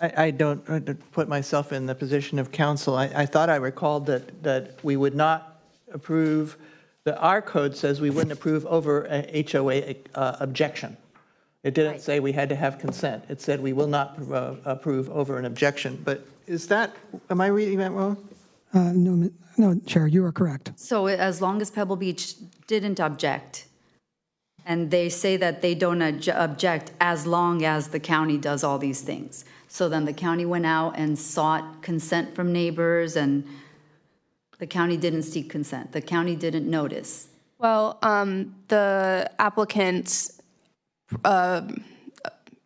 I don't put myself in the position of counsel. I thought I recalled that we would not approve, our code says we wouldn't approve over a HOA objection. It didn't say we had to have consent. It said we will not approve over an objection. But am I reading that wrong? No, Chair, you are correct. So as long as Pebble Beach didn't object, and they say that they don't object as long as the county does all these things. So then the county went out and sought consent from neighbors, and the county didn't seek consent. The county didn't notice. Well, the applicant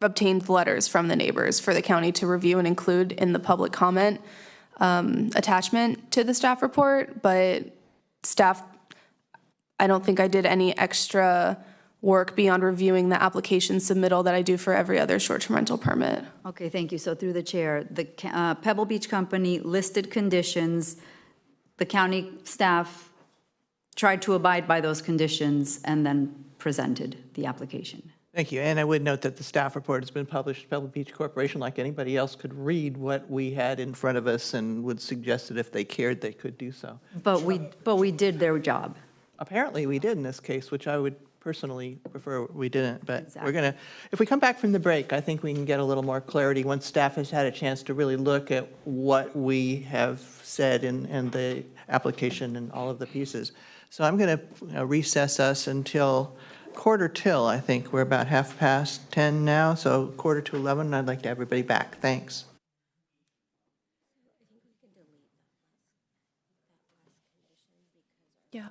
obtained letters from the neighbors for the county to review and include in the public comment attachment to the staff report, but staff, I don't think I did any extra work beyond reviewing the application submittal that I do for every other short-term rental permit. Okay, thank you. So through the chair, the Pebble Beach Company listed conditions. The county staff tried to abide by those conditions and then presented the application. Thank you. And I would note that the staff report has been published. Pebble Beach Corporation, like anybody else, could read what we had in front of us and would suggest that if they cared, they could do so. But we did their job. Apparently, we did in this case, which I would personally prefer we didn't. But we're going to, if we come back from the break, I think we can get a little more clarity once staff has had a chance to really look at what we have said in the application and all of the pieces. So I'm going to recess us until 11:45. I think we're about 10:30 now, so 11:45. I'd like to have everybody back. Thanks. Yeah.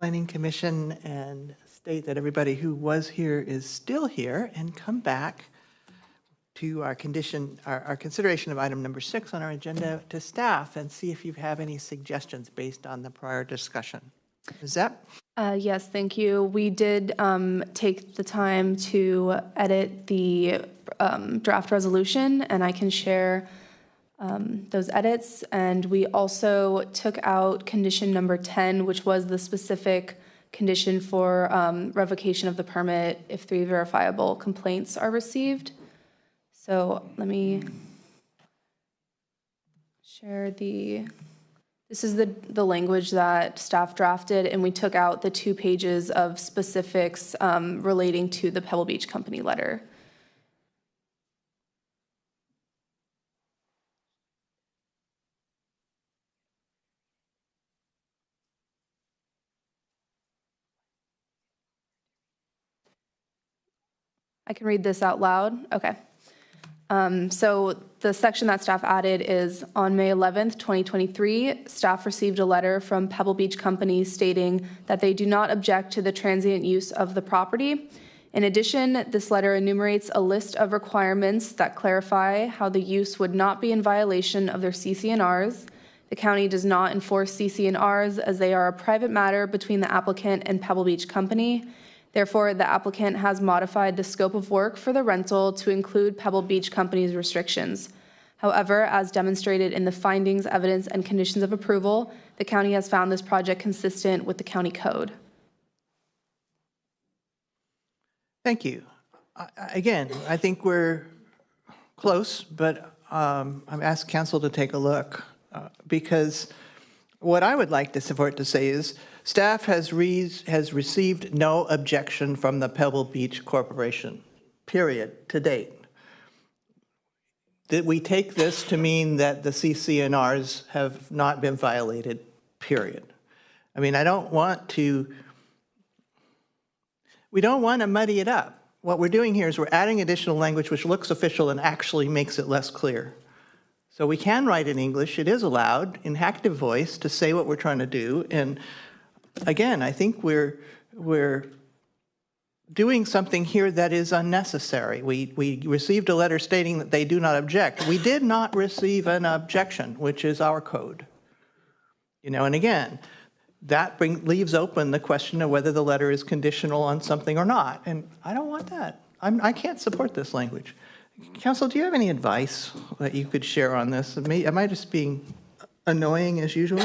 Planning Commission and state that everybody who was here is still here, and come back to our consideration of item number 6 on our agenda to staff and see if you have any suggestions based on the prior discussion. Ms. Zepp? Yes, thank you. We did take the time to edit the draft resolution, and I can share those edits. And we also took out condition number 10, which was the specific condition for revocation of the permit if 3 verifiable complaints are received. So let me share this is the language that staff drafted, and we took out the 2 pages of specifics relating to the Pebble Beach Company letter. I can read this out loud. Okay. So the section that staff added is on May 11th, 2023, staff received a letter from Pebble Beach Company stating that they do not object to the transient use of the property. In addition, this letter enumerates a list of requirements that clarify how the use would not be in violation of their CC&Rs. The county does not enforce CC&Rs as they are a private matter between the applicant and Pebble Beach Company. Therefore, the applicant has modified the scope of work for the rental to include Pebble Beach Company's restrictions. However, as demonstrated in the findings, evidence, and conditions of approval, the county has found this project consistent with the county code. Thank you. Again, I think we're close, but I'm asked council to take a look because what I would like for it to say is staff has received no objection from the Pebble Beach Corporation, period, to date. Did we take this to mean that the CC&Rs have not been violated, period? I mean, we don't want to muddy it up. What we're doing here is we're adding additional language which looks official and actually makes it less clear. So we can write in English. It is allowed in active voice to say what we're trying to do. And again, I think we're doing something here that is unnecessary. We received a letter stating that they do not object. We did not receive an objection, which is our code. And again, that leaves open the question of whether the letter is conditional on something or not. And I don't want that. I can't support this language. Council, do you have any advice that you could share on this? Am I just being annoying as usual?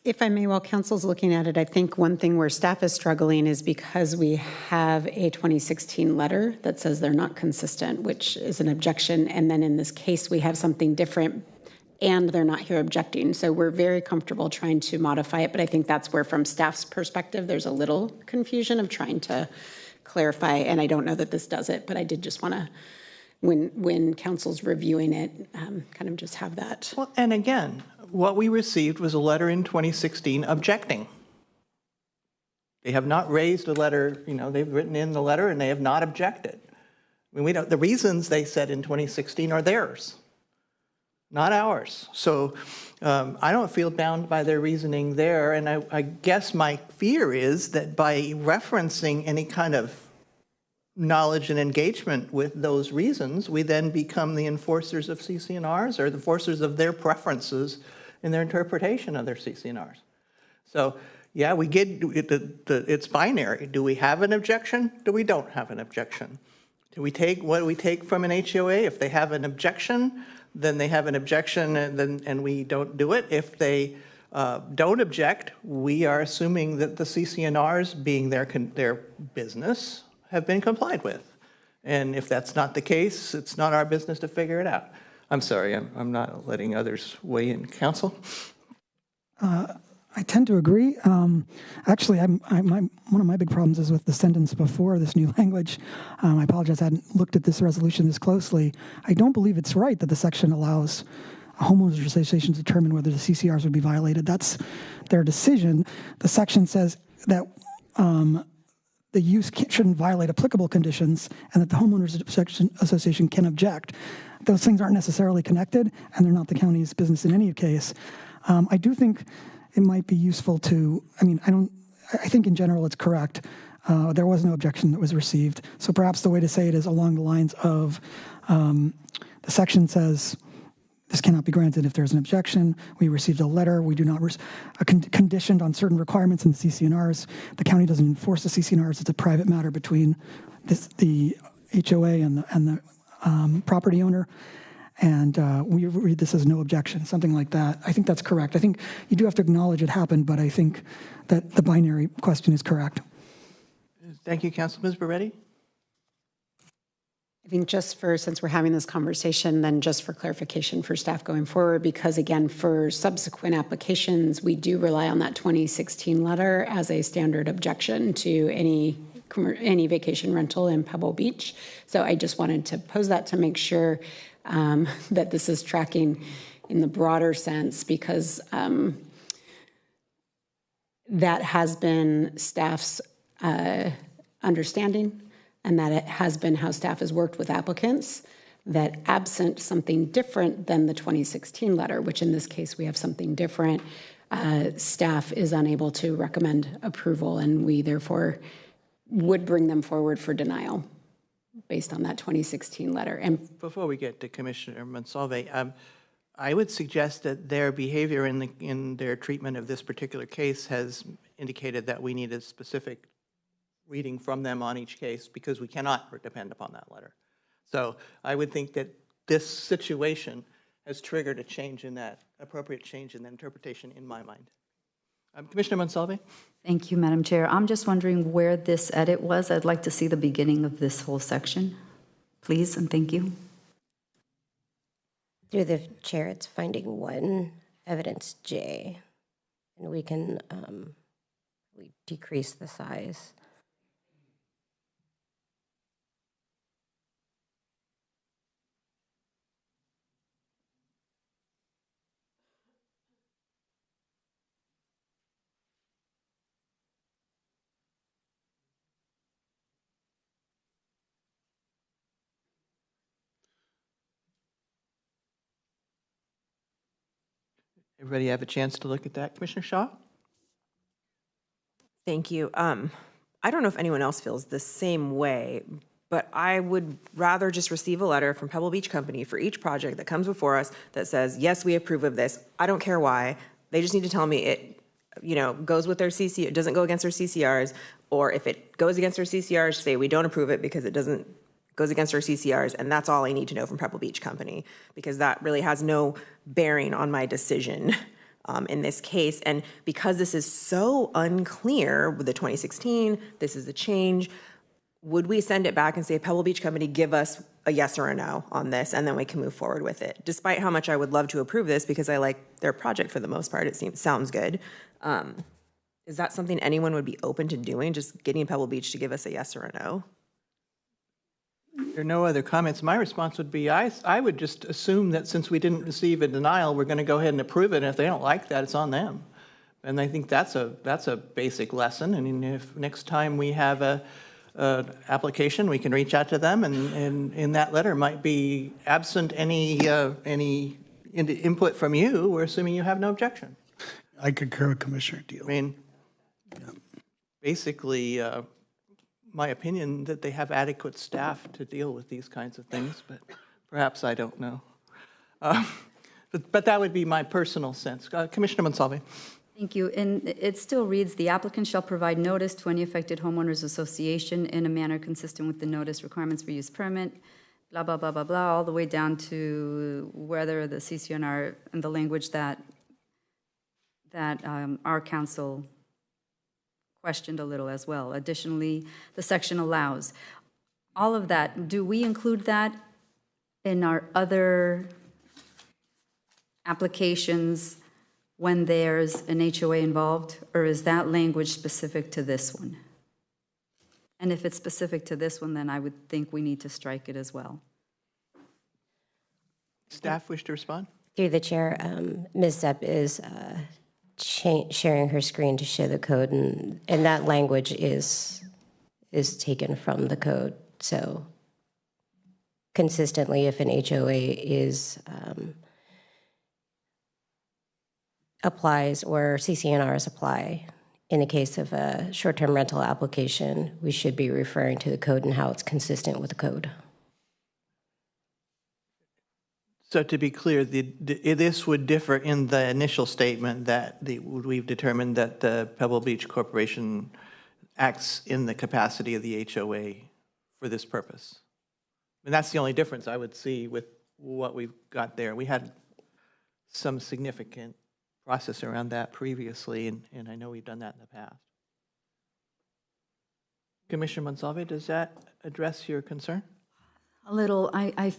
If I may, while council's looking at it, I think one thing where staff is struggling is because we have a 2016 letter that says they're not consistent, which is an objection. And then in this case, we have something different and they're not here objecting. So we're very comfortable trying to modify it. But I think that's where from staff's perspective, there's a little confusion of trying to clarify. And I don't know that this does it, but I did just want to, when council's reviewing it, kind of just have that. Well, and again, what we received was a letter in 2016 objecting. They have not raised a letter, they've written in the letter and they have not objected. I mean, the reasons they said in 2016 are theirs, not ours. So I don't feel bound by their reasoning there. And I guess my fear is that by referencing any kind of knowledge and engagement with those reasons, we then become the enforcers of CC&Rs or the enforcers of their preferences in their interpretation of their CC&Rs. So yeah, we get it's binary. Do we have an objection? Do we don't have an objection? What do we take from an HOA? If they have an objection, then they have an objection and we don't do it. If they don't object, we are assuming that the CC&Rs, being their business, have been complied with. And if that's not the case, it's not our business to figure it out. I'm sorry, I'm not letting others weigh in. Council? I tend to agree. Actually, one of my big problems is with the sentence before this new language. I apologize, I hadn't looked at this resolution this closely. I don't believe it's right that the section allows a homeowners association to determine whether the CCRs would be violated. That's their decision. The section says that the use shouldn't violate applicable conditions and that the homeowners association can object. Those things aren't necessarily connected and they're not the county's business in any case. I do think it might be useful to, I think in general it's correct. There was no objection that was received. So perhaps the way to say it is along the lines of the section says, this cannot be granted if there's an objection. We received a letter. We do not, conditioned on certain requirements in the CC&Rs. The county doesn't enforce the CC&Rs. It's a private matter between the HOA and the property owner. And we read this as no objection, something like that. I think that's correct. I think you do have to acknowledge it happened, but I think that the binary question is correct. Thank you, Council. Ms. Beretti? I think since we're having this conversation, then just for clarification for staff going forward, because again, for subsequent applications, we do rely on that 2016 letter as a standard objection to any vacation rental in Pebble Beach. So I just wanted to pose that to make sure that this is tracking in the broader sense, because that has been staff's understanding, and that it has been how staff has worked with applicants, that absent something different than the 2016 letter, which in this case we have something different, staff is unable to recommend approval, and we therefore would bring them forward for denial based on that 2016 letter. And before we get to Commissioner Monsalve, I would suggest that their behavior in their treatment of this particular case has indicated that we need a specific reading from them on each case, because we cannot depend upon that letter. So I would think that this situation has triggered a change in that, appropriate change in the interpretation in my mind. Commissioner Monsalve? Thank you, Madam Chair. I'm just wondering where this edit was. I'd like to see the beginning of this whole section, please, and thank you. Through the chair, it's finding 1, evidence J, and we can we decrease the size. Everybody have a chance to look at that? Commissioner Shaw? Thank you. I don't know if anyone else feels the same way, but I would rather just receive a letter from Pebble Beach Company for each project that comes before us that says, yes, we approve of this. I don't care why. They just need to tell me it, goes with their CC, it doesn't go against their CCRs, or if it goes against their CCRs, say we don't approve it because it goes against our CCRs, and that's all I need to know from Pebble Beach Company, because that really has no bearing on my decision in this case. And because this is so unclear with the 2016, this is the change, would we send it back and say, Pebble Beach Company, give us a yes or a no on this, and then we can move forward with it? Despite how much I would love to approve this, because I like their project for the most part, it sounds good. Is that something anyone would be open to doing, just getting Pebble Beach to give us a yes or a no? There are no other comments. My response would be, I would just assume that since we didn't receive a denial, we're going to go ahead and approve it. And if they don't like that, it's on them. And I think that's a basic lesson. I mean, if next time we have a application, we can reach out to them, and in that letter might be absent any input from you. We're assuming you have no objection. I concur with Commissioner Deal. I mean, basically, my opinion that they have adequate staff to deal with these kinds of things, but perhaps I don't know. But that would be my personal sense. Commissioner Monsalve. Thank you. And it still reads, the applicant shall provide notice to any affected homeowners association in a manner consistent with the notice requirements for use permit, blah, blah, blah, blah, blah, all the way down to whether the CC&R and the language that our council questioned a little as well. Additionally, the section allows. All of that, do we include that in our other applications when there's an HOA involved, or is that language specific to this one? And if it's specific to this one, then I would think we need to strike it as well. Staff wish to respond? Through the chair, Ms. Zepp is sharing her screen to show the code, and that language is taken from the code. So consistently, if an HOA is applies or CCNRs apply. In the case of a short-term rental application, we should be referring to the code and how it's consistent with the code. So to be clear, this would differ in the initial statement that we've determined that the Pebble Beach Corporation acts in the capacity of the HOA for this purpose. And that's the only difference I would see with what we've got there. We had some significant process around that previously, and I know we've done that in the past. Commissioner Monsalve, does that address your concern? A little.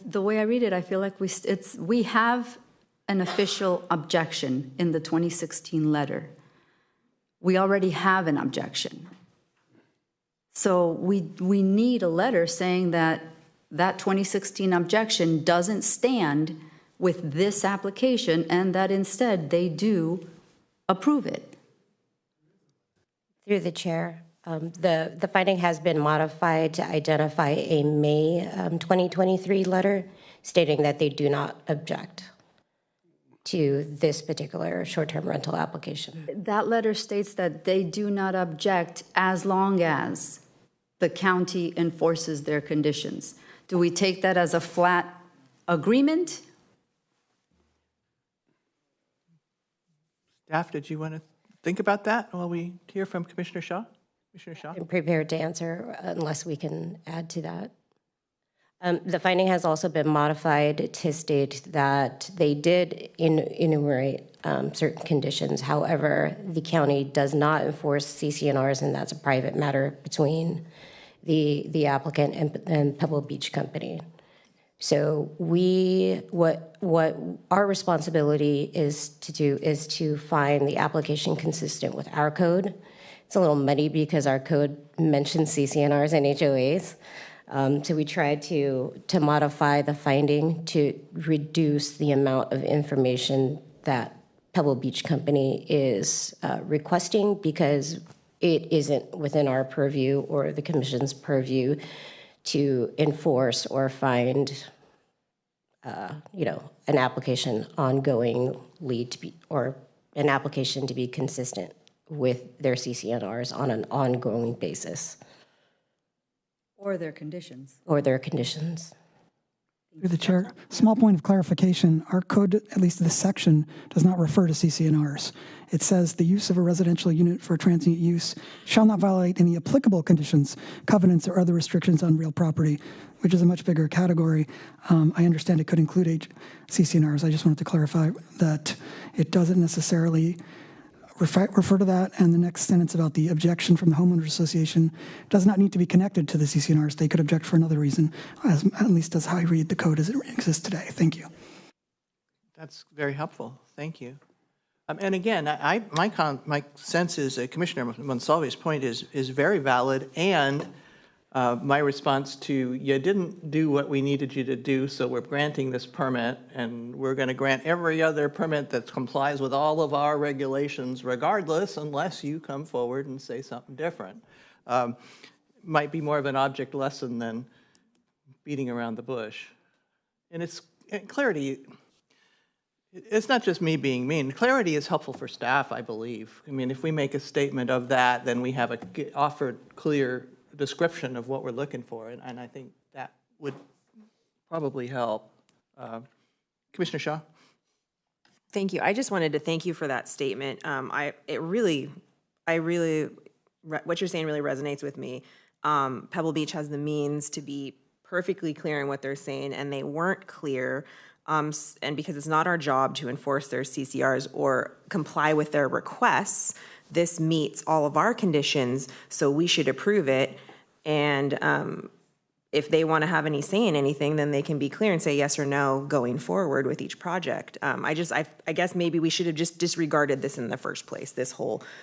The way I read it, I feel like we have an official objection in the 2016 letter. We already have an objection. So we need a letter saying that that 2016 objection doesn't stand with this application and that instead they do approve it. Through the chair, the finding has been modified to identify a May 2023 letter stating that they do not object to this particular short-term rental application. That letter states that they do not object as long as the county enforces their conditions. Do we take that as a flat agreement? Staff, did you want to think about that while we hear from Commissioner Shaw? Commissioner Shaw? I'm prepared to answer unless we can add to that. The finding has also been modified to state that they did enumerate certain conditions. However, the county does not enforce CCNRs, and that's a private matter between the applicant and Pebble Beach Company. So what our responsibility is to do is to find the application consistent with our code. It's a little muddy because our code mentions CCNRs and HOAs. So we tried to modify the finding to reduce the amount of information that Pebble Beach Company is requesting, because it isn't within our purview or the commission's purview to enforce or find, an application ongoingly to be, or an application to be consistent with their CCNRs on an ongoing basis. Or their conditions. Or their conditions. Through the chair, small point of clarification, our code, at least this section, does not refer to CCNRs. It says the use of a residential unit for transient use shall not violate any applicable conditions, covenants, or other restrictions on real property, which is a much bigger category. I understand it could include CCNRs. I just wanted to clarify that it doesn't necessarily refer to that, and the next sentence about the objection from the homeowners association does not need to be connected to the CCNRs. They could object for another reason, at least that's how I read the code as it exists today. Thank you. That's very helpful. Thank you. And again, my sense is that Commissioner Monsalve's point is very valid, and my response to, you didn't do what we needed you to do, so we're granting this permit, and we're going to grant every other permit that complies with all of our regulations regardless, unless you come forward and say something different. Might be more of an object lesson than beating around the bush. And clarity, it's not just me being mean. Clarity is helpful for staff, I believe. I mean, if we make a statement of that, then we have offered clear description of what we're looking for, and I think that would probably help. Commissioner Shaw? Thank you. I just wanted to thank you for that statement. What you're saying really resonates with me. Pebble Beach has the means to be perfectly clear in what they're saying, and they weren't clear. And because it's not our job to enforce their CCRs or comply with their requests, this meets all of our conditions, so we should approve it. And if they want to have any say in anything, then they can be clear and say yes or no going forward with each project. I guess maybe we should have just disregarded this in the first place. This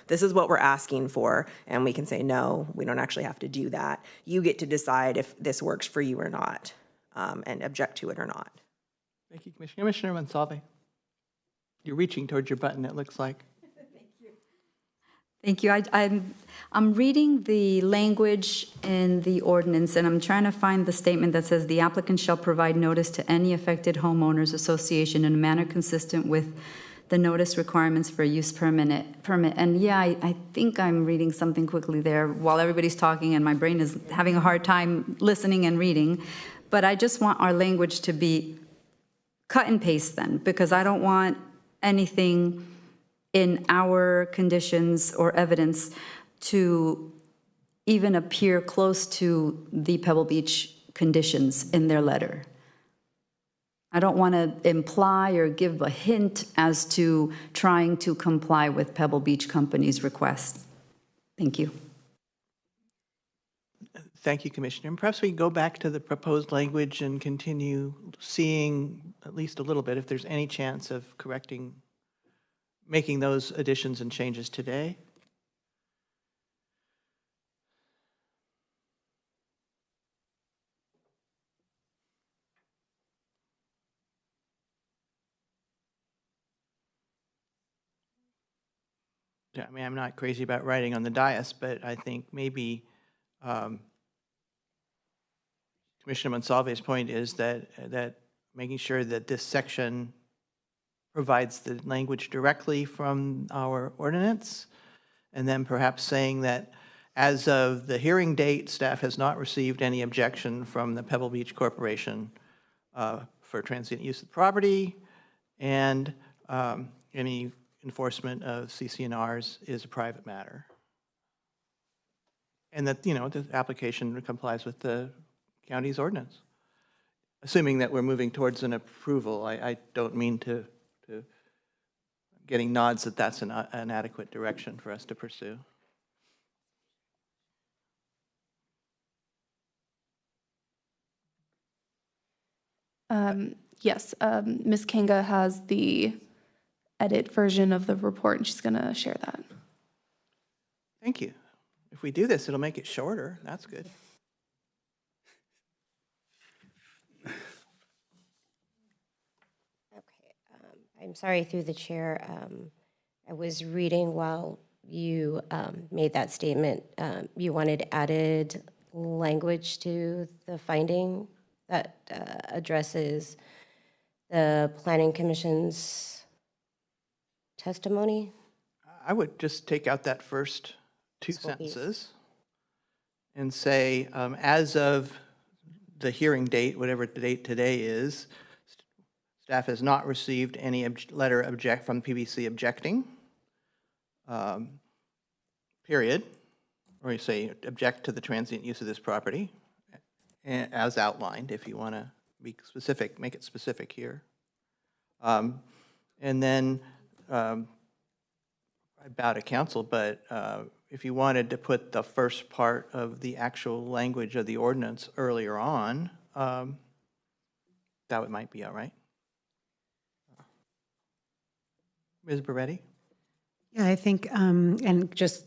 is what we're asking for, and we can say no, we don't actually have to do that. You get to decide if this works for you or not, and object to it or not. Thank you, Commissioner. Commissioner Monsalve. You're reaching towards your button, it looks like. Thank you. I'm reading the language in the ordinance, and I'm trying to find the statement that says the applicant shall provide notice to any affected homeowners association in a manner consistent with the notice requirements for a use permit. And yeah, I think I'm reading something quickly there while everybody's talking and my brain is having a hard time listening and reading. But I just want our language to be cut and paste then, because I don't want anything in our conditions or evidence to even appear close to the Pebble Beach conditions in their letter. I don't want to imply or give a hint as to trying to comply with Pebble Beach Company's request. Thank you. Thank you, Commissioner. And perhaps we can go back to the proposed language and continue seeing at least a little bit if there's any chance of making those additions and changes today. Yeah, I mean, I'm not crazy about writing on the dais, but I think maybe Commissioner Monsalve's point is that making sure that this section provides the language directly from our ordinance, and then perhaps saying that as of the hearing date, staff has not received any objection from the Pebble Beach Corporation for transient use of the property, and any enforcement of CC&Rs is a private matter. And that, you know, the application complies with the county's ordinance. Assuming that we're moving towards an approval, I don't mean to getting nods that that's an adequate direction for us to pursue. Yes, Ms. Kanga has the edit version of the report, and she's going to share that. Thank you. If we do this, it'll make it shorter. That's good. I'm sorry, through the chair, I was reading while you made that statement. You wanted added language to the finding that addresses the Planning Commission's testimony? I would just take out that first two sentences and say, as of the hearing date, whatever the date today is, staff has not received any letter from PBC objecting, period. Or you say object to the transient use of this property, as outlined, if you want to be specific, make it specific here. And then I bow to council, but if you wanted to put the first part of the actual language of the ordinance earlier on, that might be all right. Ms. Beretti? Yeah, I think, and just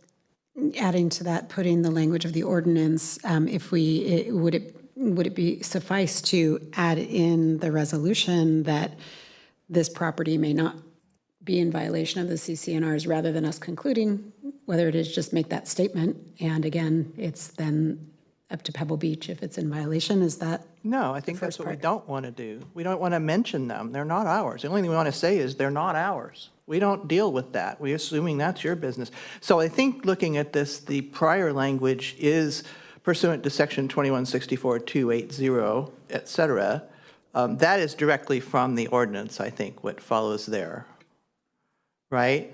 adding to that, putting the language of the ordinance, would it be suffice to add in the resolution that this property may not be in violation of the CC&Rs, rather than us concluding whether it is, just make that statement. And again, it's then up to Pebble Beach if it's in violation. Is that? No, I think that's what we don't want to do. We don't want to mention them. They're not ours. The only thing we want to say is they're not ours. We don't deal with that. We're assuming that's your business. So I think looking at this, the prior language is pursuant to section 2164-280, et cetera. That is directly from the ordinance, I think, what follows there, right?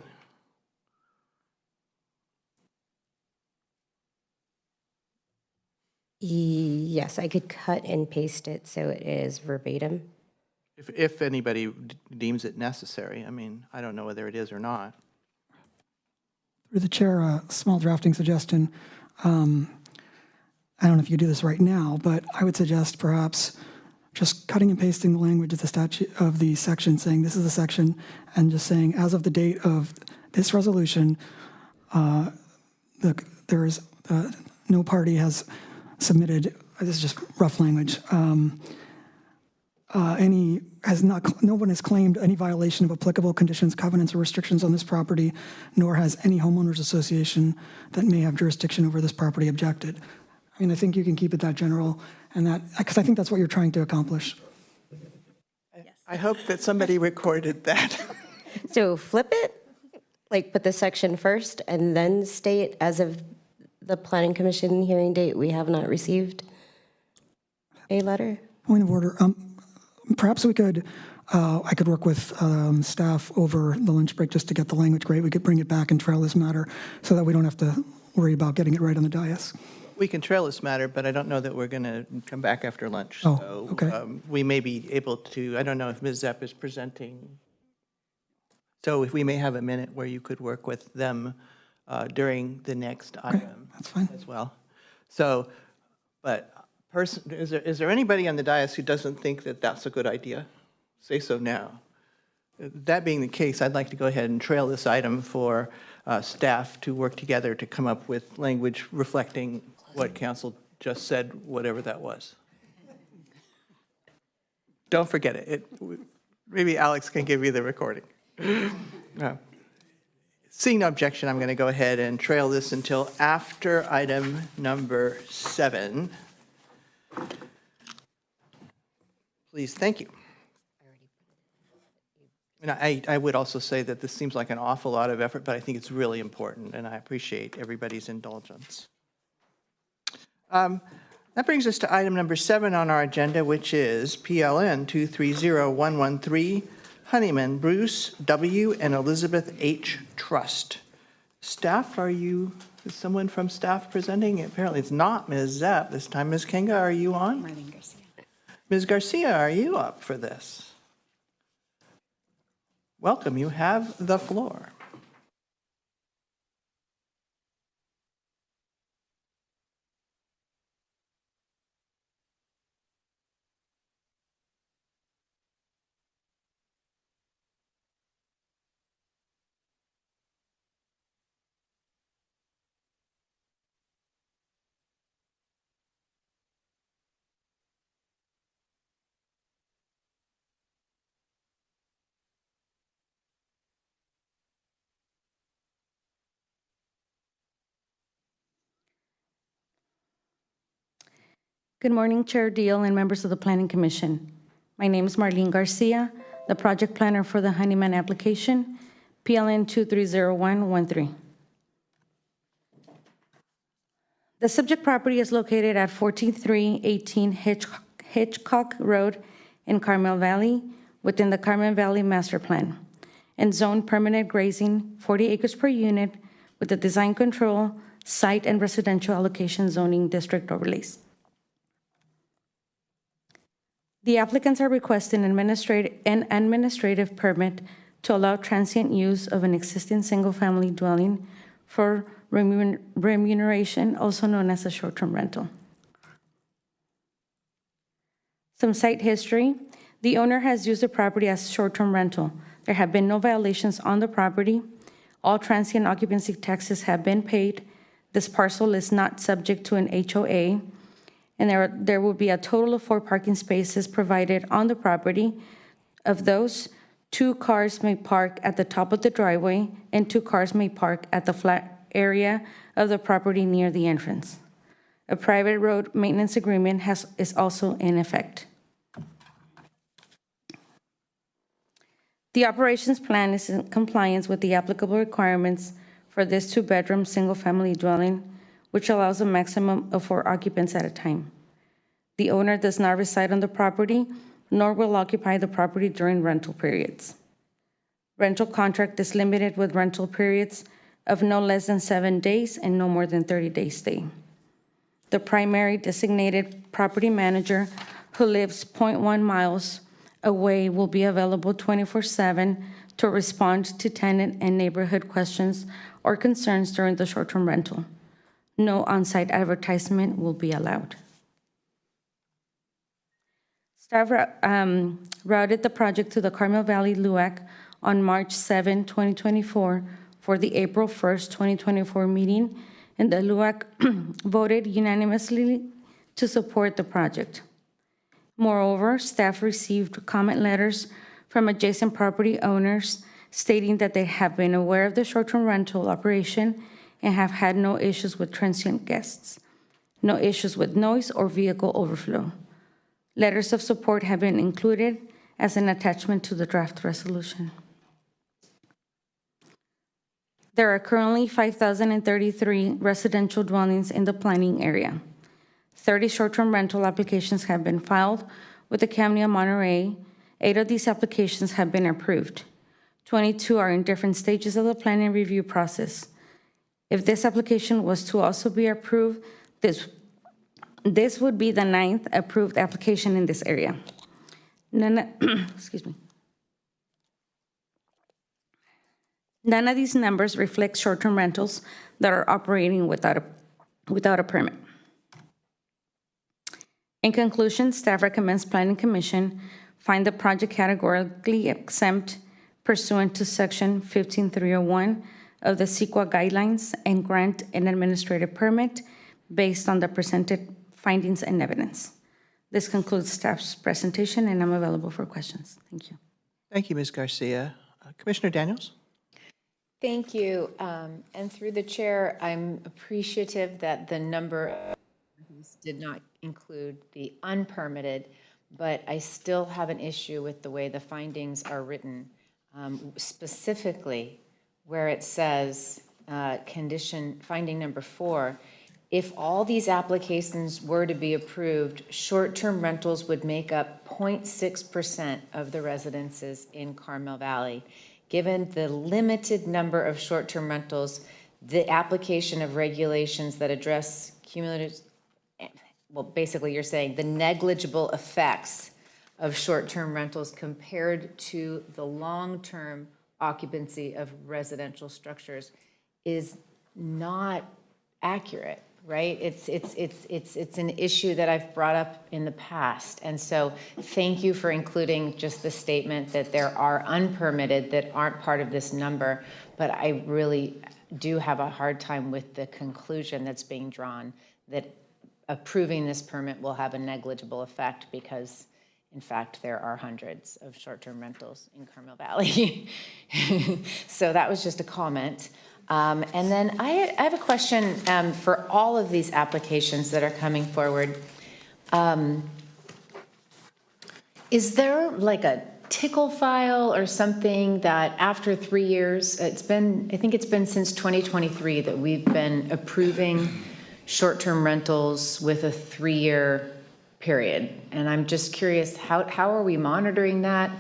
Yes, I could cut and paste it so it is verbatim. If anybody deems it necessary. I mean, I don't know whether it is or not. Through the chair, a small drafting suggestion. I don't know if you do this right now, but I would suggest perhaps just cutting and pasting the language of the statute of the section, saying this is the section, and just saying as of the date of this resolution, there is no party has submitted. This is just rough language. No one has claimed any violation of applicable conditions, covenants, or restrictions on this property, nor has any homeowners association that may have jurisdiction over this property objected. I mean, I think you can keep it that general, and that, because I think that's what you're trying to accomplish. I hope that somebody recorded that. So flip it, like put the section first and then state as of the planning commission hearing date, we have not received a letter. Point of order. Perhaps we could, I could work with staff over the lunch break just to get the language great. We could bring it back and trail this matter so that we don't have to worry about getting it right on the dais. We can trail this matter, but I don't know that we're going to come back after lunch. Oh, So, okay. we may be able to, I don't know if Ms. Zepp is presenting. So if we may have a minute where you could work with them during the next item. That's fine. As well. So, but is there anybody on the dais who doesn't think that that's a good idea? Say so now. That being the case, I'd like to go ahead and trail this item for staff to work together to come up with language reflecting what council just said, whatever that was. Don't forget it. Maybe Alex can give you the recording. Seeing no objection, I'm going to go ahead and trail this until after item number 7. Please, thank you. And I would also say that this seems like an awful lot of effort, but I think it's really important, and I appreciate everybody's indulgence. That brings us to item number 7 on our agenda, which is PLN 230113, Honeyman Bruce W. and Elizabeth H. Trust. Staff, is someone from staff presenting? Apparently it's not Ms. Zepp this time. Ms. Kenga, are you on? Marlene Garcia. Ms. Garcia, are you up for this? Welcome, you have the floor. Good morning, Chair Deal and members of the Planning Commission. My name is Marlene Garcia, the project planner for the Honeyman application, PLN 230113. The subject property is located at 14318 Hitchcock Road in Carmel Valley within the Carmel Valley Master Plan and zone permanent grazing 40 acres per unit with the design control, site and residential allocation zoning district overlays. The applicants are requesting an administrative permit to allow transient use of an existing single-family dwelling for remuneration, also known as a short-term rental. Some site history. The owner has used the property as short-term rental. There have been no violations on the property. All transient occupancy taxes have been paid. This parcel is not subject to an HOA. And there will be a total of 4 parking spaces provided on the property. Of those, 2 cars may park at the top of the driveway and 2 cars may park at the flat area of the property near the entrance. A private road maintenance agreement is also in effect. The operations plan is in compliance with the applicable requirements for this 2-bedroom single-family dwelling, which allows a maximum of 4 occupants at a time. The owner does not reside on the property, nor will occupy the property during rental periods. Rental contract is limited with rental periods of no less than 7 days and no more than 30 days stay. The primary designated property manager, who lives 0.1 miles away, will be available 24/7 to respond to tenant and neighborhood questions or concerns during the short-term rental. No on-site advertisement will be allowed. Staff routed the project to the Carmel Valley LUAC on March 7, 2024 for the April 1st, 2024 meeting, and the LUAC voted unanimously to support the project. Moreover, staff received comment letters from adjacent property owners stating that they have been aware of the short-term rental operation and have had no issues with transient guests, no issues with noise or vehicle overflow. Letters of support have been included as an attachment to the draft resolution. There are currently 5,033 residential dwellings in the planning area. 30 short-term rental applications have been filed with the County of Monterey. 8 of these applications have been approved. 22 are in different stages of the planning review process. If this application was to also be approved, this would be the 9th approved application in this area. Excuse me. None of these numbers reflect short-term rentals that are operating without a permit. In conclusion, staff recommends Planning Commission find the project categorically exempt pursuant to Section 15301 of the CEQA guidelines and grant an administrative permit based on the presented findings and evidence. This concludes staff's presentation, and I'm available for questions. Thank you. Thank you, Ms. Garcia. Commissioner Daniels? Thank you. And through the chair, I'm appreciative that the number did not include the unpermitted, but I still have an issue with the way the findings are written, specifically where it says finding number 4, if all these applications were to be approved, short-term rentals would make up 0.6% of the residences in Carmel Valley. Given the limited number of short-term rentals, the application of regulations that address cumulative, well, basically you're saying the negligible effects of short-term rentals compared to the long-term occupancy of residential structures is not accurate, right? It's an issue that I've brought up in the past. And so thank you for including just the statement that there are unpermitted that aren't part of this number, but I really do have a hard time with the conclusion that's being drawn that approving this permit will have a negligible effect because in fact, there are hundreds of short-term rentals in Carmel Valley. So that was just a comment. And then I have a question for all of these applications that are coming forward. Is there like a tickle file or something that after 3 years, I think it's been since 2023 that we've been approving short-term rentals with a 3-year period. And I'm just curious, how are we monitoring that?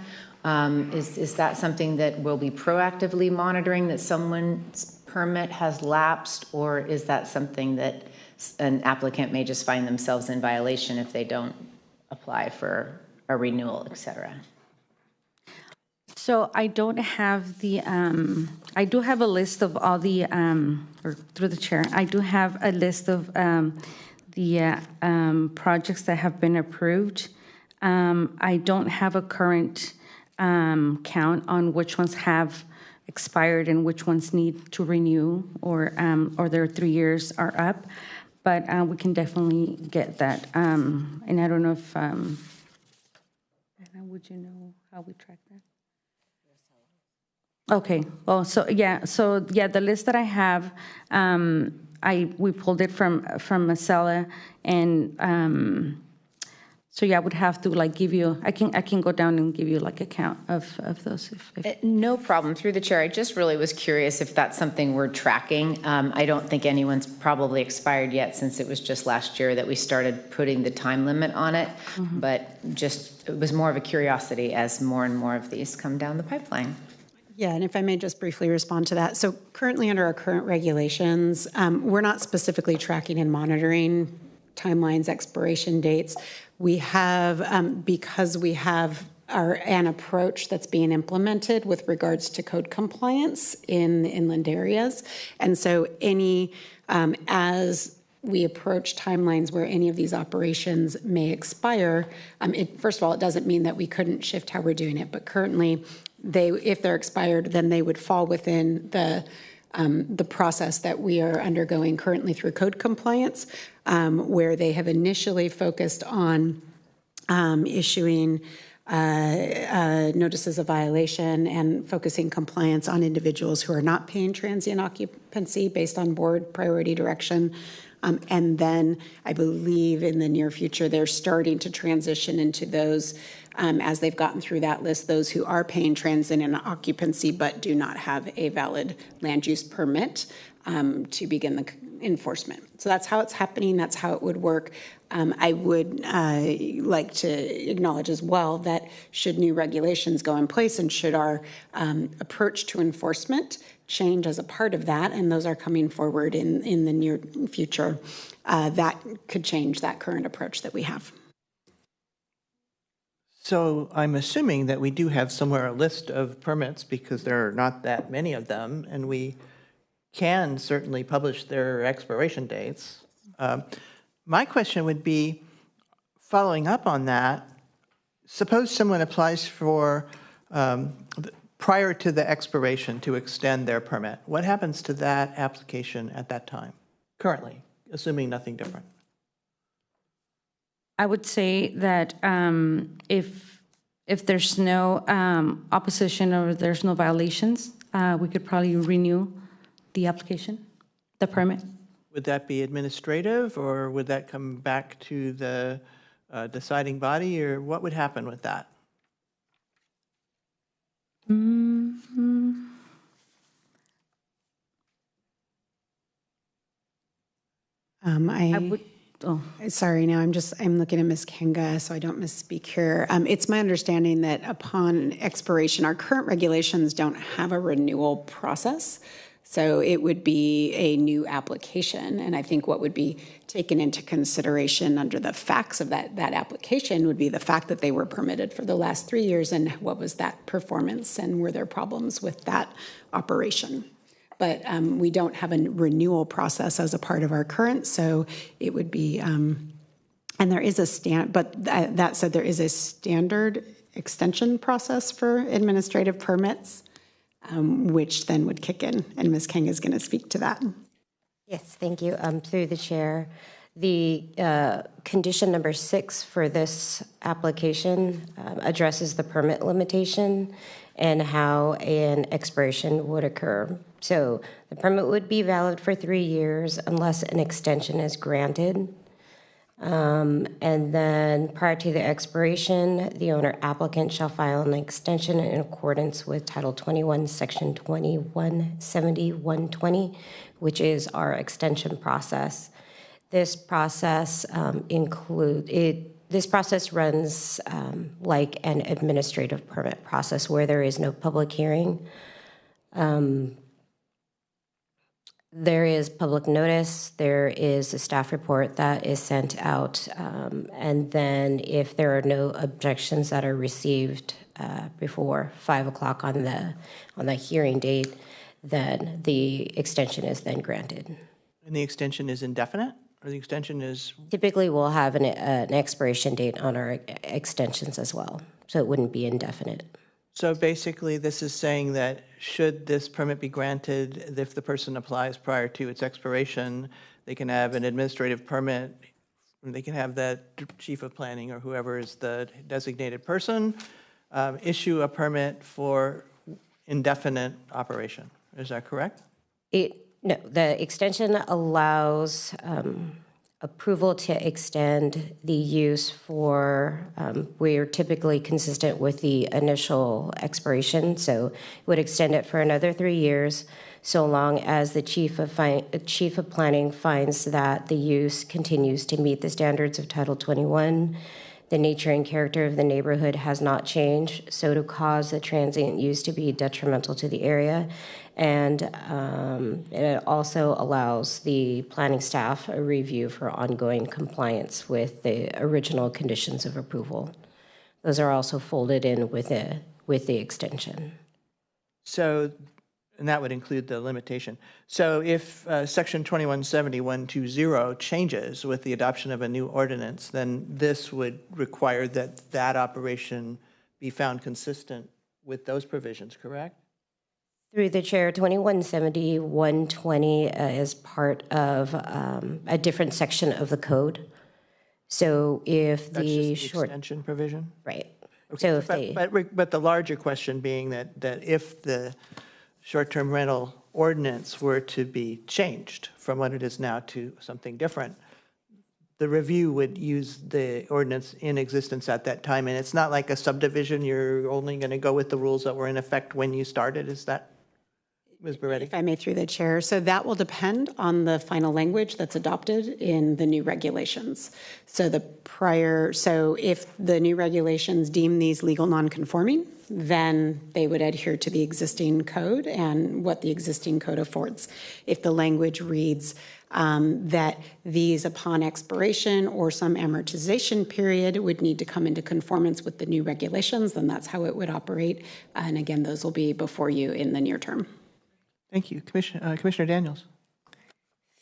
Is that something that we'll be proactively monitoring, that someone's permit has lapsed, or is that something that an applicant may just find themselves in violation if they don't apply for a renewal, et cetera? So I don't have the, I do have a list of all the, or through the chair, I do have a list of the projects that have been approved. I don't have a current count on which ones have expired and which ones need to renew or their 3 years are up, but we can definitely get that. And I don't know if, Anna, would you know how we track that? Okay, well, so yeah, the list that I have, we pulled it from Acela, and so yeah, I would have to like give you, I can go down and give you like a count of those. If No problem. Through the chair, I just really was curious if that's something we're tracking. I don't think anyone's probably expired yet, since it was just last year that we started putting the time limit on it, but just, it was more of a curiosity as more and more of these come down the pipeline. Yeah, and if I may just briefly respond to that. So currently under our current regulations, we're not specifically tracking and monitoring timelines, expiration dates. We have, because we have an approach that's being implemented with regards to code compliance in the inland areas. And so as we approach timelines where any of these operations may expire, first of all, it doesn't mean that we couldn't shift how we're doing it, but currently, if they're expired, then they would fall within the process that we are undergoing currently through code compliance, where they have initially focused on issuing notices of violation and focusing compliance on individuals who are not paying transient occupancy based on board priority direction. And then I believe in the near future, they're starting to transition into those, as they've gotten through that list, those who are paying transient occupancy but do not have a valid land use permit to begin the enforcement. So that's how it's happening. That's how it would work. I would like to acknowledge as well that should new regulations go in place and should our approach to enforcement change as a part of that, and those are coming forward in the near future, that could change that current approach that we have. So I'm assuming that we do have somewhere a list of permits because there are not that many of them, and we can certainly publish their expiration dates. My question would be, following up on that, suppose someone applies for, prior to the expiration to extend their permit. What happens to that application at that time, currently, assuming nothing different? I would say that if there's no opposition or there's no violations, we could probably renew the application, the permit. Would that be administrative, or would that come back to the deciding body, or what would happen with that? I would. Oh, sorry. Now I'm looking at Ms. Kenga, so I don't misspeak here. It's my understanding that upon expiration, our current regulations don't have a renewal process. So it would be a new application. And I think what would be taken into consideration under the facts of that application would be the fact that they were permitted for the last 3 years and what was that performance and were there problems with that operation. But we don't have a renewal process as a part of our current, so it would be, and there is a but that said, there is a standard extension process for administrative permits, which then would kick in, and Ms. King is going to speak to that. Yes, thank you. Through the chair, the condition number 6 for this application addresses the permit limitation and how an expiration would occur. So the permit would be valid for 3 years unless an extension is granted. And then prior to the expiration, the owner applicant shall file an extension in accordance with Title 21, Section 2170-120, which is our extension process. This process This process runs like an administrative permit process where there is no public hearing. There is public notice, there is a staff report that is sent out, and then if there are no objections that are received before 5 o'clock on the hearing date, then the extension is then granted. And the extension is indefinite, or the extension is? Typically, we'll have an expiration date on our extensions as well, so it wouldn't be indefinite. So basically, this is saying that should this permit be granted, if the person applies prior to its expiration, they can have an administrative permit, they can have the chief of planning or whoever is the designated person issue a permit for indefinite operation. Is that correct? No, the extension allows approval to extend the use for, we're typically consistent with the initial expiration, so it would extend it for another 3 years, so long as the chief of planning finds that the use continues to meet the standards of Title 21. The nature and character of the neighborhood has not changed, so to cause the transient use to be detrimental to the area. And it also allows the planning staff a review for ongoing compliance with the original conditions of approval. Those are also folded in with the extension. So, and that would include the limitation. So if Section 2170-120 changes with the adoption of a new ordinance, then this would require that that operation be found consistent with those provisions, correct? Through the chair, 2170-120 is part of a different section of the code. So if That's the just the extension provision? Right. Okay. So if but the larger question being that if the short-term rental ordinance were to be changed from what it is now to something different, the review would use the ordinance in existence at that time, and it's not like a subdivision, you're only going to go with the rules that were in effect when you started, is that, Ms. Beretti? If I may, through the chair, so that will depend on the final language that's adopted in the new regulations. So if the new regulations deem these legal nonconforming, then they would adhere to the existing code and what the existing code affords. If the language reads that these upon expiration or some amortization period would need to come into conformance with the new regulations, then that's how it would operate. And again, those will be before you in the near term. Thank you. Commissioner Daniels.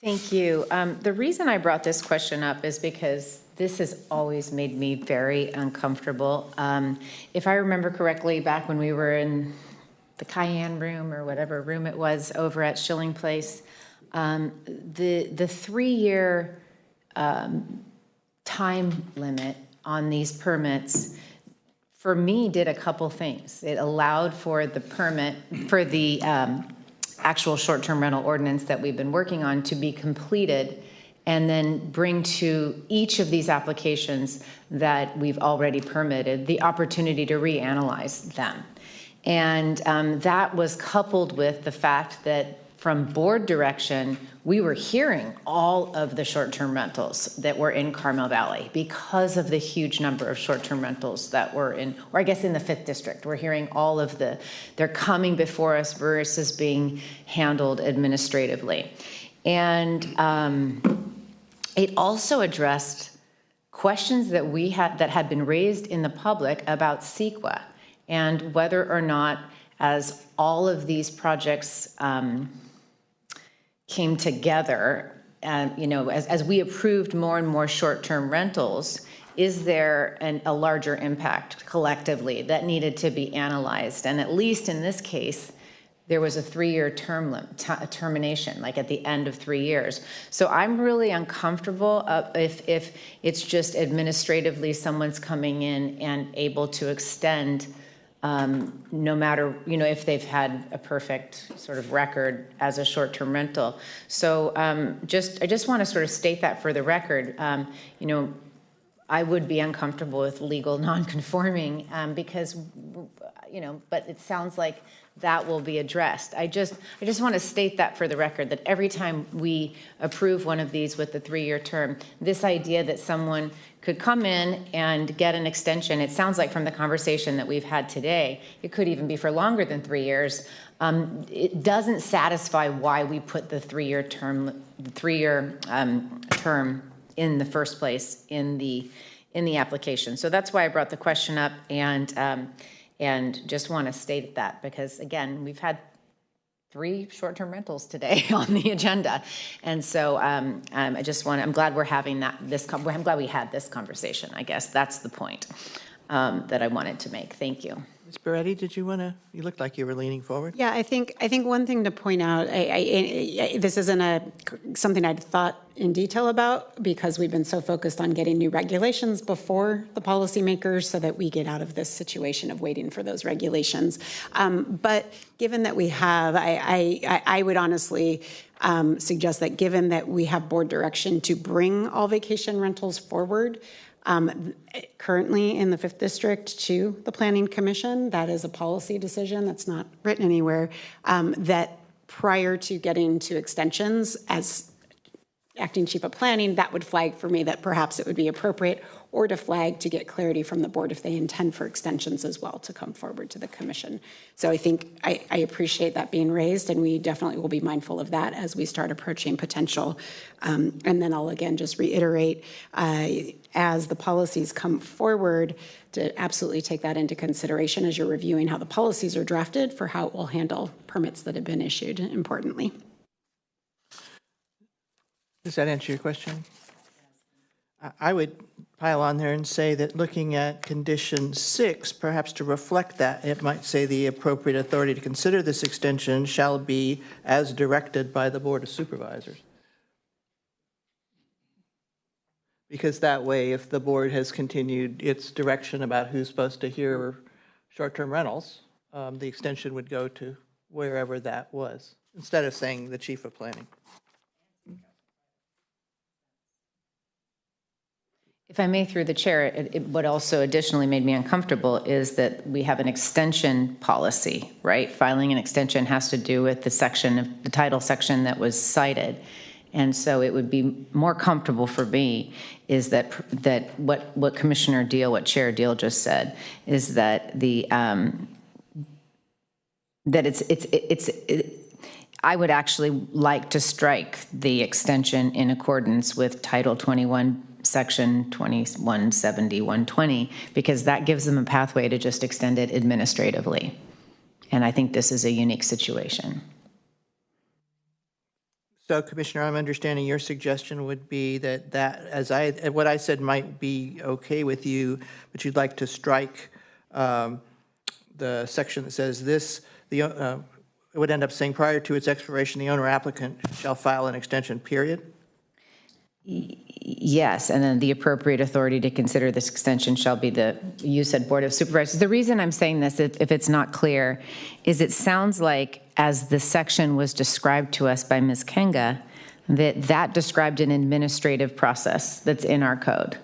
Thank you. The reason I brought this question up is because this has always made me very uncomfortable. If I remember correctly, back when we were in the Cayenne room or whatever room it was over at Schilling Place, the 3-year time limit on these permits for me did a couple things. It allowed for the permit, for the actual short-term rental ordinance that we've been working on to be completed and then bring to each of these applications that we've already permitted the opportunity to reanalyze them. And that was coupled with the fact that from board direction, we were hearing all of the short-term rentals that were in Carmel Valley because of the huge number of short-term rentals that were in, or I guess in the 5th district. We're hearing all of they're coming before us versus being handled administratively. And it also addressed questions that that had been raised in the public about CEQA and whether or not, as all of these projects came together, as we approved more and more short-term rentals, is there a larger impact collectively that needed to be analyzed? And at least in this case, there was a 3-year termination, like at the end of 3 years. So I'm really uncomfortable if it's just administratively someone's coming in and able to extend no matter, if they've had a perfect sort of record as a short-term rental. So I just want to sort of state that for the record. I would be uncomfortable with legal non-conforming because, but it sounds like that will be addressed. I just want to state that for the record, that every time we approve one of these with the 3-year term, this idea that someone could come in and get an extension, it sounds like from the conversation that we've had today, it could even be for longer than 3 years. It doesn't satisfy why we put the 3-year term, term in the first place in the application. So that's why I brought the question up, and just want to state that because again, we've had 3 short-term rentals today on the agenda, and so I'm glad we're having I'm glad we had this conversation. I guess that's the point that I wanted to make. Thank you. Ms. Beretti, did you want to? You looked like you were leaning forward. Yeah, I think one thing to point out, this isn't something I'd thought in detail about because we've been so focused on getting new regulations before the policymakers so that we get out of this situation of waiting for those regulations. But given that we have, I would honestly suggest that given that we have board direction to bring all vacation rentals forward, currently in the 5th District to the Planning Commission, that is a policy decision that's not written anywhere, that prior to getting to extensions as acting chief of planning, that would flag for me that perhaps it would be appropriate, or to flag to get clarity from the board if they intend for extensions as well to come forward to the commission. So I think I appreciate that being raised, and we definitely will be mindful of that as we start approaching potential. And then I'll again just reiterate, as the policies come forward, to absolutely take that into consideration as you're reviewing how the policies are drafted for how it will handle permits that have been issued, importantly. Does that answer your question? I would pile on there and say that looking at condition 6, perhaps to reflect that, it might say the appropriate authority to consider this extension shall be as directed by the Board of Supervisors. Because that way, if the board has continued its direction about who's supposed to hear short-term rentals, the extension would go to wherever that was. instead of saying the chief of planning. If I may, through the chair, what also additionally made me uncomfortable is that we have an extension policy, right? Filing an extension has to do with the section, the title section that was cited. And so it would be more comfortable for me is that what Commissioner Deal, what Chair Deal just said, is that I would actually like to strike the extension in accordance with Title 21, Section 2170, 120, because that gives them a pathway to just extend it administratively. And I think this is a unique situation. So, Commissioner, I'm understanding your suggestion would be that what I said might be okay with you, but you'd like to strike the section that says this, it would end up saying prior to its expiration, the owner applicant shall file an extension, period? Yes, and then the appropriate authority to consider this extension shall be you said Board of Supervisors. The reason I'm saying this, if it's not clear, is it sounds like as the section was described to us by Ms. Kenga, that described an administrative process that's in our code.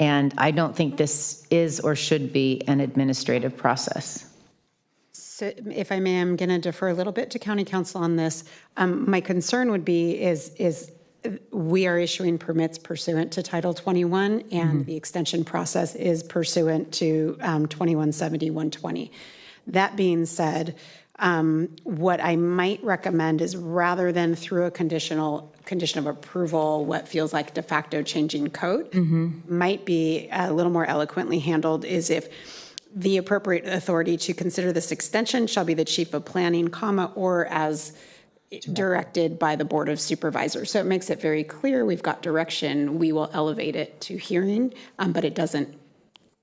And I don't think this is or should be an administrative process. So if I may, I'm going to defer a little bit to County Council on this. My concern would be is we are issuing permits pursuant to Title 21, and the extension process is pursuant to 2170, 120. That being said, what I might recommend is rather than through a condition of approval, what feels like de facto changing code, might be a little more eloquently handled is if the appropriate authority to consider this extension shall be the chief of planning, or as directed by the Board of Supervisors. So it makes it very clear we've got direction. We will elevate it to hearing, but it doesn't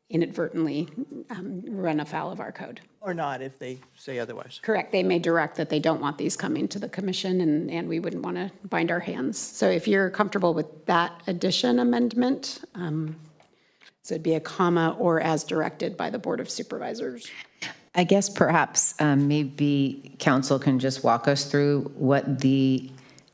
inadvertently run afoul of our code. Or not if they say otherwise. Correct. They may direct that they don't want these coming to the commission, and we wouldn't want to bind our hands. So if you're comfortable with that addition amendment, so it'd be a comma or as directed by the Board of Supervisors. I guess perhaps maybe council can just walk us through what the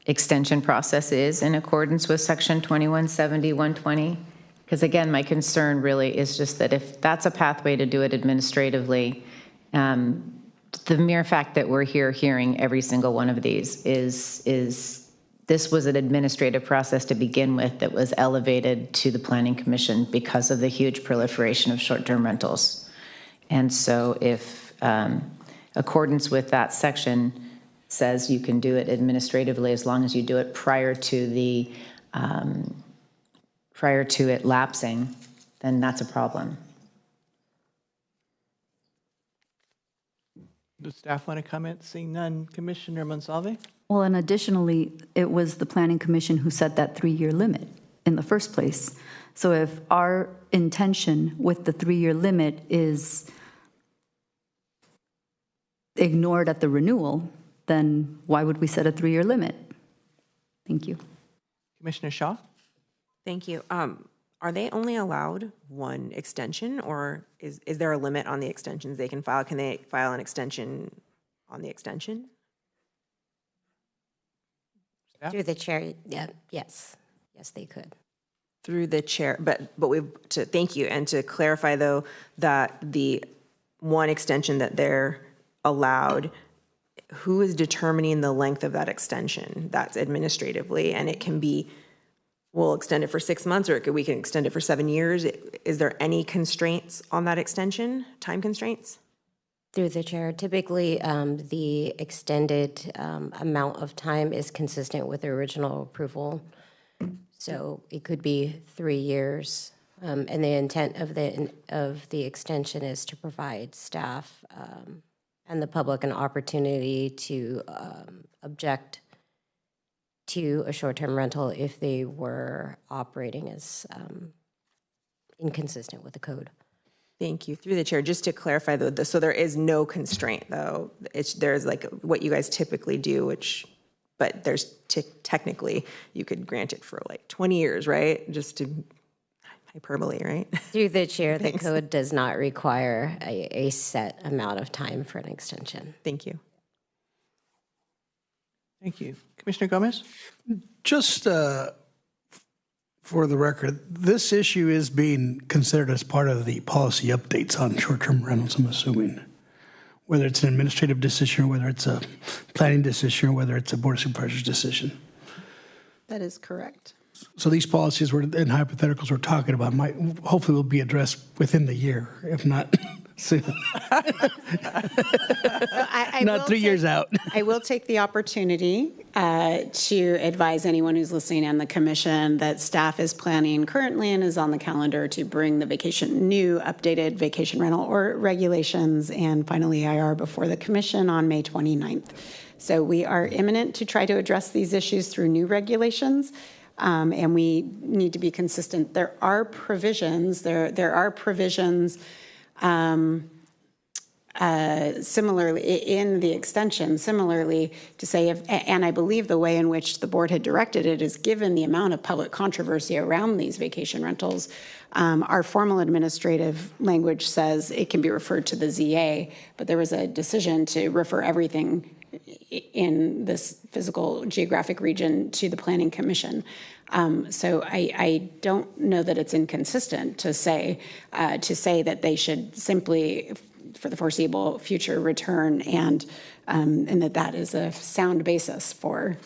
extension process is in accordance with Section 2170, 120. Because again, my concern really is just that if that's a pathway to do it administratively, the mere fact that we're here hearing every single one of these is this was an administrative process to begin with that was elevated to the Planning Commission because of the huge proliferation of short-term rentals. And so if accordance with that section says you can do it administratively as long as you do it prior to it lapsing, then that's a problem. Does staff want to comment? Seeing none, Commissioner Monsalve? Well, and additionally, it was the Planning Commission who set that 3-year limit in the first place. So if our intention with the 3-year limit is ignored at the renewal, then why would we set a 3-year limit? Thank you. Commissioner Shaw? Thank you. Are they only allowed one extension, or is there a limit on the extensions they can file? Can they file an extension on the extension? Through the chair, yeah, yes, they could. Through the chair, but thank you, and to clarify though, that the one extension that they're allowed, who is determining the length of that extension? That's administratively, and it can be, we'll extend it for 6 months, or we can extend it for 7 years. Is there any constraints on that extension, time constraints? Through the chair, typically the extended amount of time is consistent with the original approval. So it could be 3 years. And the intent of the extension is to provide staff and the public an opportunity to object to a short-term rental if they were operating as inconsistent with the code. Thank you. Through the chair, just to clarify though, so there is no constraint though. There's like what you guys typically do, but there's technically you could grant it for like 20 years, right? Just to hyperbole, right? Through the chair, the code does not require a set amount of time for an extension. Thank you. Thank you. Commissioner Gomez? Just for the record, this issue is being considered as part of the policy updates on short-term rentals, I'm assuming. Whether it's an administrative decision, or whether it's a planning decision, or whether it's a Board of Supervisors decision. That is correct. So these policies and hypotheticals we're talking about might hopefully will be addressed within the year, if not soon. Not 3 years out. I will take the opportunity to advise anyone who's listening and the commission that staff is planning currently and is on the calendar to bring the new updated vacation rental or regulations and final EIR before the commission on May 29th. So we are imminent to try to address these issues through new regulations. And we need to be consistent. There are provisions, similarly in the extension, similarly to say, and I believe the way in which the board had directed it is given the amount of public controversy around these vacation rentals, our formal administrative language says it can be referred to the ZA, but there was a decision to refer everything in this physical geographic region to the Planning Commission. So I don't know that it's inconsistent to say that they should simply, for the foreseeable future, return and that is a sound basis for.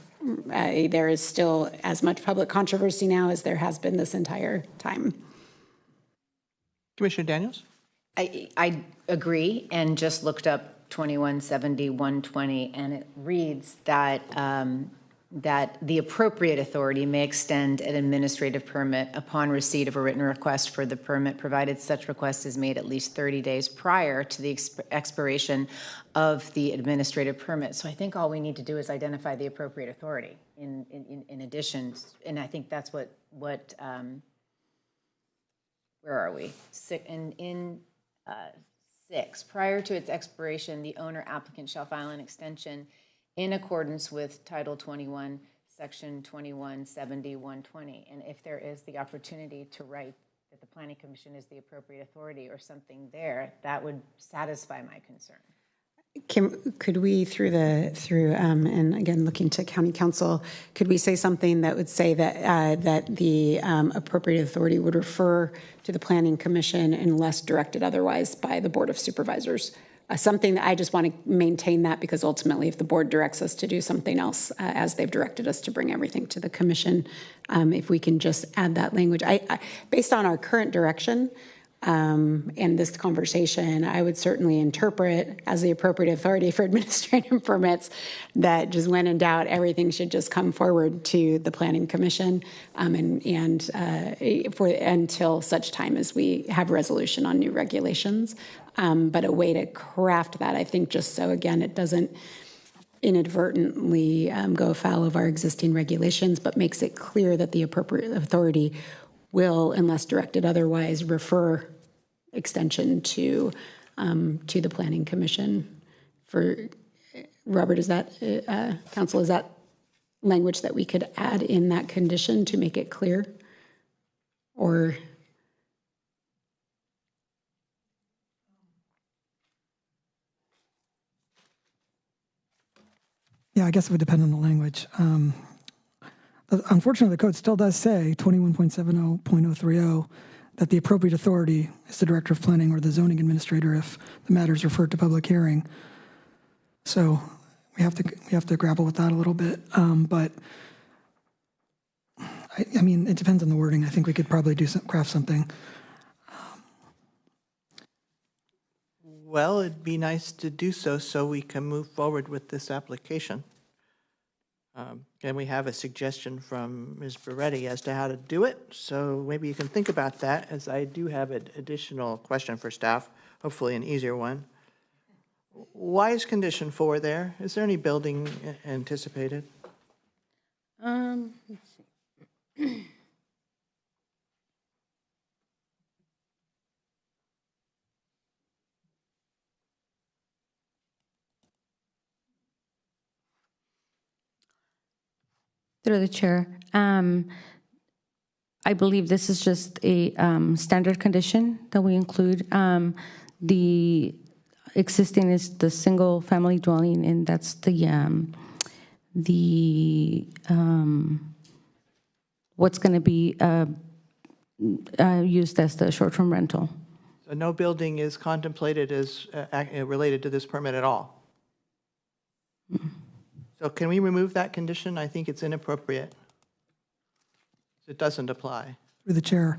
There is still as much public controversy now as there has been this entire time. Commissioner Daniels? I agree, and just looked up 2170-120, and it reads that that the appropriate authority may extend an administrative permit upon receipt of a written request for the permit, provided such request is made at least 30 days prior to the expiration of the administrative permit. So I think all we need to do is identify the appropriate authority in addition, and I think that's what where are we? In 6, prior to its expiration, the owner applicant shall file an extension in accordance with Title 21, Section 2170-120. And if there is the opportunity to write that the Planning Commission is the appropriate authority or something there, that would satisfy my concern. Could we, and again, looking to County Council, could we say something that would say that the appropriate authority would refer to the Planning Commission unless directed otherwise by the Board of Supervisors? Something that I just want to maintain that, because ultimately if the board directs us to do something else, as they've directed us to bring everything to the commission, if we can just add that language. Based on our current direction, and this conversation, I would certainly interpret as the appropriate authority for administrative permits that just when in doubt, everything should just come forward to the Planning Commission until such time as we have resolution on new regulations. But a way to craft that, I think, just so, again, it doesn't inadvertently go afoul of our existing regulations, but makes it clear that the appropriate authority will, unless directed otherwise, refer extension to the Planning Commission. For Robert, is that Council? Is that language that we could add in that condition to make it clear, or? Yeah, I guess it would depend on the language. Unfortunately, the code still does say 21.70.030 that the appropriate authority is the Director of Planning or the zoning administrator if the matter is referred to public hearing. So we have to grapple with that a little bit. But I mean, it depends on the wording. I think we could probably craft something. Well, it'd be nice to do so we can move forward with this application. And we have a suggestion from Ms. Beretti as to how to do it, so maybe you can think about that, as I do have an additional question for staff, hopefully an easier one. Why is condition 4 there? Is there any building anticipated? Let's see. Through the chair, I believe this is just a standard condition that we include. The existing is the single family dwelling, and that's the the, what's going to be used as the short-term rental. So no building is contemplated as related to this permit at all? So can we remove that condition? I think it's inappropriate. It doesn't apply. Through the chair,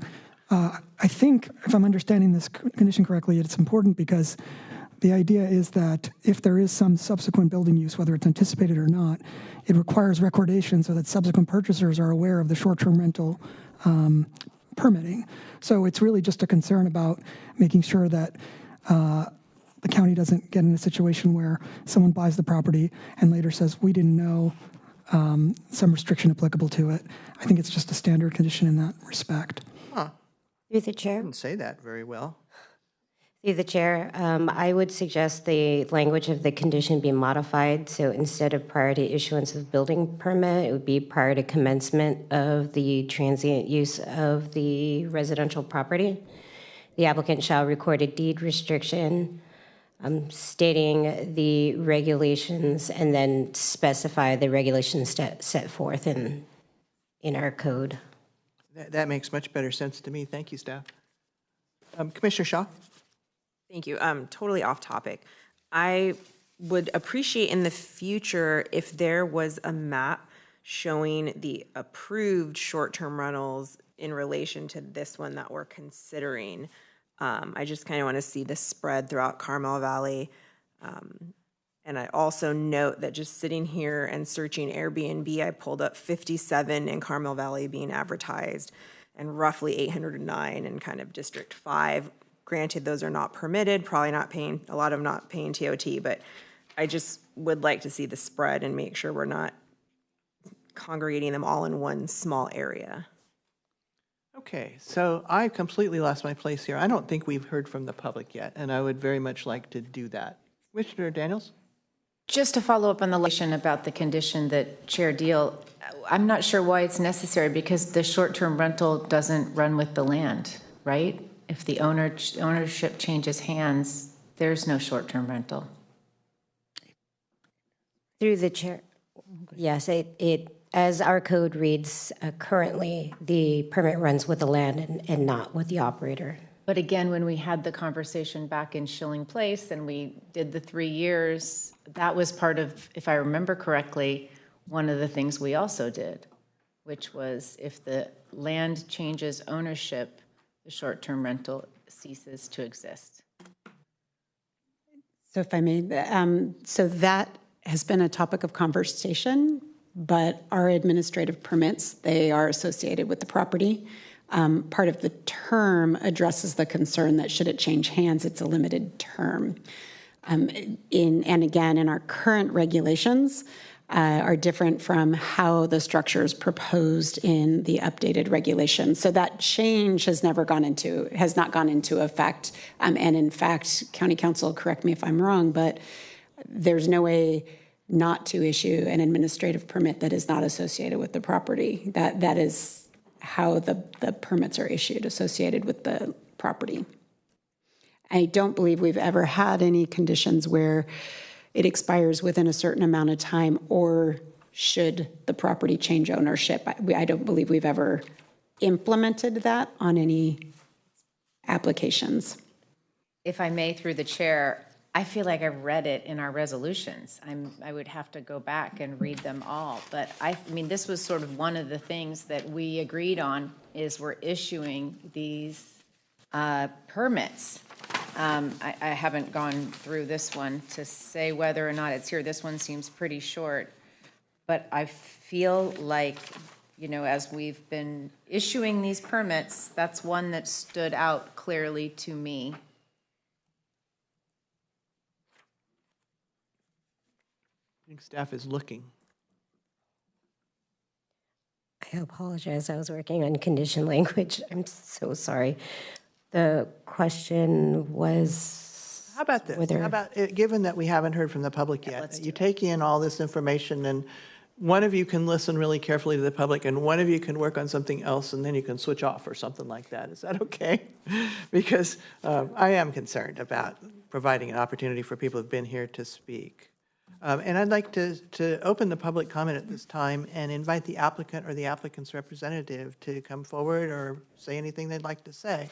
I think if I'm understanding this condition correctly, it's important because the idea is that if there is some subsequent building use, whether it's anticipated or not, it requires recordation so that subsequent purchasers are aware of the short-term rental permitting. So it's really just a concern about making sure that the county doesn't get in a situation where someone buys the property and later says, we didn't know some restriction applicable to it. I think it's just a standard condition in that respect. Huh. Through the chair. I didn't say that very well. Through the chair, I would suggest the language of the condition be modified. So instead of prior to issuance of building permit, it would be prior to commencement of the transient use of the residential property. The applicant shall record a deed restriction stating the regulations and then specify the regulations set forth in our code. That makes much better sense to me. Thank you, staff. Commissioner Shaw? Thank you. Totally off topic. I would appreciate in the future if there was a map showing the approved short-term rentals in relation to this one that we're considering. I just kind of want to see the spread throughout Carmel Valley. And I also note that just sitting here and searching Airbnb, I pulled up 57 in Carmel Valley being advertised and roughly 809 in kind of District 5. Granted, those are not permitted, probably not paying, a lot of them not paying TOT, but I just would like to see the spread and make sure we're not congregating them all in one small area. Okay, so I completely lost my place here. I don't think we've heard from the public yet, and I would very much like to do that. Commissioner Daniels? Just to follow up on the question about the condition that Chair Deal, I'm not sure why it's necessary because the short-term rental doesn't run with the land, right? If the ownership changes hands, there's no short-term rental. Through the chair, yes, it as our code reads currently, the permit runs with the land and not with the operator. But again, when we had the conversation back in Schilling Place and we did the 3 years, that was part of, if I remember correctly, one of the things we also did, which was if the land changes ownership, the short-term rental ceases to exist. So if I may, so that has been a topic of conversation, but our administrative permits, they are associated with the property. Part of the term addresses the concern that should it change hands, it's a limited term. And again, in our current regulations are different from how the structure is proposed in the updated regulations. So that change has not gone into effect. And in fact, County Council, correct me if I'm wrong, but there's no way not to issue an administrative permit that is not associated with the property. That is how the permits are issued, associated with the property. I don't believe we've ever had any conditions where it expires within a certain amount of time or should the property change ownership. I don't believe we've ever implemented that on any applications. If I may, through the chair, I feel like I've read it in our resolutions. I would have to go back and read them all. But I mean, this was sort of one of the things that we agreed on is we're issuing these permits. I haven't gone through this one to say whether or not it's here. This one seems pretty short. But I feel like, you know, as we've been issuing these permits, that's one that stood out clearly to me. I think staff is looking. I apologize. I was working on condition language. I'm so sorry. The question was... How about this? How about, given that we haven't heard from the public yet, you take in all this information and one of you can listen really carefully to the public and one of you can work on something else and then you can switch off or something like that. Is that okay? Because I am concerned about providing an opportunity for people who've been here to speak. And I'd like to open the public comment at this time and invite the applicant or the applicant's representative to come forward or say anything they'd like to say.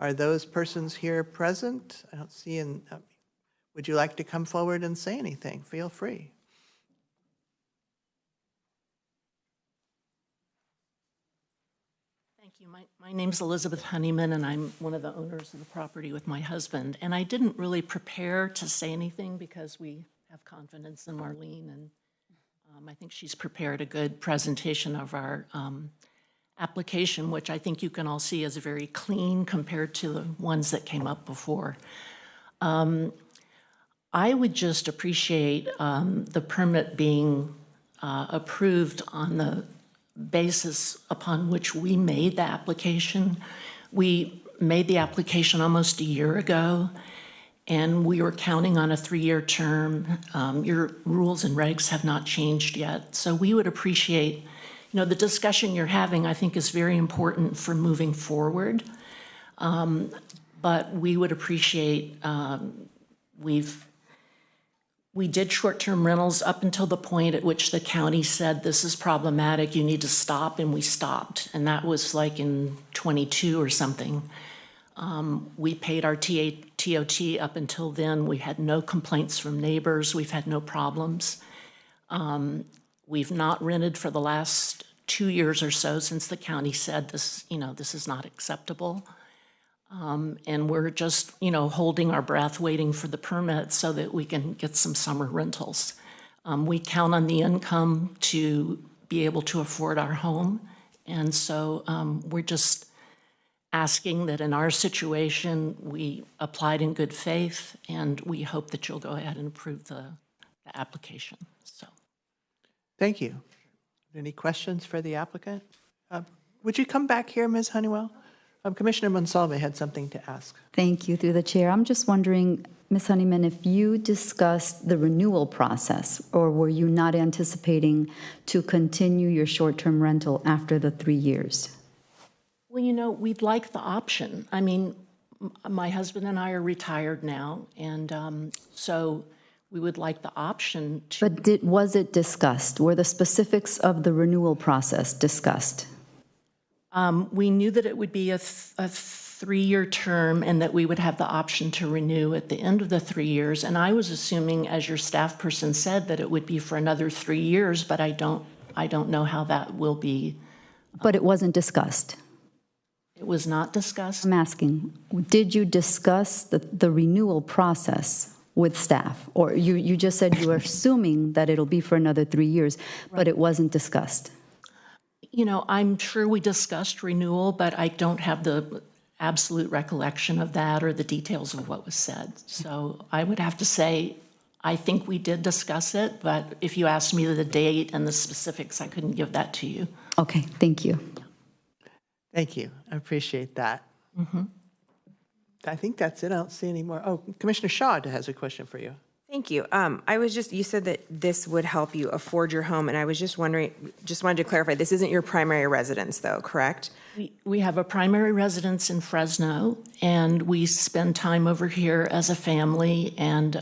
Are those persons here present? I don't see in, would you like to come forward and say anything? Feel free. Thank you. My name's Elizabeth Honeyman, and I'm one of the owners of the property with my husband. And I didn't really prepare to say anything because we have confidence in Marlene, and I think she's prepared a good presentation of our application, which I think you can all see is very clean compared to the ones that came up before. I would just appreciate the permit being approved on the basis upon which we made the application. We made the application almost a year ago, and we were counting on a 3-year term. Your rules and regs have not changed yet, so we would appreciate, the discussion you're having, I think, is very important for moving forward. But we would appreciate, we did short-term rentals up until the point at which the county said, this is problematic, you need to stop, and we stopped. And that was like in 22 or something. We paid our TOT up until then. We had no complaints from neighbors. We've had no problems. We've not rented for the last 2 years or so since the county said this, this is not acceptable. And we're just, holding our breath, waiting for the permit so that we can get some summer rentals. We count on the income to be able to afford our home. And so we're just asking that in our situation, we applied in good faith, and we hope that you'll go ahead and approve the application. So, Thank you. Any questions for the applicant? Would you come back here, Ms. Honeywell? Commissioner Monsalve had something to ask. Thank you, through the chair. I'm just wondering, Ms. Honeyman, if you discussed the renewal process, or were you not anticipating to continue your short-term rental after the 3 years? Well, we'd like the option. I mean, my husband and I are retired now, and so we would like the option to. But was it discussed? Were the specifics of the renewal process discussed? We knew that it would be a 3-year term and that we would have the option to renew at the end of the 3 years. And I was assuming, as your staff person said, that it would be for another 3 years, but I don't know how that will be. But it wasn't discussed? It was not discussed? I'm asking, did you discuss the renewal process with staff? Or you just said you were assuming that it'll be for another 3 years, but it wasn't discussed? I'm sure we discussed renewal, but I don't have the absolute recollection of that or the details of what was said. So I would have to say, I think we did discuss it, but if you asked me the date and the specifics, I couldn't give that to you. Okay, thank you. Thank you. I appreciate that. Mm-hmm. I think that's it. I don't see any more. Oh, Commissioner Shaw has a question for you. Thank you. You said that this would help you afford your home, and I was just wondering, just wanted to clarify, this isn't your primary residence though, correct? We have a primary residence in Fresno, and we spend time over here as a family, and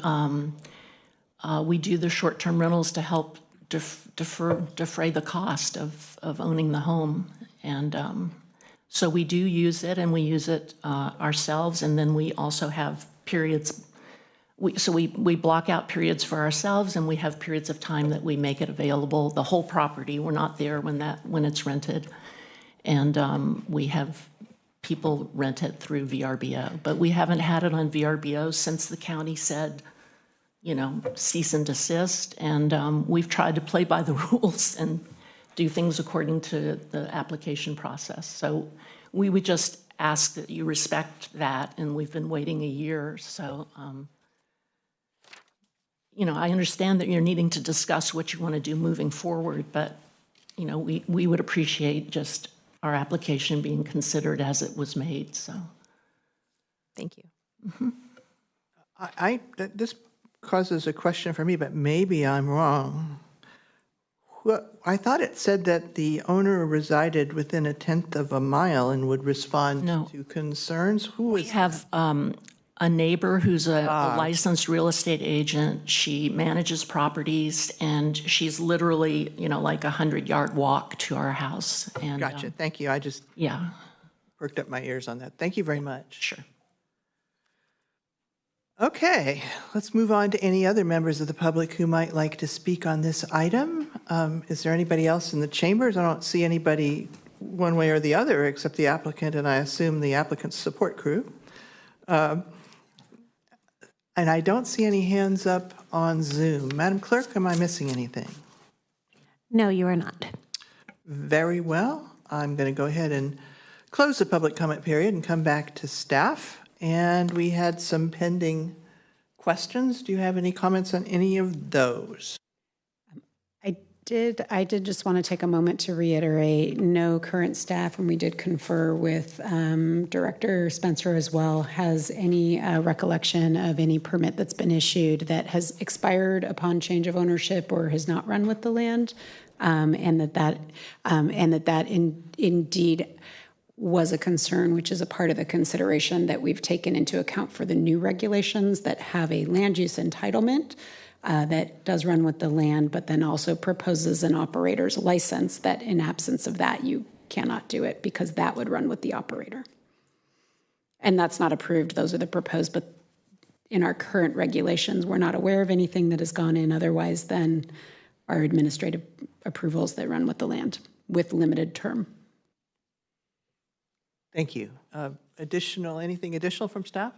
we do the short-term rentals to help defray the cost of owning the home. And so we do use it, and we use it ourselves, and then we also have periods. We block out periods for ourselves, and we have periods of time that we make it available, the whole property. We're not there when it's rented. And we have people rent it through VRBO. But we haven't had it on VRBO since the county said, cease and desist. And we've tried to play by the rules and do things according to the application process. So we would just ask that you respect that, and we've been waiting a year. So I understand that you're needing to discuss what you want to do moving forward, but, we would appreciate just our application being considered as it was made, so. Thank you. Mm-hmm. This causes a question for me, but maybe I'm wrong. I thought it said that the owner resided within 1/10 of a mile and would respond to concerns. Who is We have a neighbor who's a licensed real estate agent. She manages properties, and she's literally, like a 100-yard walk to our house. And Gotcha. Thank you. I just perked up my ears on that. Thank you very much. Sure. Okay, let's move on to any other members of the public who might like to speak on this item. Is there anybody else in the chambers? I don't see anybody one way or the other except the applicant, and I assume the applicant's support crew. And I don't see any hands up on Zoom. Madam Clerk, am I missing anything? No, you are not. Very well. I'm going to go ahead and close the public comment period and come back to staff. And we had some pending questions. Do you have any comments on any of those? I did just want to take a moment to reiterate, no current staff, and we did confer with Director Spencer as well, has any recollection of any permit that's been issued that has expired upon change of ownership or has not run with the land, and that indeed was a concern, which is a part of the consideration that we've taken into account for the new regulations that have a land use entitlement that does run with the land, but then also proposes an operator's license that in absence of that, you cannot do it because that would run with the operator. And that's not approved. Those are the proposed, but in our current regulations, we're not aware of anything that has gone in otherwise than our administrative approvals that run with the land with limited term. Thank you. Anything additional from staff?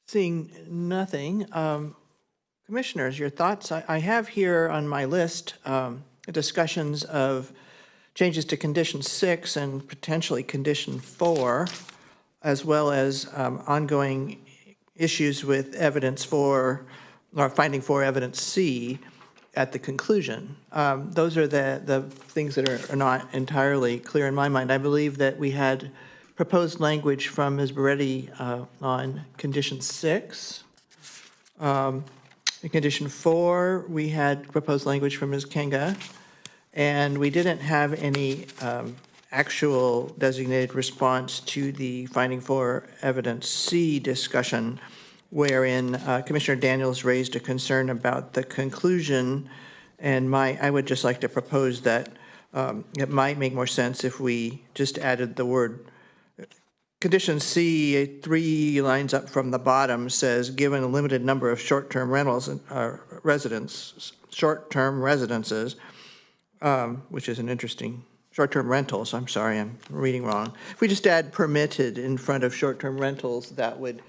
Seeing nothing. Commissioners, your thoughts? I have here on my list discussions of changes to Condition 6 and potentially Condition 4, as well as ongoing issues with evidence for, or finding for evidence C at the conclusion. Those are the things that are not entirely clear in my mind. I believe that we had proposed language from Ms. Beretti on Condition 6. In Condition 4, we had proposed language from Ms. Kenga, and we didn't have any actual designated response to the finding for evidence C discussion, wherein Commissioner Daniels raised a concern about the conclusion, and I would just like to propose that it might make more sense if we just added the word. Condition C, 3 lines up from the bottom, says, given a limited number of short-term rentals and short-term residences, which is an interesting, short-term rentals, I'm sorry, I'm reading wrong. If we just add permitted in front of short-term rentals, that would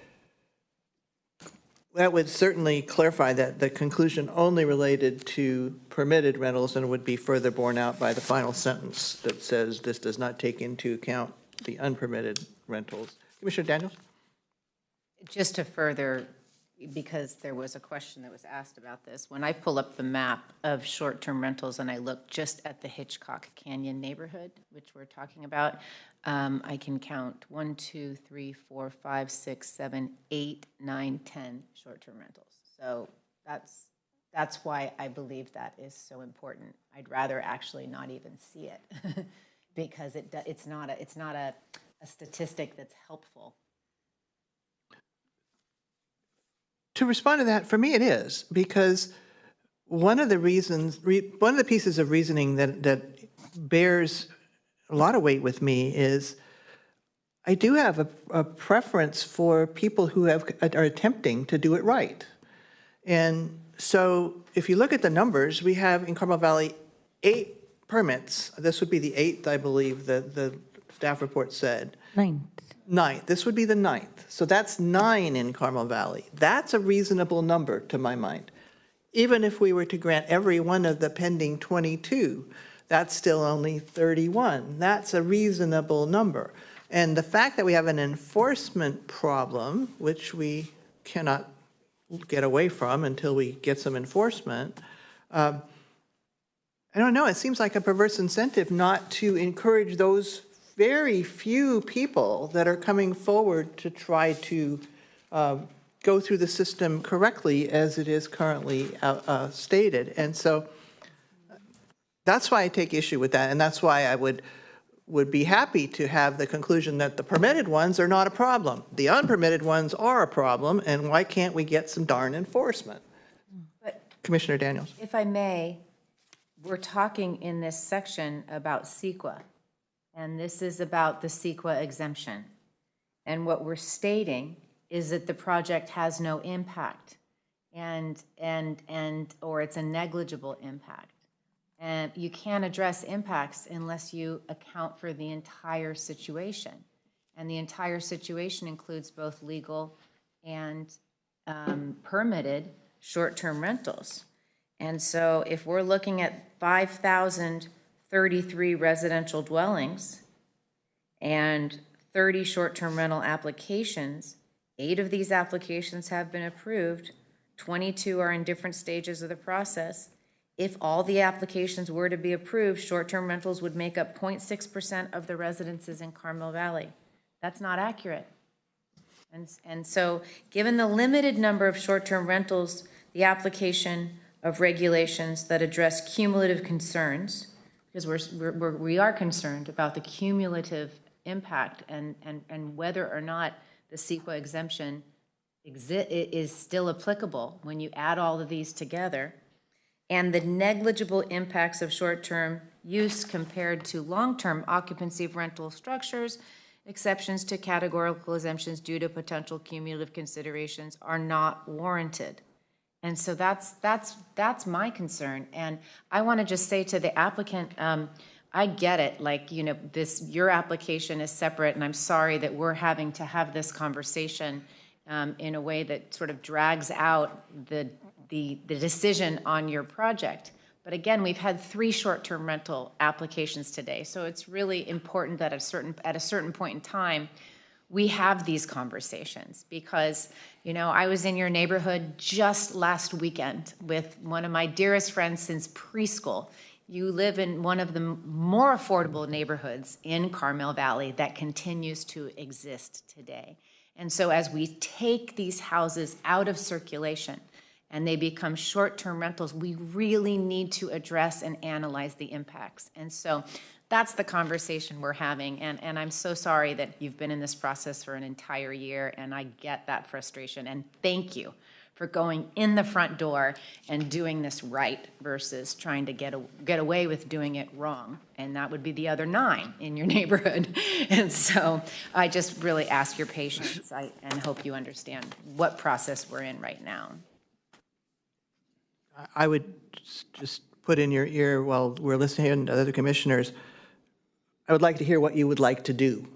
certainly clarify that the conclusion only related to permitted rentals and would be further borne out by the final sentence that says this does not take into account the unpermitted rentals. Commissioner Daniels? Just to further, because there was a question that was asked about this, when I pull up the map of short-term rentals and I look just at the Hitchcock Canyon neighborhood, which we're talking about, I can count 1, 2, 3, 4, 5, 6, 7, 8, 9, 10 short-term rentals. So that's why I believe that is so important. I'd rather actually not even see it because it's not a statistic that's helpful. To respond to that, for me it is, because one of the pieces of reasoning that bears a lot of weight with me is I do have a preference for people who are attempting to do it right. And so if you look at the numbers, we have in Carmel Valley 8 permits. This would be the 8th, I believe, the staff report said. 9th. This would be the 9th. So that's 9 in Carmel Valley. That's a reasonable number to my mind. Even if we were to grant every one of the pending 22, that's still only 31. That's a reasonable number. And the fact that we have an enforcement problem, which we cannot get away from until we get some enforcement, I don't know, it seems like a perverse incentive not to encourage those very few people that are coming forward to try to go through the system correctly as it is currently stated. And so that's why I take issue with that, and that's why I would would be happy to have the conclusion that the permitted ones are not a problem. The unpermitted ones are a problem, and why can't we get some darn enforcement? But Commissioner Daniels. if I may, we're talking in this section about CEQA, and this is about the CEQA exemption. And what we're stating is that the project has no impact or it's a negligible impact. And you can't address impacts unless you account for the entire situation. And the entire situation includes both legal and permitted short-term rentals. And so if we're looking at 5,033 residential dwellings and 30 short-term rental applications, 8 of these applications have been approved, 22 are in different stages of the process. If all the applications were to be approved, short-term rentals would make up 0.6% of the residences in Carmel Valley. That's not accurate. And so given the limited number of short-term rentals, the application of regulations that address cumulative concerns, because we are concerned about the cumulative impact and whether or not the CEQA exemption is still applicable when you add all of these together, and the negligible impacts of short-term use compared to long-term occupancy of rental structures, exceptions to categorical exemptions due to potential cumulative considerations are not warranted. And so that's my concern. And I want to just say to the applicant, I get it, like, you know, your application is separate, and I'm sorry that we're having to have this conversation in a way that sort of drags out the decision on your project. But again, we've had 3 short-term rental applications today, so it's really important that at a certain point in time, we have these conversations, because, you know, I was in your neighborhood just last weekend with one of my dearest friends since preschool. You live in one of the more affordable neighborhoods in Carmel Valley that continues to exist today. And so as we take these houses out of circulation and they become short-term rentals, we really need to address and analyze the impacts. And so that's the conversation we're having. And I'm so sorry that you've been in this process for an entire year, and I get that frustration. And thank you for going in the front door and doing this right versus trying to get away with doing it wrong. And that would be the other 9 in your neighborhood. And so I just really ask your patience and hope you understand what process we're in right now. I would just put in your ear while we're listening to other commissioners, I would like to hear what you would like to do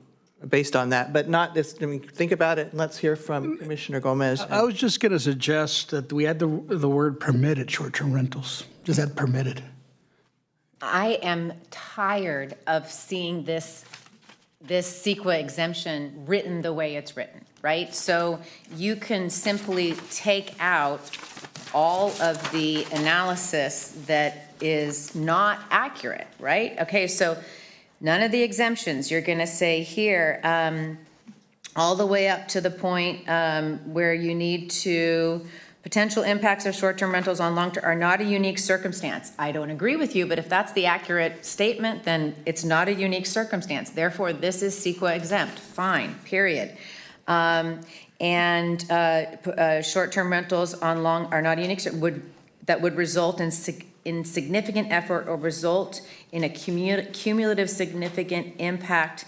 based on that, but not this, I mean, think about it, and let's hear from Commissioner Gomez. I was just going to suggest that we add the word permitted short-term rentals. Just add permitted. I am tired of seeing this CEQA exemption written the way it's written, right? So you can simply take out all of the analysis that is not accurate, right? Okay, so none of the exemptions, you're going to say here, all the way up to the point where you need to, potential impacts of short-term rentals on long-term are not a unique circumstance. I don't agree with you, but if that's the accurate statement, then it's not a unique circumstance. Therefore, this is CEQA exempt. Fine, period. Short-term rentals on long are not unique, that would result in significant effort or result in a cumulative significant impact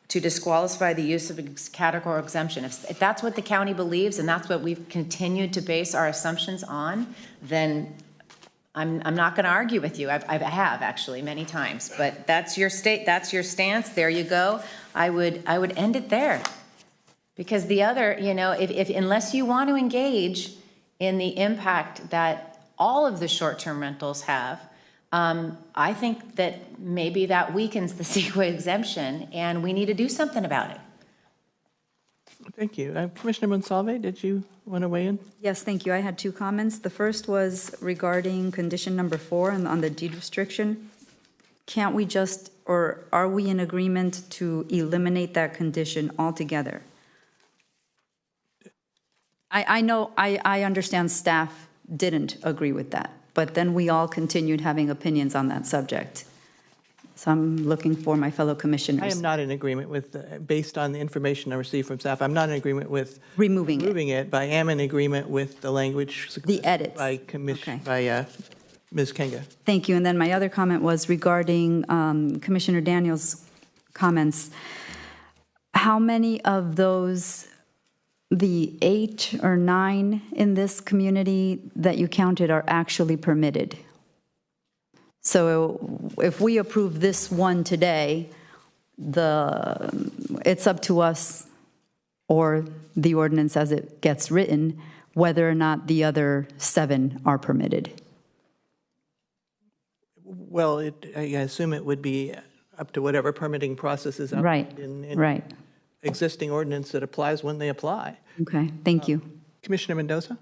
to disqualify the use of a categorical exemption. If that's what the county believes and that's what we've continued to base our assumptions on, then I'm not going to argue with you. I have actually many times, but that's your that's your stance. There you go. I would end it there, because the other, you know, if unless you want to engage in the impact that all of the short-term rentals have, I think that maybe that weakens the CEQA exemption, and we need to do something about it. Thank you. Commissioner Monsalve, did you want to weigh in? Yes, thank you. I had 2 comments. The first was regarding condition number 4 on the deed restriction. Can't we just, or are we in agreement to eliminate that condition altogether? I know, I understand staff didn't agree with that, but then we all continued having opinions on that subject. So I'm looking for my fellow commissioners. I am not in agreement with, based on the information I received from staff, I'm not in agreement with removing it, but I am in agreement with the language. The edits. By Ms. Kenga. Thank you. And then my other comment was regarding Commissioner Daniels' comments. How many of those, the 8 or 9 in this community that you counted, are actually permitted? So if we approve this one today, it's up to us, or the ordinance as it gets written, whether or not the other 7 are permitted. Well, I assume it would be up to whatever permitting process is Right, right. Existing ordinance that applies when they apply. Okay, thank you. Commissioner Mendoza?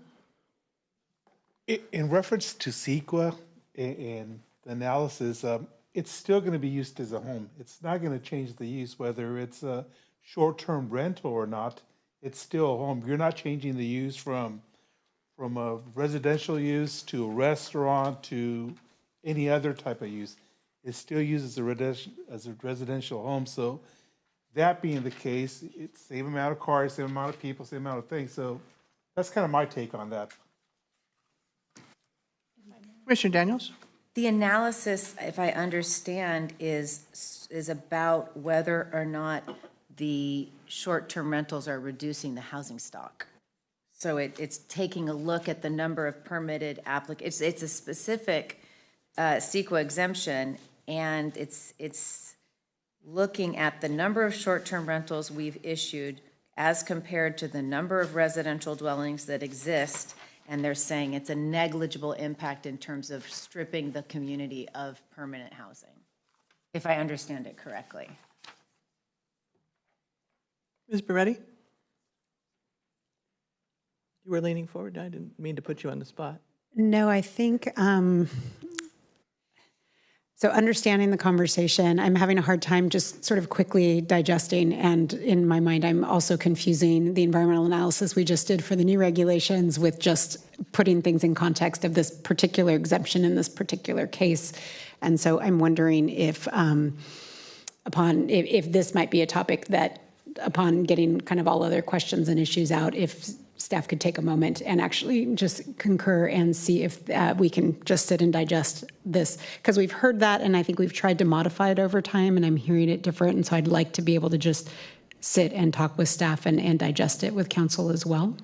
In reference to CEQA and the analysis, it's still going to be used as a home. It's not going to change the use, whether it's a short-term rental or not. It's still a home. You're not changing the use from a residential use to a restaurant to any other type of use. It's still used as a residential home. So that being the case, it's same amount of cars, same amount of people, same amount of things. So that's kind of my take on that. Commissioner Daniels? The analysis, if I understand, is about whether or not the short-term rentals are reducing the housing stock. So it's taking a look at the number of permitted applicants. It's a specific CEQA exemption, and it's looking at the number of short-term rentals we've issued as compared to the number of residential dwellings that exist. And they're saying it's a negligible impact in terms of stripping the community of permanent housing, if I understand it correctly. Ms. Beretti? You were leaning forward. I didn't mean to put you on the spot. No, I think, so understanding the conversation, I'm having a hard time just sort of quickly digesting, and in my mind, I'm also confusing the environmental analysis we just did for the new regulations with just putting things in context of this particular exemption in this particular case. And so I'm wondering if if this might be a topic that, upon getting kind of all other questions and issues out, if staff could take a moment and actually just concur and see if we can just sit and digest this. Because we've heard that, and I think we've tried to modify it over time, and I'm hearing it different. And so I'd like to be able to just sit and talk with staff and digest it with council as well,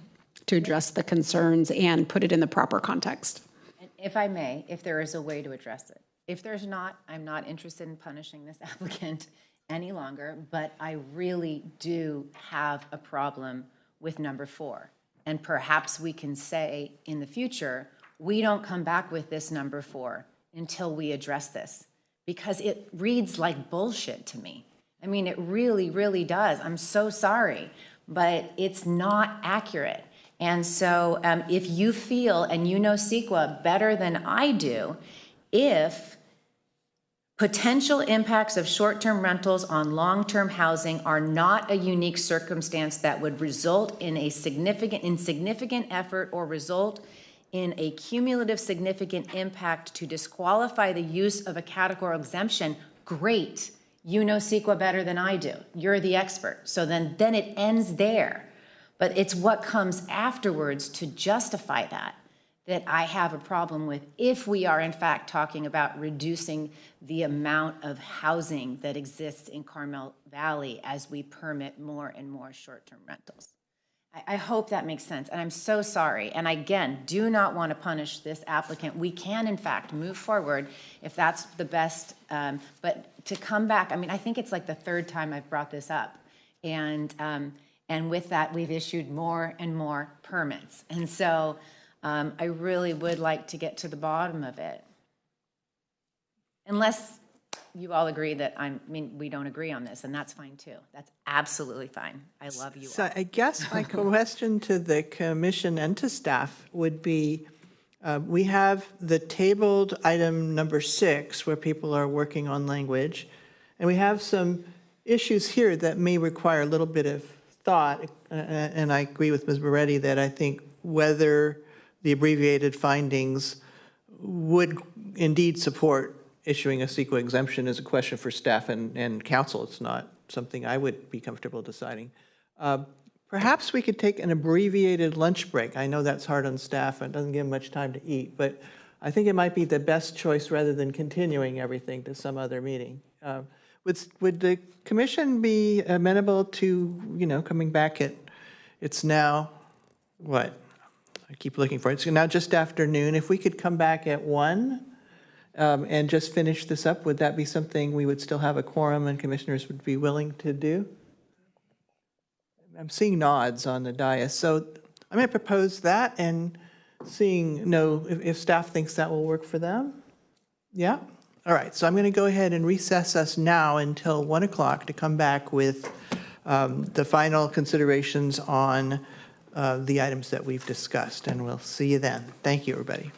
to address the concerns and put it in the proper context. And if I may, if there is a way to address it. If there's not, I'm not interested in punishing this applicant any longer, but I really do have a problem with number 4. And perhaps we can say in the future, we don't come back with this number 4 until we address this, because it reads like bullshit to me. I mean, it really, really does. I'm so sorry, but it's not accurate. And so if you feel, and you know CEQA better than I do, if potential impacts of short-term rentals on long-term housing are not a unique circumstance that would result in a insignificant effort or result in a cumulative significant impact to disqualify the use of a categorical exemption, great. You know CEQA better than I do. You're the expert. So then it ends there. But it's what comes afterwards to justify that I have a problem with, if we are in fact talking about reducing the amount of housing that exists in Carmel Valley as we permit more and more short-term rentals. I hope that makes sense, and I'm so sorry. And again, do not want to punish this applicant. We can, in fact, move forward if that's the best, but to come back, I mean, I think it's like the 3rd time I've brought this up. And with that, we've issued more and more permits. And so I really would like to get to the bottom of it. Unless you all agree that we don't agree on this, and that's fine too. That's absolutely fine. I love you all. So I guess my question to the commission and to staff would be, we have the tabled item number 6 where people are working on language, and we have some issues here that may require a little bit of thought, and I agree with Ms. Moretti that I think whether the abbreviated findings would indeed support issuing a CEQA exemption is a question for staff and council. It's not something I would be comfortable deciding. Perhaps we could take an abbreviated lunch break. I know that's hard on staff and doesn't give them much time to eat, but I think it might be the best choice rather than continuing everything to some other meeting. Would the commission be amenable to, coming back at, it's now, what? I keep looking for it. It's now just after noon. If we could come back at 1 and just finish this up, would that be something we would still have a quorum and commissioners would be willing to do? I'm seeing nods on the dais. So I'm going to propose that and seeing if staff thinks that will work for them. Yeah? All right. So I'm going to go ahead and recess us now until 1 o'clock to come back with the final considerations on the items that we've discussed. And we'll see you then. Thank you, everybody.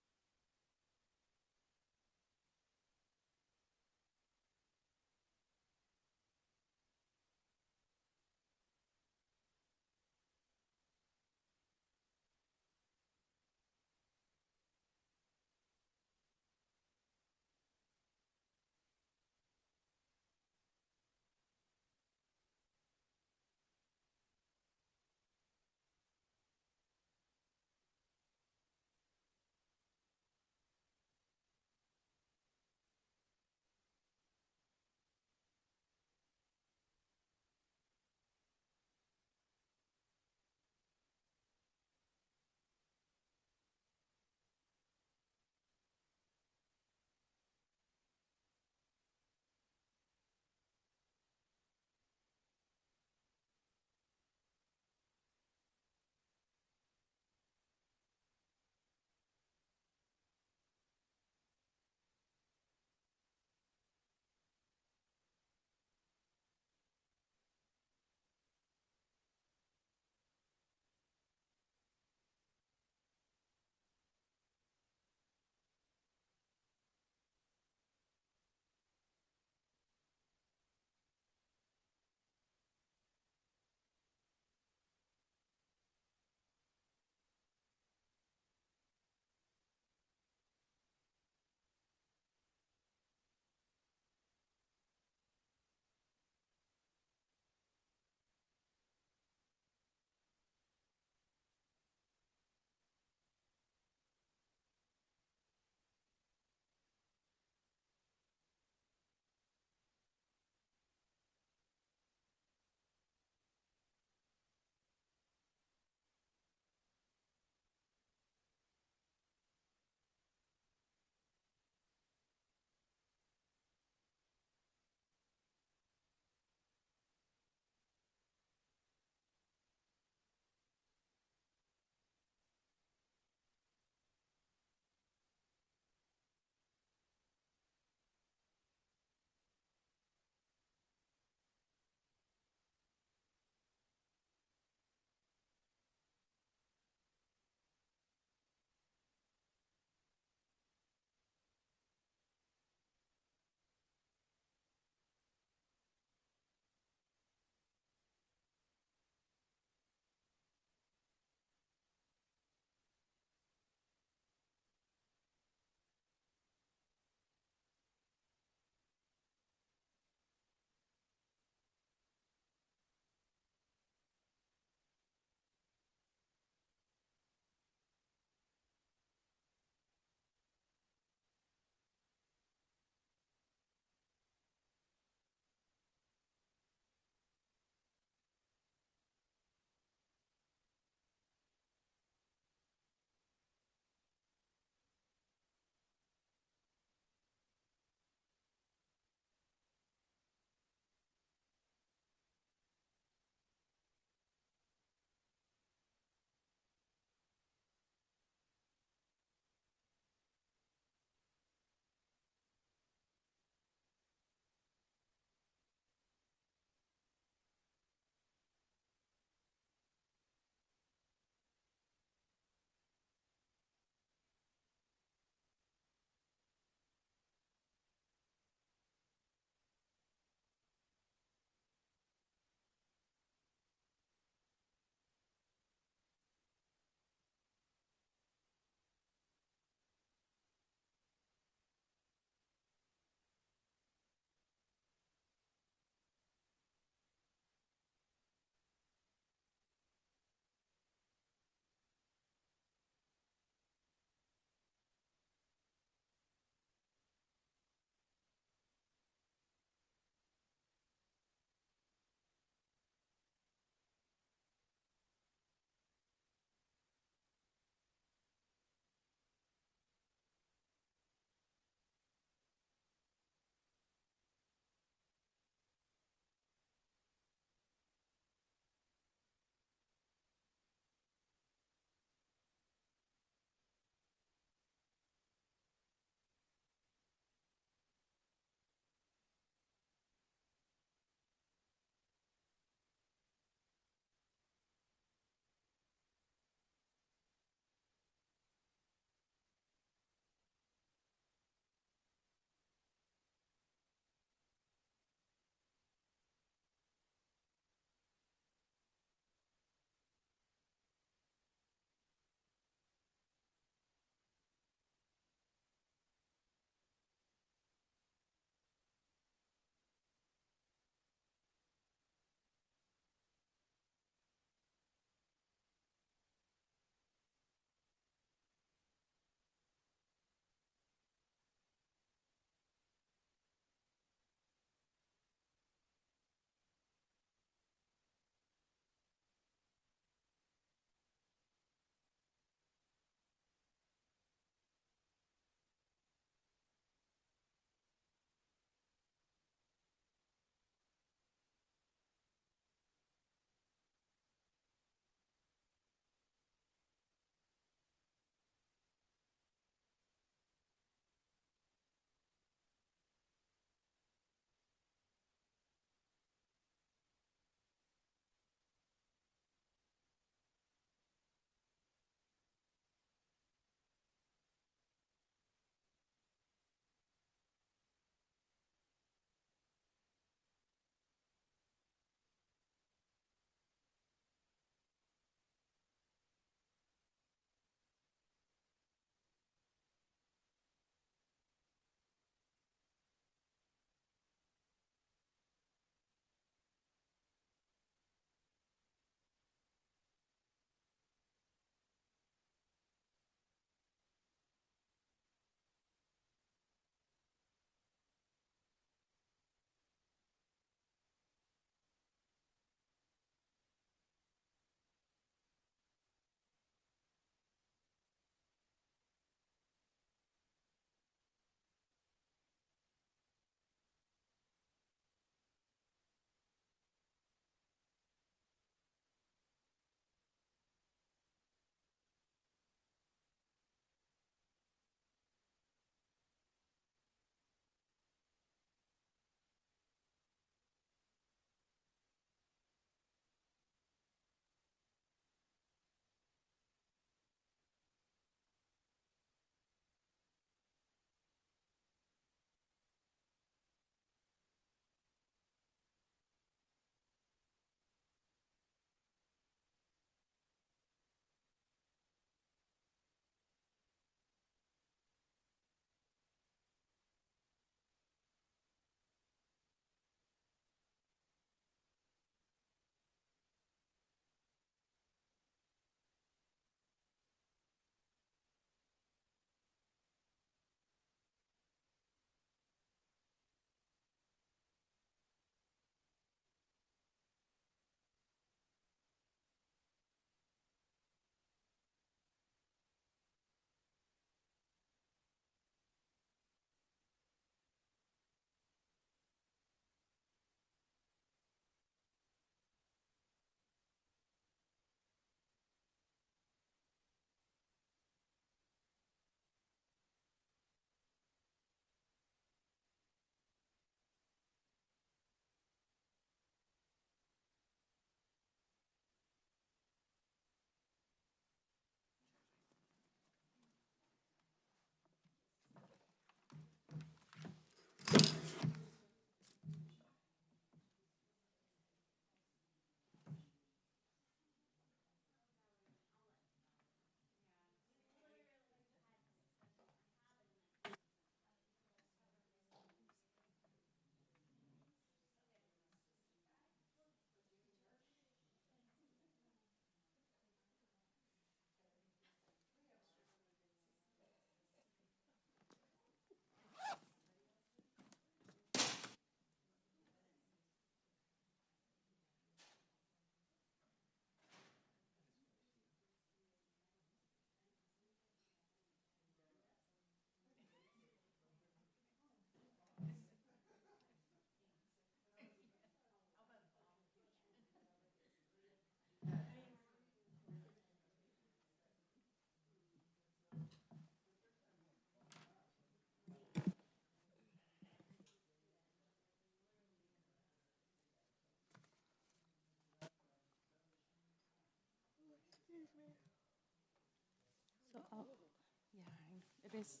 It is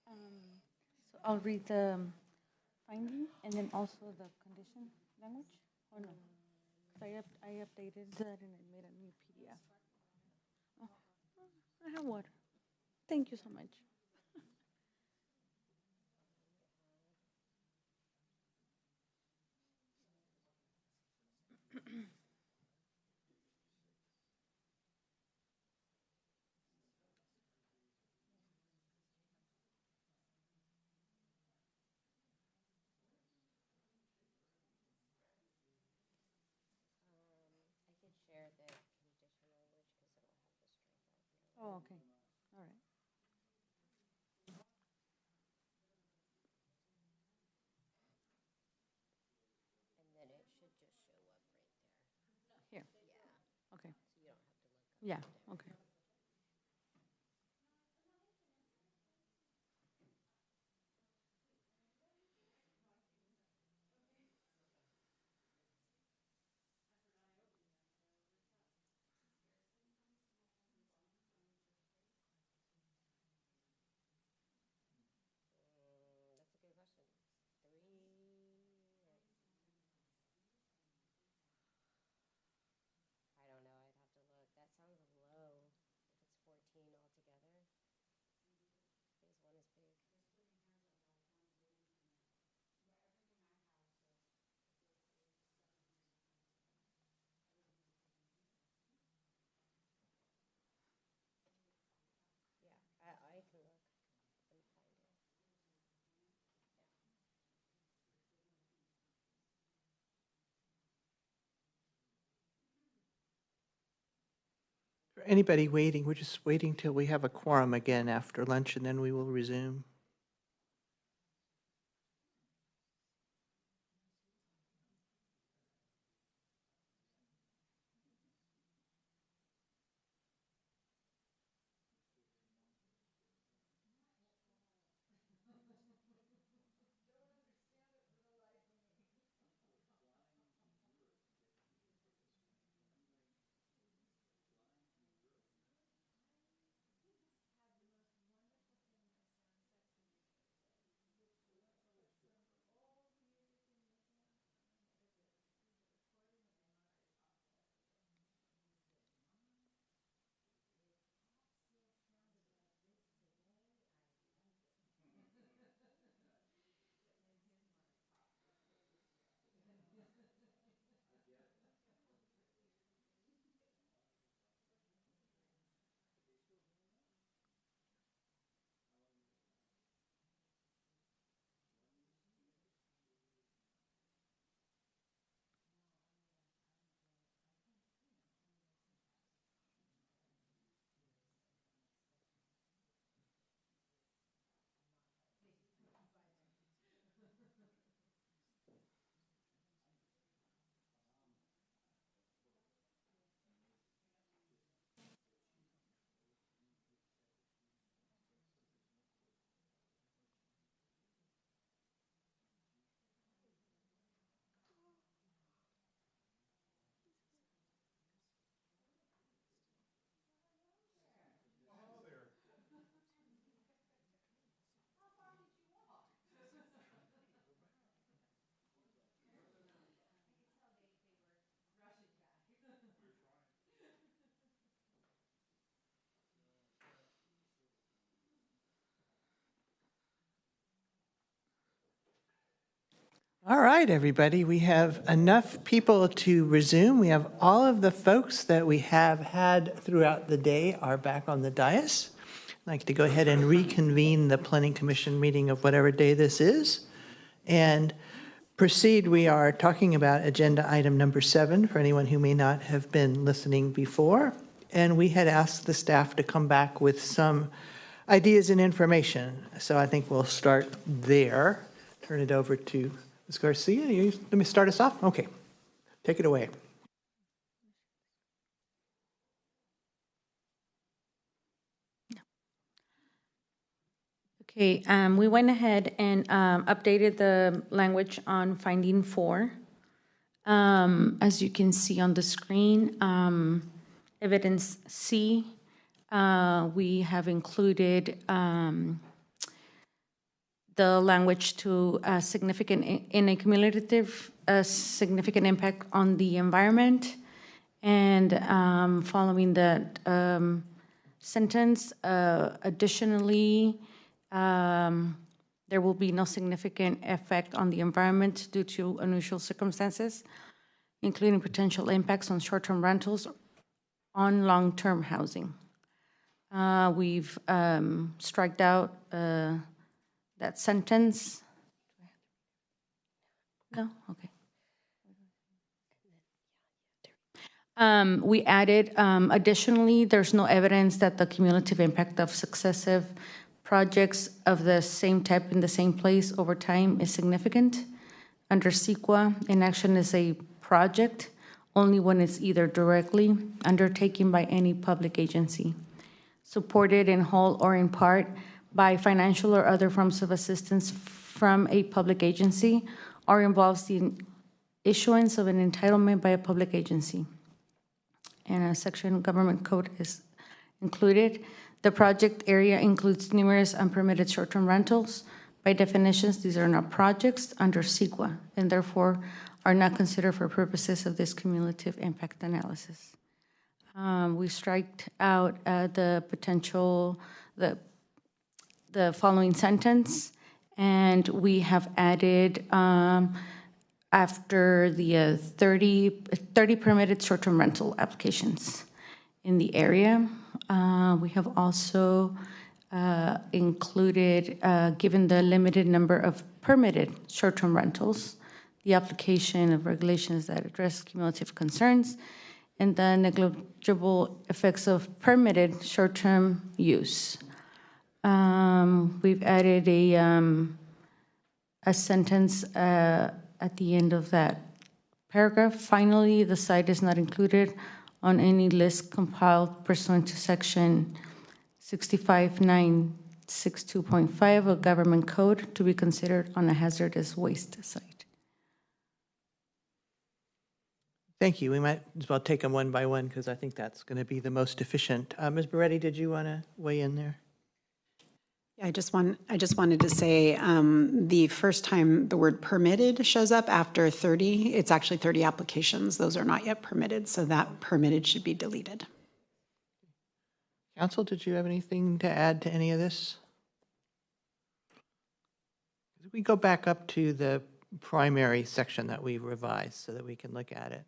cold. So I'll read the finding and then also the condition language, or no? 'Cause I updated that and I made a new PDF. Oh, I have water. Thank you so much. I could share the condition language because it'll have the strikeout. Oh, okay. All right. And then it should just show up right there. Here. Yeah. Okay. So you don't have to look up. Yeah, okay. That's a good question. 3. I don't know. I'd have to look. That sounds low. If it's 14 altogether. Phase 1 is big. Yeah, I can look and find it. For anybody waiting, we're just waiting till we have a quorum again after lunch, and then we will resume. All right, everybody, we have enough people to resume. We have all of the folks that we have had throughout the day are back on the dais. I'd like to go ahead and reconvene the Planning Commission meeting of whatever day this is and proceed. We are talking about agenda item number 7 for anyone who may not have been listening before. And we had asked the staff to come back with some ideas and information. So I think we'll start there. Turn it over to Ms. Garcia. Let me start us off. Okay, take it away. Okay, we went ahead and updated the language on finding 4. As you can see on the screen, evidence C, we have included the language to in a cumulative significant impact on the environment. And following that sentence, additionally, there will be no significant effect on the environment due to unusual circumstances, including potential impacts on short-term rentals on long-term housing. We've striked out that sentence. No? Okay. We added, additionally, there's no evidence that the cumulative impact of successive projects of the same type in the same place over time is significant. Under CEQA, inaction is a project only when it's either directly undertaken by any public agency, supported in whole or in part by financial or other forms of assistance from a public agency, or involves the issuance of an entitlement by a public agency. And a section government code is included. The project area includes numerous unpermitted short-term rentals. By definitions, these are not projects under CEQA, and therefore are not considered for purposes of this cumulative impact analysis. We striked out the potential, the following sentence, and we have added after the 30 permitted short-term rental applications in the area. We have also included, given the limited number of permitted short-term rentals, the application of regulations that address cumulative concerns and the negligible effects of permitted short-term use. We've added a sentence at the end of that paragraph. Finally, the site is not included on any list compiled pursuant to section 65962.5 of Government Code to be considered on a hazardous waste site. Thank you. We might as well take them one by one because I think that's going to be the most efficient. Ms. Beretti, did you want to weigh in there? I just wanted to say the first time the word permitted shows up after 30, it's actually 30 applications. Those are not yet permitted, so that permitted should be deleted. Council, did you have anything to add to any of this? We go back up to the primary section that we revised so that we can look at it.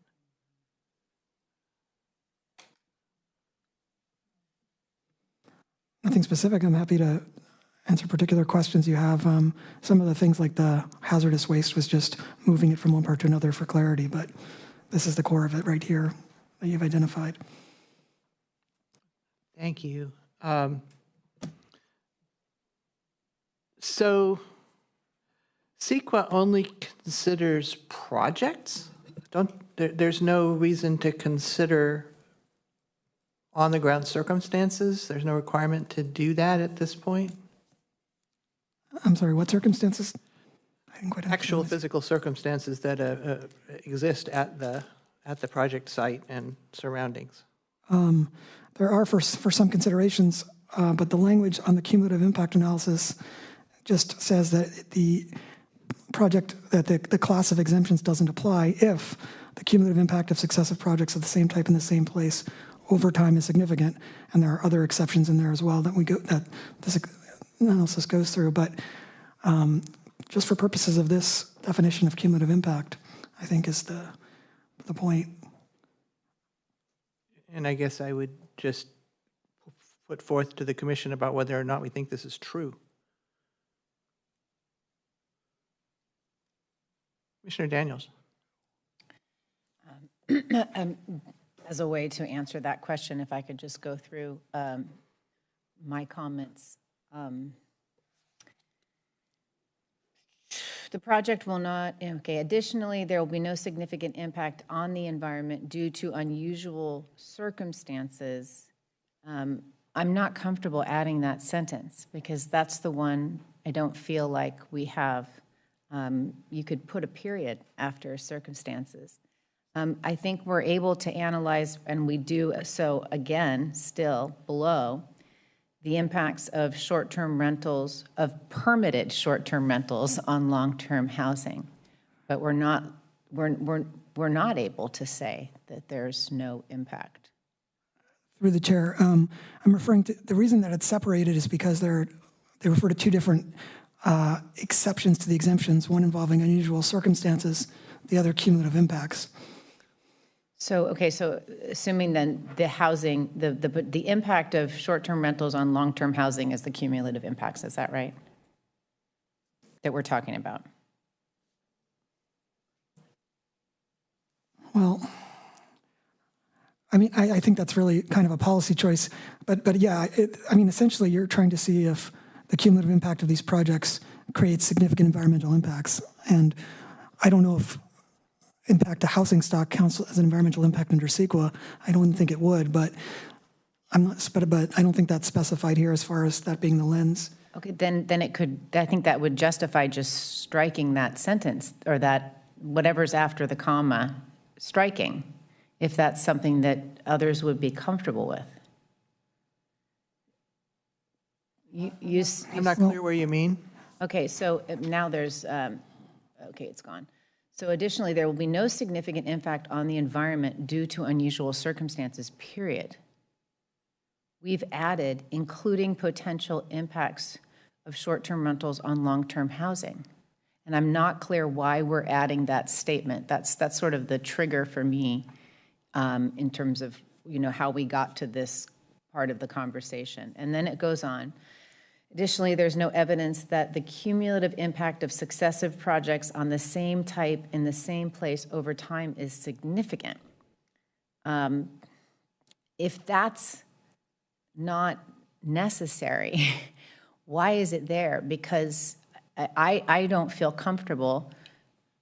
Nothing specific. I'm happy to answer particular questions you have. Some of the things like the hazardous waste was just moving it from one part to another for clarity, but this is the core of it right here that you've identified. Thank you. So CEQA only considers projects? There's no reason to consider on-the-ground circumstances? There's no requirement to do that at this point? I'm sorry, what circumstances? I didn't quite Actual understand this. physical circumstances that exist at the project site and surroundings. There are for some considerations, but the language on the cumulative impact analysis just says that the project, that the class of exemptions doesn't apply if the cumulative impact of successive projects of the same type in the same place over time is significant, and there are other exceptions in there as well that this analysis goes through. But just for purposes of this definition of cumulative impact, I think is the point. And I guess I would just put forth to the commission about whether or not we think this is true. Commissioner Daniels. As a way to answer that question, if I could just go through my comments. The project will not, additionally, there will be no significant impact on the environment due to unusual circumstances. I'm not comfortable adding that sentence because that's the one I don't feel like we have. You could put a period after circumstances. I think we're able to analyze, and we do so again, still below, the impacts of short-term rentals, of permitted short-term rentals on long-term housing. But we're not able to say that there's no impact. Through the chair, I'm referring to, the reason that it's separated is because they refer to two different exceptions to the exemptions, one involving unusual circumstances, the other cumulative impacts. So, okay, so assuming then the housing, the impact of short-term rentals on long-term housing is the cumulative impacts, is that right? That we're talking about? Well, I mean, I think that's really kind of a policy choice, but yeah, I mean, essentially you're trying to see if the cumulative impact of these projects creates significant environmental impacts. And I don't know if impact to housing stock counts as an environmental impact under CEQA. I don't think it would, but I don't think that's specified here as far as that being the lens. Okay, then it could, I think that would justify just striking that sentence, or that whatever's after the comma, striking, if that's something that others would be comfortable with. I'm not clear where you mean. Okay, so now there's, okay, it's gone. So additionally, there will be no significant impact on the environment due to unusual circumstances, period. We've added, including potential impacts of short-term rentals on long-term housing. And I'm not clear why we're adding that statement. That's sort of the trigger for me in terms of, you know, how we got to this part of the conversation. And then it goes on. Additionally, there's no evidence that the cumulative impact of successive projects on the same type in the same place over time is significant. If that's not necessary, why is it there? Because I don't feel comfortable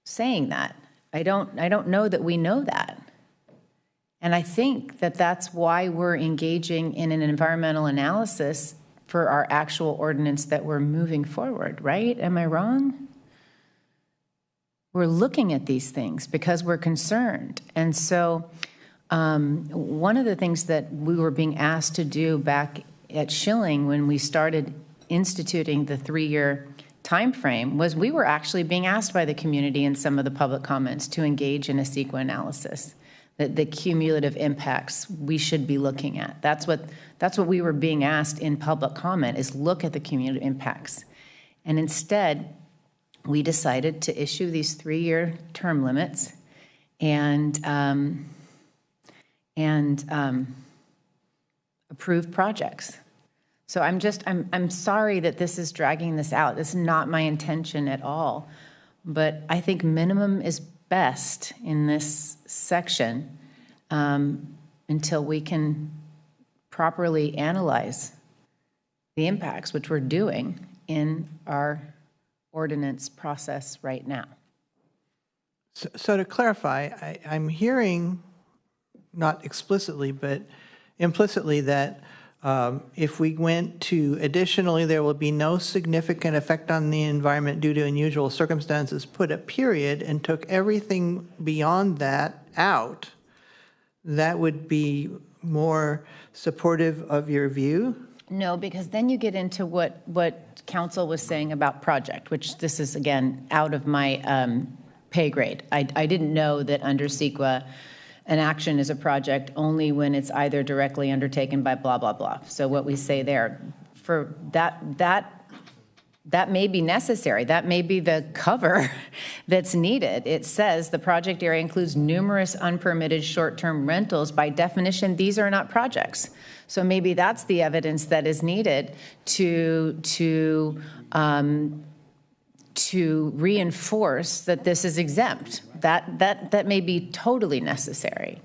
saying that. I don't know that we know that. And I think that that's why we're engaging in an environmental analysis for our actual ordinance that we're moving forward, right? Am I wrong? We're looking at these things because we're concerned. And so one of the things that we were being asked to do back at Schilling when we started instituting the 3-year time frame was we were actually being asked by the community in some of the public comments to engage in a CEQA analysis, that the cumulative impacts we should be looking at. That's what we were being asked in public comment, is look at the cumulative impacts. And instead, we decided to issue these 3-year term limits and approve projects. So I'm sorry that this is dragging this out. This is not my intention at all. But I think minimum is best in this section until we can properly analyze the impacts, which we're doing in our ordinance process right now. So to clarify, I'm hearing, not explicitly, but implicitly, that if we went to additionally, there will be no significant effect on the environment due to unusual circumstances, put a period, and took everything beyond that out, that would be more supportive of your view? No, because then you get into what council was saying about project, which this is, again, out of my pay grade. I didn't know that under CEQA, an action is a project only when it's either directly undertaken by blah, blah, blah. So what we say there, for that may be necessary. That may be the cover that's needed. It says the project area includes numerous unpermitted short-term rentals. By definition, these are not projects. So maybe that's the evidence that is needed to reinforce that this is exempt. That may be totally necessary.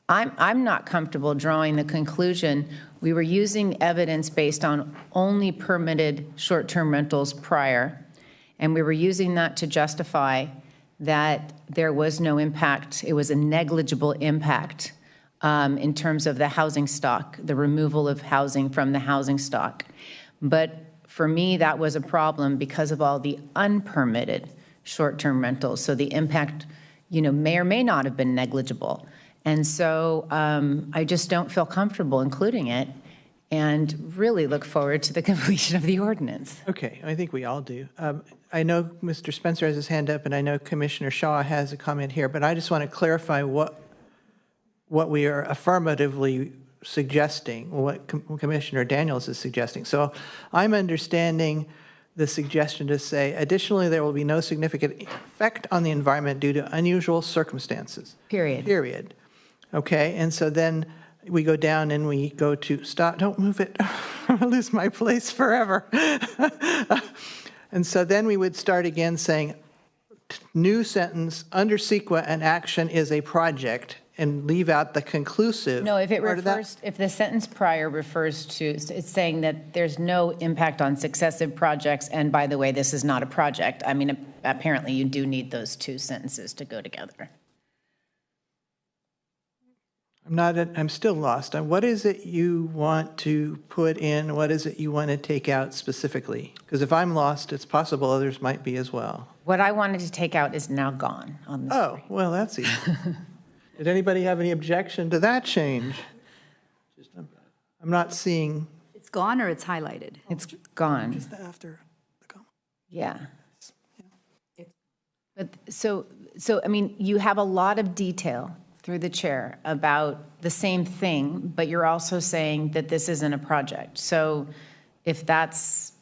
I'm not comfortable drawing the conclusion we were using evidence based on only permitted short-term rentals prior, and we were using that to justify that there was no impact. It was a negligible impact in terms of the housing stock, the removal of housing from the housing stock. But for me, that was a problem because of all the unpermitted short-term rentals. So the impact may or may not have been negligible. And so I just don't feel comfortable including it and really look forward to the completion of the ordinance. Okay, I think we all do. I know Mr. Spencer has his hand up, and I know Commissioner Shaw has a comment here, but I just want to clarify what we are affirmatively suggesting, what Commissioner Daniels is suggesting. So I'm understanding the suggestion to say, additionally, there will be no significant effect on the environment due to unusual circumstances. Period. Okay, and so then we go down and we go to, stop, don't move it, I'll lose my place forever. And so then we would start again saying, new sentence, under CEQA, an action is a project, and leave out the conclusive. No, if it part of that. refers, if the sentence prior refers to, it's saying that there's no impact on successive projects, and by the way, this is not a project. I mean, apparently you do need those two sentences to go together. I'm still lost. What is it you want to put in? What is it you want to take out specifically? Because if I'm lost, it's possible others might be as well. What I wanted to take out is now gone on the Oh, well, that's easy. Did anybody have any objection to that change? I'm not seeing. It's gone or it's highlighted? It's gone. Just after the comma. Yeah. But so I mean, you have a lot of detail through the chair about the same thing, but you're also saying that this isn't a project. So if that's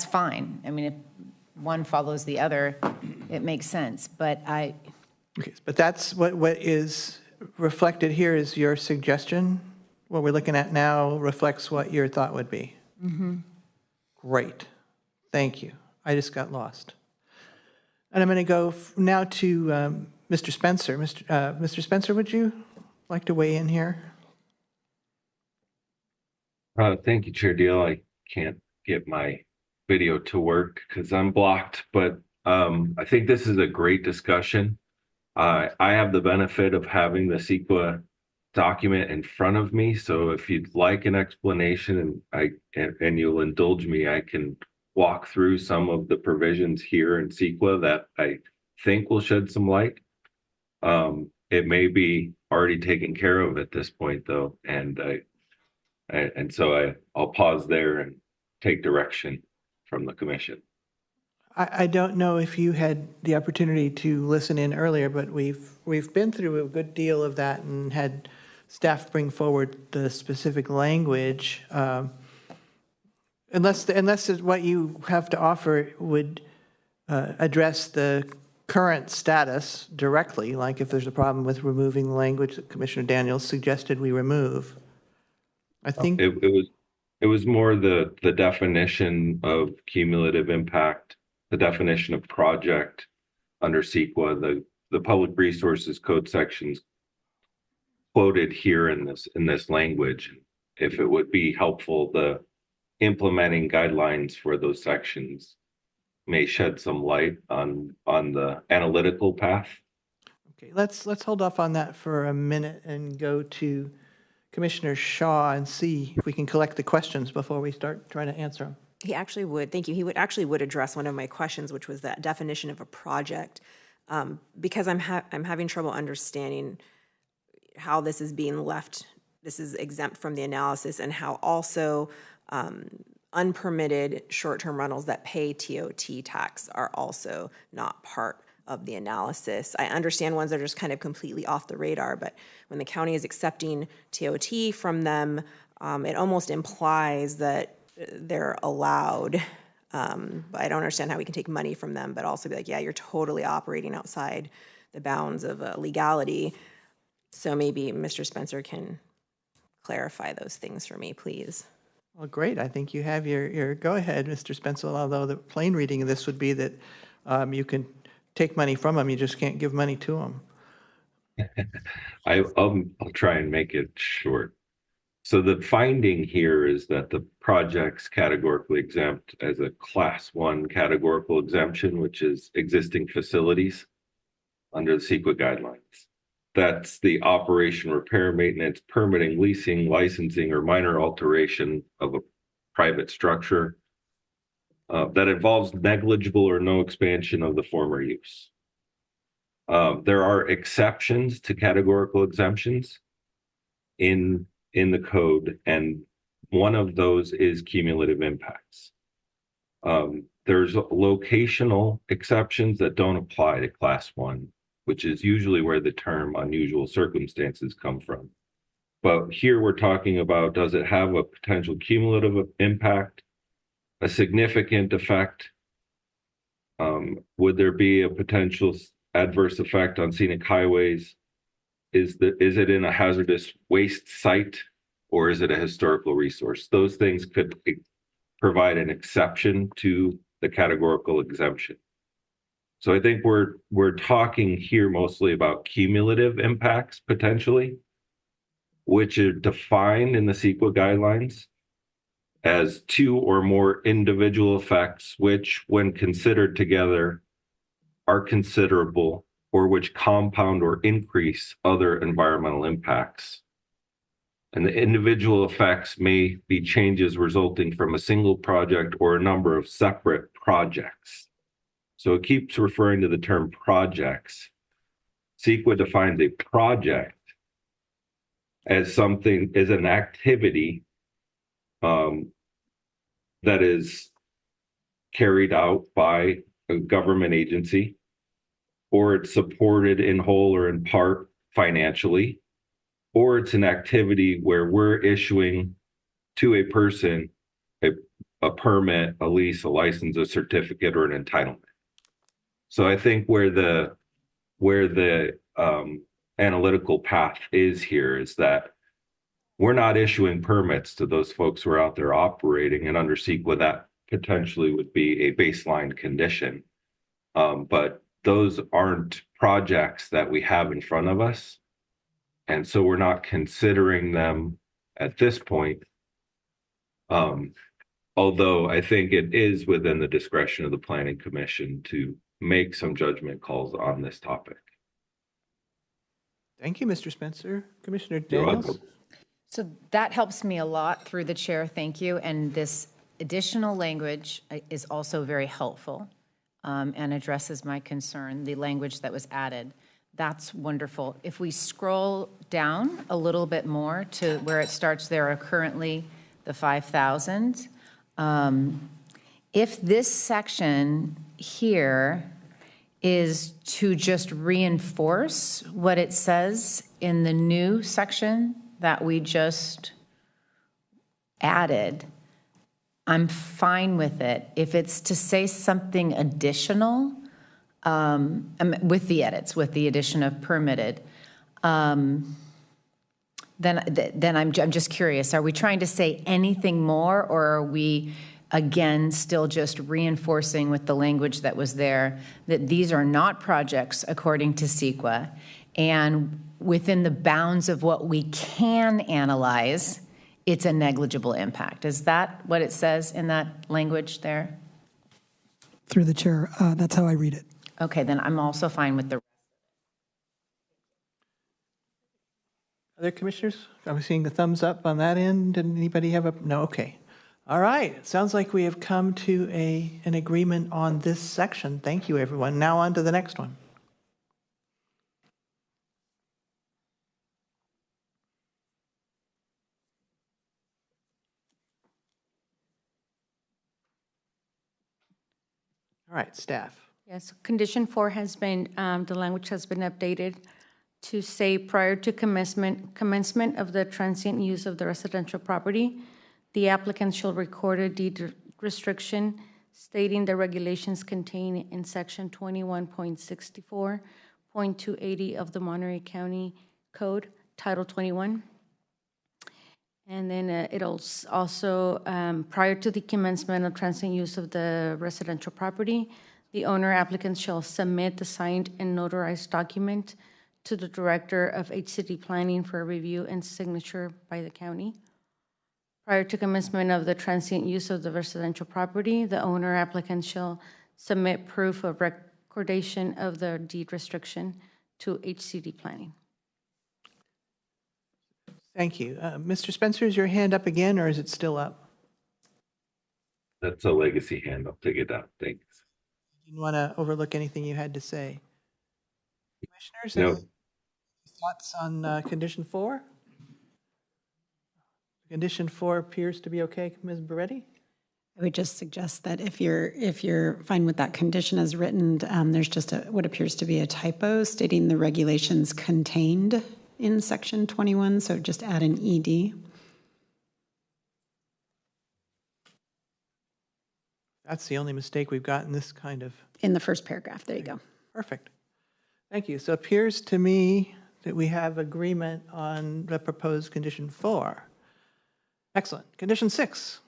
fine. I mean, if one follows the other, it makes sense. But Okay, but that's what is reflected here is your suggestion. What we're looking at now reflects what your thought would be. Mm-hmm. Great. Thank you. I just got lost. And I'm going to go now to Mr. Spencer. Mr. Spencer, would you like to weigh in here? Thank you, Chair Deal. I can't get my video to work because I'm blocked, but I think this is a great discussion. I have the benefit of having the CEQA document in front of me, so if you'd like an explanation and you'll indulge me, I can walk through some of the provisions here in CEQA that I think will shed some light. It may be already taken care of at this point, though, and so I'll pause there and take direction from the commission. I don't know if you had the opportunity to listen in earlier, but we've been through a good deal of that and had staff bring forward the specific language. Unless what you have to offer would address the current status directly, like if there's a problem with removing the language that Commissioner Daniels suggested we remove. I think it was more the definition of cumulative impact, the definition of project under CEQA, the Public Resources Code sections quoted here in this language. If it would be helpful, the implementing guidelines for those sections may shed some light on the analytical path. Okay, let's hold off on that for a minute and go to Commissioner Shaw and see if we can collect the questions before we start trying to answer them. He actually would, thank you. He would address one of my questions, which was that definition of a project, because I'm having trouble understanding how this is being left. This is exempt from the analysis, and how also unpermitted short-term rentals that pay TOT tax are also not part of the analysis. I understand ones that are just kind of completely off the radar, but when the county is accepting TOT from them, it almost implies that they're allowed, but I don't understand how we can take money from them, but also be like, yeah, you're totally operating outside the bounds of legality. So maybe Mr. Spencer can clarify those things for me, please. Well, great. I think you have your go ahead, Mr. Spencer, although the plain reading of this would be that you can take money from them, you just can't give money to them. I'll try and make it short. So the finding here is that the project's categorically exempt as a Class 1 categorical exemption, which is existing facilities under the CEQA guidelines. That's the operation, repair, maintenance, permitting, leasing, licensing, or minor alteration of a private structure that involves negligible or no expansion of the former use. There are exceptions to categorical exemptions in the code, and one of those is cumulative impacts. There's locational exceptions that don't apply to class 1, which is usually where the term unusual circumstances come from. But here we're talking about, does it have a potential cumulative impact, a significant effect? Would there be a potential adverse effect on scenic highways? Is it in a hazardous waste site, or is it a historical resource? Those things could provide an exception to the categorical exemption. So I think we're talking here mostly about cumulative impacts potentially, which are defined in the CEQA guidelines as 2 or more individual effects, which when considered together are considerable, or which compound or increase other environmental impacts. And the individual effects may be changes resulting from a single project or a number of separate projects. So it keeps referring to the term projects. CEQA defines a project as an activity that is carried out by a government agency, or it's supported in whole or in part financially, or it's an activity where we're issuing to a person a permit, a lease, a license, a certificate, or an entitlement. So I think where the analytical path is here is that we're not issuing permits to those folks who are out there operating, and under CEQA that potentially would be a baseline condition. But those aren't projects that we have in front of us. And so we're not considering them at this point. Although I think it is within the discretion of the Planning Commission to make some judgment calls on this topic. Thank you, Mr. Spencer. Commissioner You're Daniels? So that helps me a lot through the chair. Thank you. And this additional language is also very helpful and addresses my concern, the language that was added. That's wonderful. If we scroll down a little bit more to where it starts, there are currently the 5,000. If this section here is to just reinforce what it says in the new section that we just added, I'm fine with it. If it's to say something additional, with the edits, with the addition of permitted, then I'm just curious, are we trying to say anything more, or are we, again, still just reinforcing with the language that was there that these are not projects according to CEQA, and within the bounds of what we can analyze, it's a negligible impact? Is that what it says in that language there? Through the chair, that's how I read it. Okay, then I'm also fine with the. Other commissioners? I'm seeing the thumbs up on that end. Did anybody have a, no, okay. All right, it sounds like we have come to an agreement on this section. Thank you, everyone. Now on to the next one. All right, staff. Yes, condition 4 has been, the language has been updated to say prior to commencement of the transient use of the residential property, the applicant shall record a deed restriction stating the regulations contained in section 21.64.280 of the Monterey County Code, Title 21. And then it'll also, prior to the commencement of transient use of the residential property, the owner applicant shall submit the signed and notarized document to the Director of HCD Planning for review and signature by the county. Prior to commencement of the transient use of the residential property, the owner applicant shall submit proof of recordation of the deed restriction to HCD Planning. Thank you. Mr. Spencer, is your hand up again, or is it still up? That's a legacy hand. I'll take it down. Thanks. You didn't want to overlook anything you had to say. Commissioners, No. any thoughts on condition 4? Condition 4 appears to be okay, Ms. Beretti? I would just suggest that if you're fine with that condition as written, there's just what appears to be a typo stating the regulations contained in section 21, so just add an ED. That's the only mistake we've got in this kind of. In the first paragraph, there you go. Perfect. Thank you. So it appears to me that we have agreement on the proposed condition 4. Excellent. Condition 6.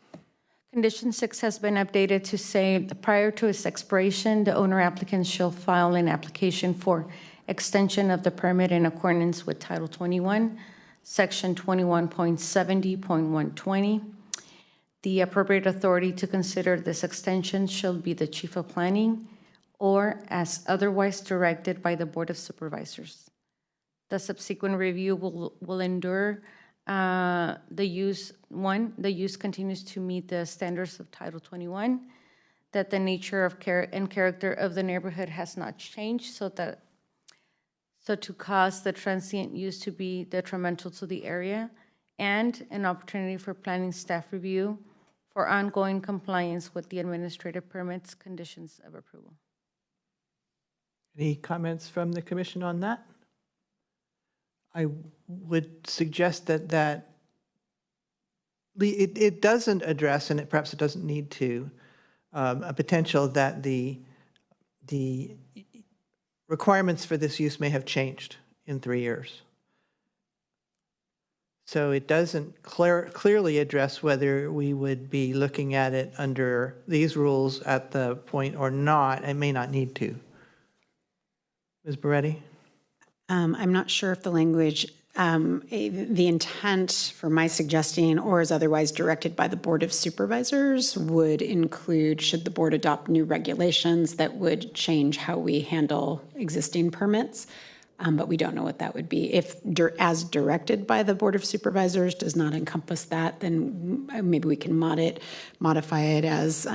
Condition 6 has been updated to say that prior to its expiration, the owner applicant shall file an application for extension of the permit in accordance with Title 21, Section 21.70.120. The appropriate authority to consider this extension shall be the Chief of Planning or as otherwise directed by the Board of Supervisors. The subsequent review will endure the use continues to meet the standards of Title 21, that the nature of and character of the neighborhood has not changed, so to cause the transient use to be detrimental to the area, and an opportunity for planning staff review for ongoing compliance with the administrative permits conditions of approval. Any comments from the commission on that? I would suggest that it doesn't address, and perhaps it doesn't need to, a potential that the requirements for this use may have changed in 3 years. So it doesn't clearly address whether we would be looking at it under these rules at the point or not. It may not need to. Ms. Beretti? I'm not sure if the language, the intent for my suggesting or is otherwise directed by the Board of Supervisors would include, should the board adopt new regulations that would change how we handle existing permits, but we don't know what that would be. If as directed by the Board of Supervisors does not encompass that, then maybe we can modify it as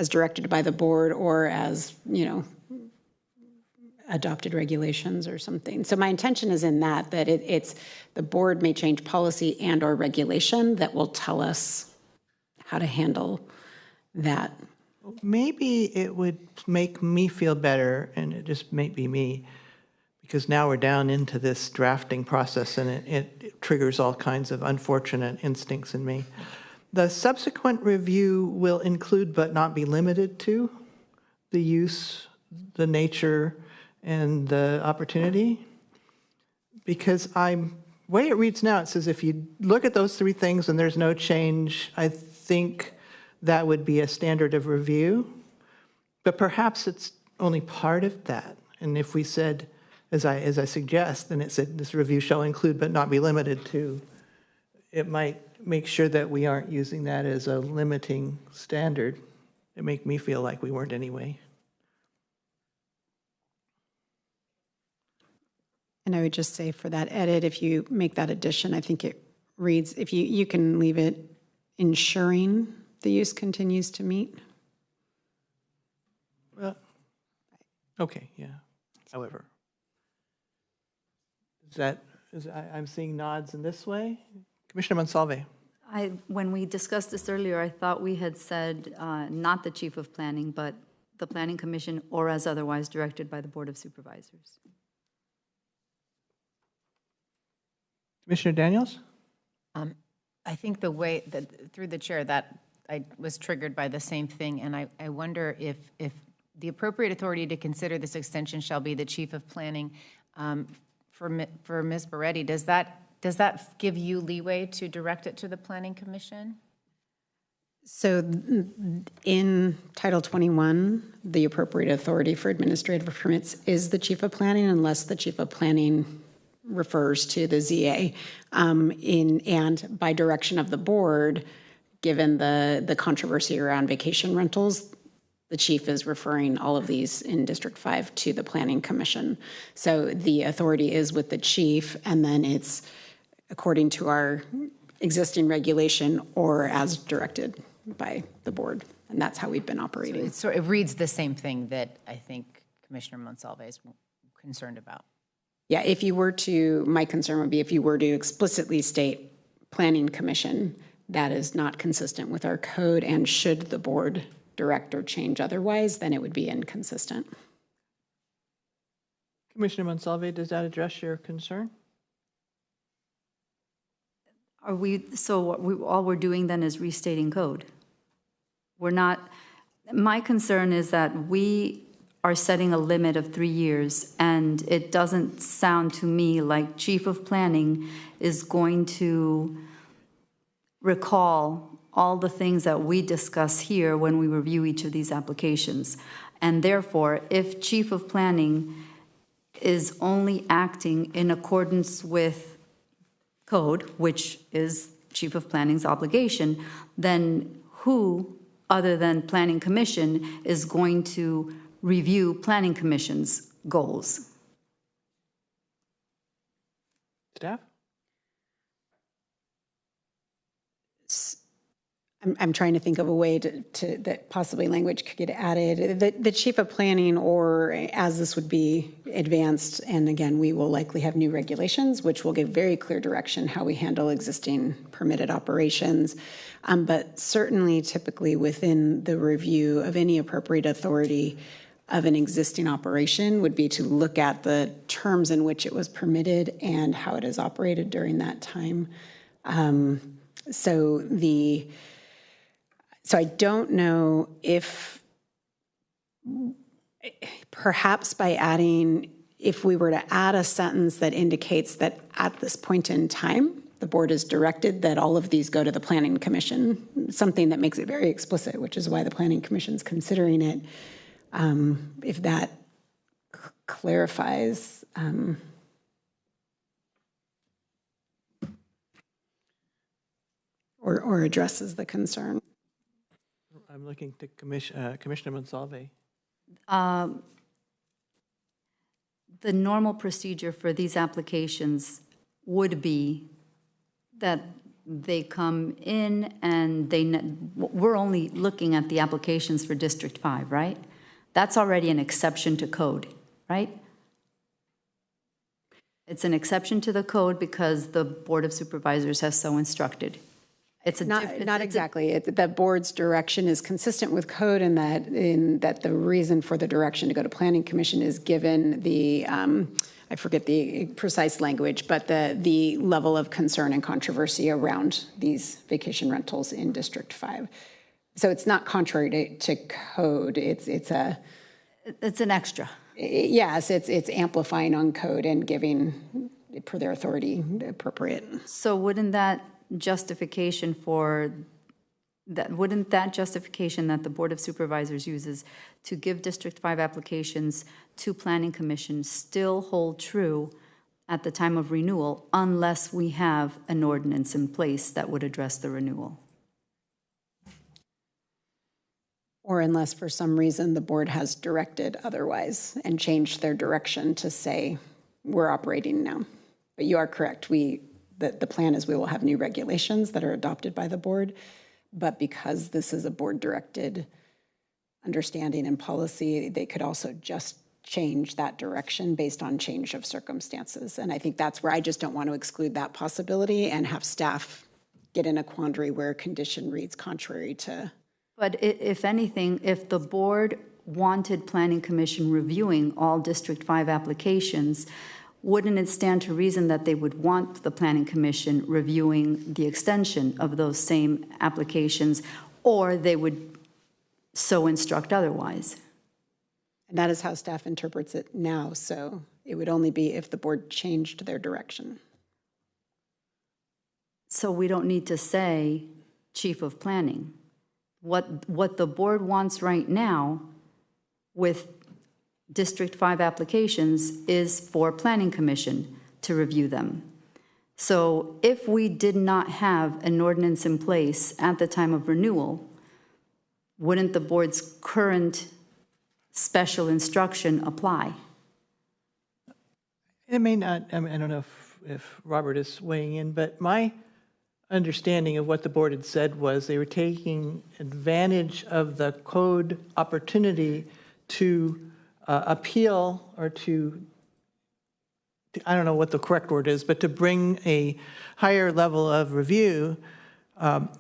directed by the board or as, adopted regulations or something. So my intention is in that it's the board may change policy and or regulation that will tell us how to handle that. Maybe it would make me feel better, and it just may be me, because now we're down into this drafting process and it triggers all kinds of unfortunate instincts in me. The subsequent review will include but not be limited to the use, the nature, and the opportunity, because the way it reads now, it says if you look at those 3 things and there's no change, I think that would be a standard of review, but perhaps it's only part of that. And if we said, as I suggest, then it said this review shall include but not be limited to, it might make sure that we aren't using that as a limiting standard. It make me feel like we weren't anyway. And I would just say for that edit, if you make that addition, I think it reads, if you can leave it ensuring the use continues to meet. Well, okay, yeah. However, I'm seeing nods in this way. Commissioner Monsalve. When we discussed this earlier, I thought we had said not the Chief of Planning, but the Planning Commission or as otherwise directed by the Board of Supervisors. Commissioner Daniels? I think the way that, through the chair, that I was triggered by the same thing, and I wonder if the appropriate authority to consider this extension shall be the Chief of Planning. For Ms. Beretti, does that give you leeway to direct it to the Planning Commission? So in Title 21, the appropriate authority for administrative permits is the Chief of Planning, unless the Chief of Planning refers to the ZA. And by direction of the board, given the controversy around vacation rentals, the chief is referring all of these in District 5 to the Planning Commission. So the authority is with the chief, and then it's according to our existing regulation or as directed by the board. And that's how we've been operating. So it reads the same thing that I think Commissioner Monsalve is concerned about. Yeah, if you were to, my concern would be if you were to explicitly state Planning Commission, that is not consistent with our code, and should the board direct or change otherwise, then it would be inconsistent. Commissioner Monsalve, does that address your concern? All we're doing then is restating code? We're not, my concern is that we are setting a limit of 3 years, and it doesn't sound to me like Chief of Planning is going to recall all the things that we discuss here when we review each of these applications. And therefore, if Chief of Planning is only acting in accordance with code, which is Chief of Planning's obligation, then who, other than Planning Commission, is going to review Planning Commission's goals? Staff? I'm trying to think of a way to that possibly language could get added. The Chief of Planning, or as this would be advanced, and again, we will likely have new regulations, which will give very clear direction how we handle existing permitted operations. But certainly, typically within the review of any appropriate authority of an existing operation would be to look at the terms in which it was permitted and how it is operated during that time. So I don't know if perhaps by adding, if we were to add a sentence that indicates that at this point in time, the board is directed that all of these go to the Planning Commission, something that makes it very explicit, which is why the Planning Commission is considering it. If that clarifies, or addresses the concern. I'm looking to Commissioner Monsalve. The normal procedure for these applications would be that they come in and we're only looking at the applications for District 5, right? That's already an exception to code, right? It's an exception to the code because the Board of Supervisors has so instructed. It's not exactly. The board's direction is consistent with code in that the reason for the direction to go to Planning Commission is given the, I forget the precise language, but the level of concern and controversy around these vacation rentals in District 5. So it's not contrary to code. It's an extra. Yes, it's amplifying on code and giving, per their authority, appropriate. So wouldn't that justification that the Board of Supervisors uses to give District 5 applications to Planning Commission still hold true at the time of renewal unless we have an ordinance in place that would address the renewal? Or unless for some reason the board has directed otherwise and changed their direction to say, we're operating now. But you are correct. The plan is we will have new regulations that are adopted by the board, but because this is a board-directed understanding and policy, they could also just change that direction based on change of circumstances. And I think that's where I just don't want to exclude that possibility and have staff get in a quandary where a condition reads contrary to. But if anything, if the board wanted Planning Commission reviewing all District 5 applications, wouldn't it stand to reason that they would want the Planning Commission reviewing the extension of those same applications, or they would so instruct otherwise? And that is how staff interprets it now, so it would only be if the board changed their direction. So we don't need to say Chief of Planning. What the board wants right now with District 5 applications is for Planning Commission to review them. So if we did not have an ordinance in place at the time of renewal, wouldn't the board's current special instruction apply? It may not. I mean, I don't know if Robert is weighing in, but my understanding of what the board had said was they were taking advantage of the code opportunity to appeal or to I don't know what the correct word is, but to bring a higher level of review,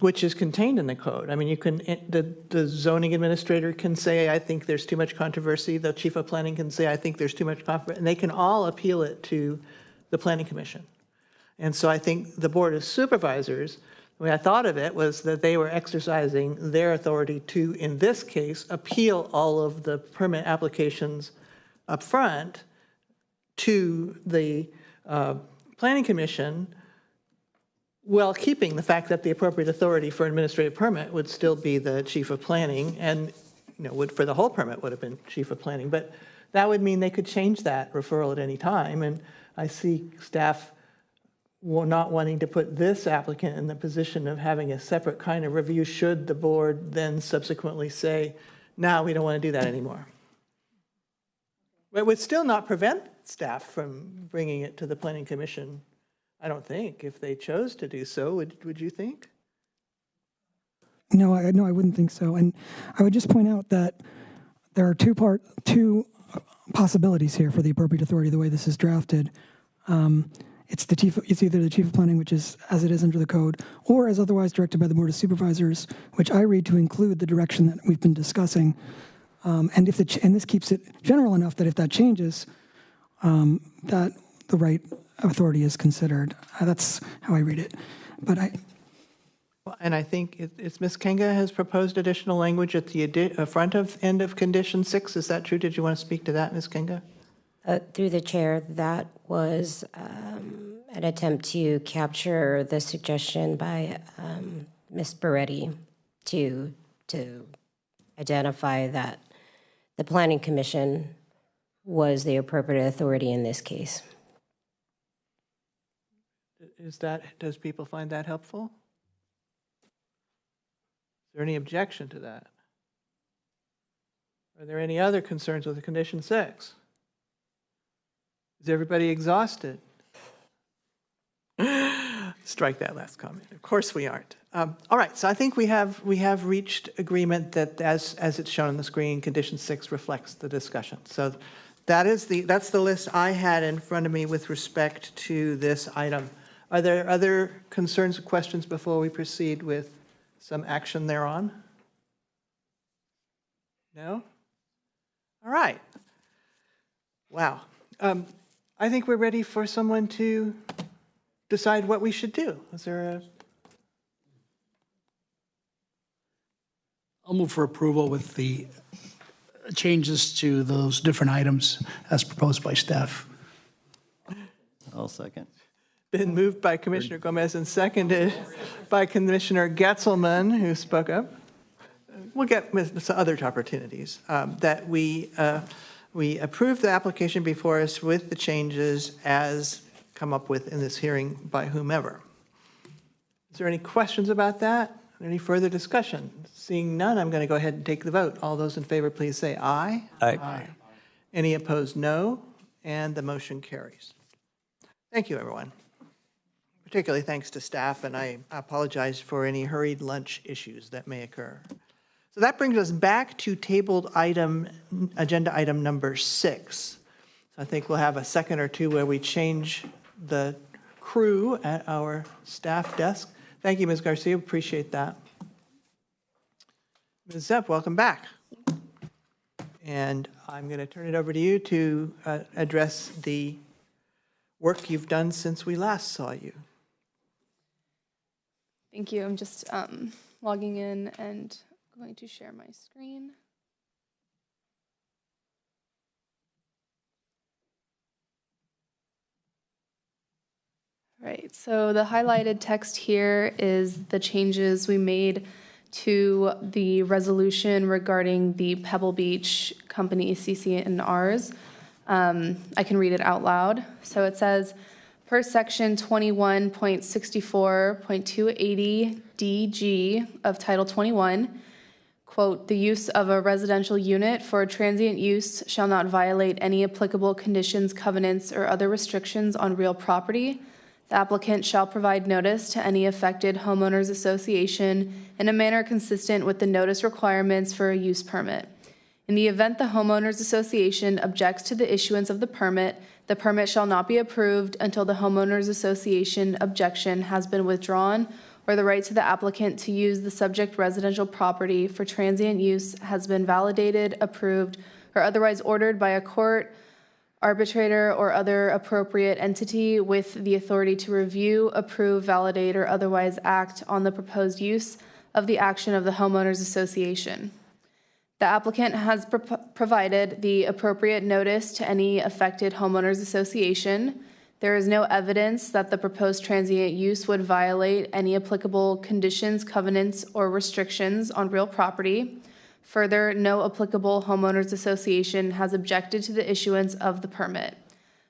which is contained in the code. I mean, you can, the zoning administrator can say, I think there's too much controversy. The chief of planning can say, I think there's too much controversy. And they can all appeal it to the planning commission. And so I think the board of supervisors, the way I thought of it was that they were exercising their authority to, in this case, appeal all of the permit applications up front to the planning commission, while keeping the fact that the appropriate authority for administrative permit would still be the chief of planning, and would for the whole permit would have been chief of planning. But that would mean they could change that referral at any time. And I see staff not wanting to put this applicant in the position of having a separate kind of review should the board then subsequently say, no, we don't want to do that anymore. But it would still not prevent staff from bringing it to the planning commission, I don't think, if they chose to do so. Would you think? No, I wouldn't think so. And I would just point out that there are two possibilities here for the appropriate authority, the way this is drafted. It's either the chief of planning, which is as it is under the code, or as otherwise directed by the board of supervisors, which I read to include the direction that we've been discussing. And this keeps it general enough that if that changes, that the right authority is considered. That's how I read it. But And I think it's Ms. Kenga has proposed additional language at the front of end of condition 6. Is that true? Did you want to speak to that, Ms. Kenga? Through the chair, that was an attempt to capture the suggestion by Ms. Beretti to identify that the Planning Commission was the appropriate authority in this case. Does people find that helpful? Is there any objection to that? Are there any other concerns with the condition 6? Is everybody exhausted? Strike that last comment. Of course we aren't. All right, so I think we have reached agreement that as it's shown on the screen, condition 6 reflects the discussion. So that's the list I had in front of me with respect to this item. Are there other concerns or questions before we proceed with some action thereon? No? All right. Wow. I think we're ready for someone to decide what we should do. Is there a... I'll move for approval with the changes to those different items as proposed by staff. I'll second. Been moved by Commissioner Gomez and seconded by Commissioner Getzelman, who spoke up. We'll get some other opportunities that we approve the application before us with the changes as come up with in this hearing by whomever. Is there any questions about that? Any further discussion? Seeing none, I'm going to go ahead and take the vote. All those in favor, please say aye. Aye. Any opposed, no. And the motion carries. Thank you, everyone. Particularly thanks to staff, and I apologize for any hurried lunch issues that may occur. So that brings us back to tabled agenda item number 6. So I think we'll have a second or two where we change the crew at our staff desk. Thank you, Ms. Garcia, appreciate that. Ms. Zepp, welcome back. And I'm going to turn it over to you to address the work you've done since we last saw you. Thank you. I'm just logging in and going to share my screen. Right, so the highlighted text here is the changes we made to the resolution regarding the Pebble Beach Company CC&Rs. I can read it out loud. So it says, per section 21.64.280 DG of Title 21, quote, the use of a residential unit for transient use shall not violate any applicable conditions, covenants, or other restrictions on real property. The applicant shall provide notice to any affected homeowners association in a manner consistent with the notice requirements for a use permit. In the event the homeowners association objects to the issuance of the permit shall not be approved until the homeowners association objection has been withdrawn or the right to the applicant to use the subject residential property for transient use has been validated, approved, or otherwise ordered by a court, arbitrator, or other appropriate entity with the authority to review, approve, validate, or otherwise act on the proposed use of the action of the homeowners association. The applicant has provided the appropriate notice to any affected homeowners association. There is no evidence that the proposed transient use would violate any applicable conditions, covenants, or restrictions on real property. Further, no applicable homeowners association has objected to the issuance of the permit.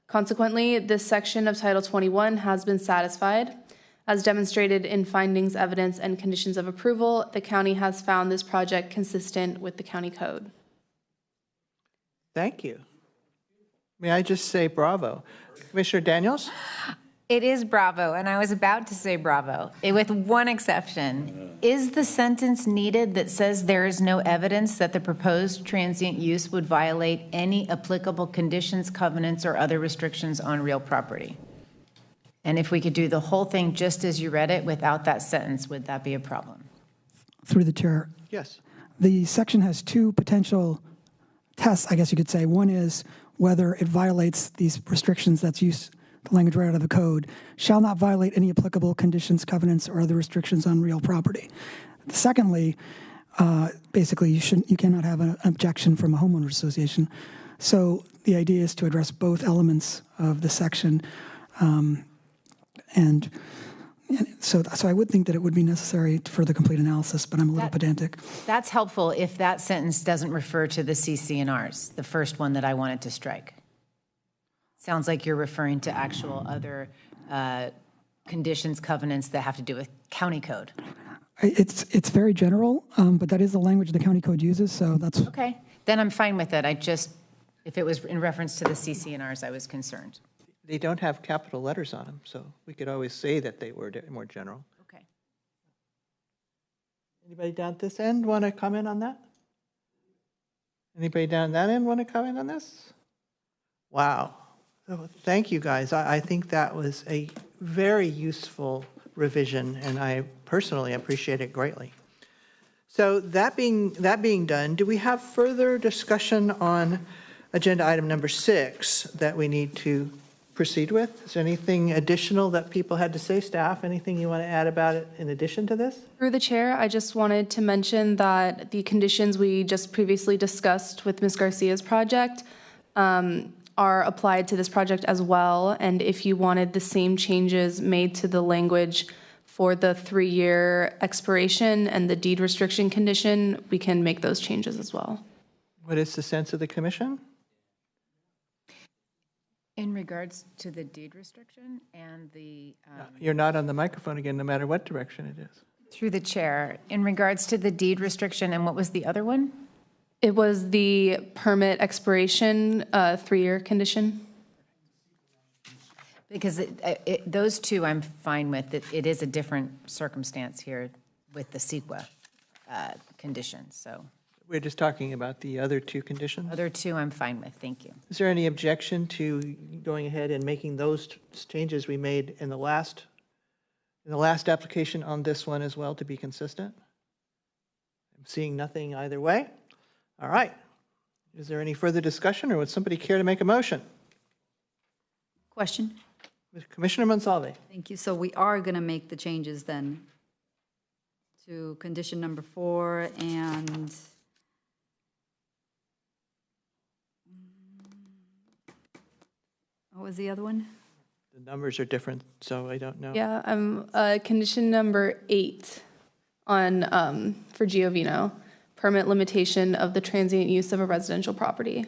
Consequently, this section of Title 21 has been satisfied. As demonstrated in findings, evidence, and conditions of approval, the county has found this project consistent with the county code. Thank you. May I just say bravo? Commissioner Daniels? It is bravo, and I was about to say bravo, with one exception. Is the sentence needed that says there is no evidence that the proposed transient use would violate any applicable conditions, covenants, or other restrictions on real property? And if we could do the whole thing just as you read it without that sentence, would that be a problem? Through the chair. Yes. The section has two potential tests, I guess you could say. One is whether it violates these restrictions that's used, the language right out of the code, shall not violate any applicable conditions, covenants, or other restrictions on real property. Secondly, basically you cannot have an objection from a homeowners association. So the idea is to address both elements of the section. And so I would think that it would be necessary for the complete analysis, but I'm a little pedantic. That's helpful if that sentence doesn't refer to the CC&Rs, the first one that I wanted to strike. Sounds like you're referring to actual other conditions, covenants that have to do with county code. It's very general, but that is the language the county code uses, so that's... Okay, then I'm fine with it. If it was in reference to the CC&Rs, I was concerned. They don't have capital letters on them, so we could always say that they were more general. Okay. Anybody down at this end want to comment on that? Anybody down that end want to comment on this? Wow. So thank you, guys. I think that was a very useful revision, and I personally appreciate it greatly. So that being done, do we have further discussion on agenda item number 6 that we need to proceed with? Is there anything additional that people had to say? Staff, anything you want to add about it in addition to this? Through the chair, I just wanted to mention that the conditions we just previously discussed with Ms. Garcia's project are applied to this project as well. And if you wanted the same changes made to the language for the 3-year expiration and the deed restriction condition, we can make those changes as well. What is the sense of the commission? In regards to the deed restriction and the... You're not on the microphone again, no matter what direction it is. Through the chair, in regards to the deed restriction, and what was the other one? It was the permit expiration 3-year condition. Because those two I'm fine with. It is a different circumstance here with the CEQA condition, so... We're just talking about the other 2 conditions? Other 2 I'm fine with, thank you. Is there any objection to going ahead and making those changes we made in the last application on this one as well to be consistent? I'm seeing nothing either way. All right. Is there any further discussion, or would somebody care to make a motion? Question? Commissioner Monsalve. Thank you. So we are going to make the changes then to condition number 4 and... What was the other one? The numbers are different, so I don't know. Yeah, condition number 8 on, for Giovino, permit limitation of the transient use of a residential property.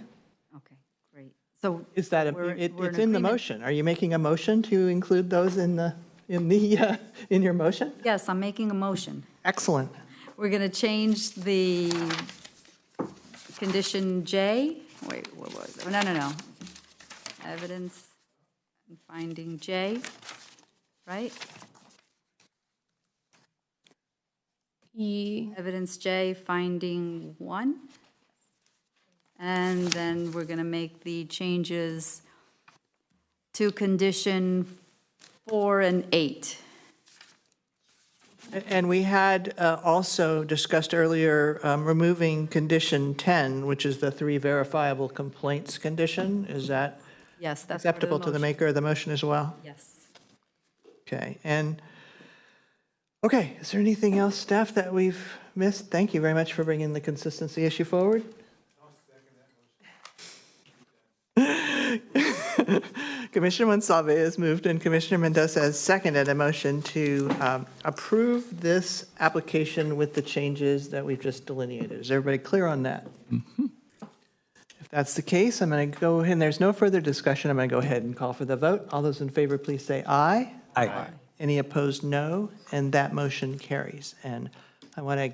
Okay, great. So is that it's in the motion? Are you making a motion to include those in your motion? Yes, I'm making a motion. Excellent. We're going to change the condition J. Wait, what was it? No. Evidence and finding J, right? Evidence J, finding 1. And then we're going to make the changes to condition 4 and 8. And we had also discussed earlier removing condition 10, which is the 3 verifiable complaints condition. Is that Yes, that's part of acceptable to the maker of the motion as well? Yes. Okay, and, okay, is there anything else, staff, that we've missed? Thank you very much for bringing the consistency issue forward. Commissioner Monsalve has moved and Commissioner Mendoza has seconded a motion to approve this application with the changes that we've just delineated. Is everybody clear on that? If that's the case, I'm going to go ahead, and there's no further discussion, I'm going to go ahead and call for the vote. All those in favor, please say aye. Aye. Any opposed, no, and that motion carries. And I want to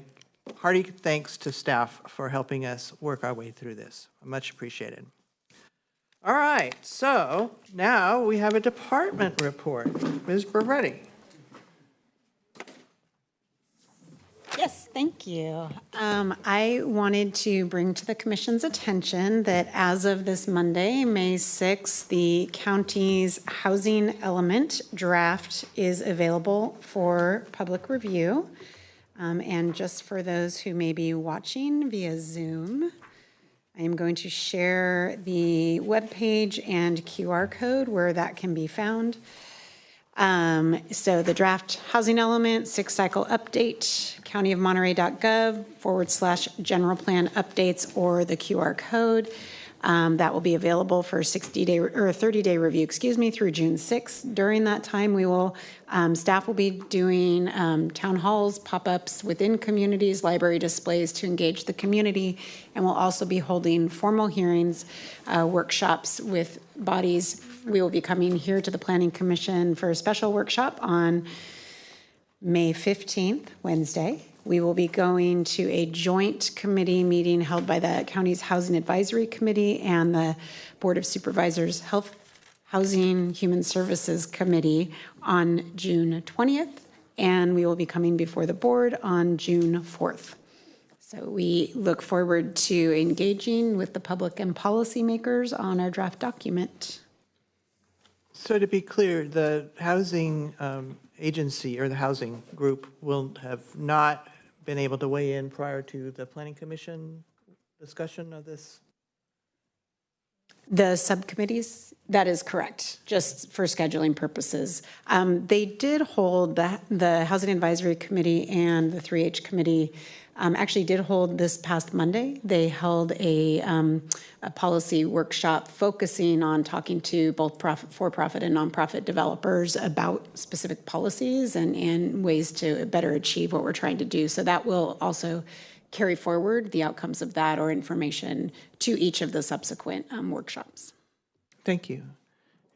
hearty thanks to staff for helping us work our way through this. Much appreciated. All right, so now we have a department report. Ms. Berretti. Yes, thank you. I wanted to bring to the commission's attention that as of this Monday, May 6th, the county's housing element draft is available for public review. And just for those who may be watching via Zoom, I am going to share the webpage and QR code where that can be found. So the draft housing element, 6-cycle update, countyofmonterey.gov/general plan updates, or the QR code. That will be available for 60-day or 30-day review, through June 6th. During that time, we will, staff will be doing town halls, pop-ups within communities, library displays to engage the community, and we'll also be holding formal hearings, workshops with bodies. We will be coming here to the Planning Commission for a special workshop on May 15th, Wednesday. We will be going to a joint committee meeting held by the county's Housing Advisory Committee and the Board of Supervisors Health, Housing, Human Services Committee on June 20th, and we will be coming before the board on June 4th. So we look forward to engaging with the public and policymakers on our draft document. So to be clear, the housing agency or the housing group will have not been able to weigh in prior to the Planning Commission discussion of this? The subcommittees, that is correct, just for scheduling purposes. They did hold, the Housing Advisory Committee and the 3H Committee actually did hold this past Monday. They held a policy workshop focusing on talking to both for-profit and nonprofit developers about specific policies and ways to better achieve what we're trying to do. So that will also carry forward the outcomes of that or information to each of the subsequent workshops. Thank you.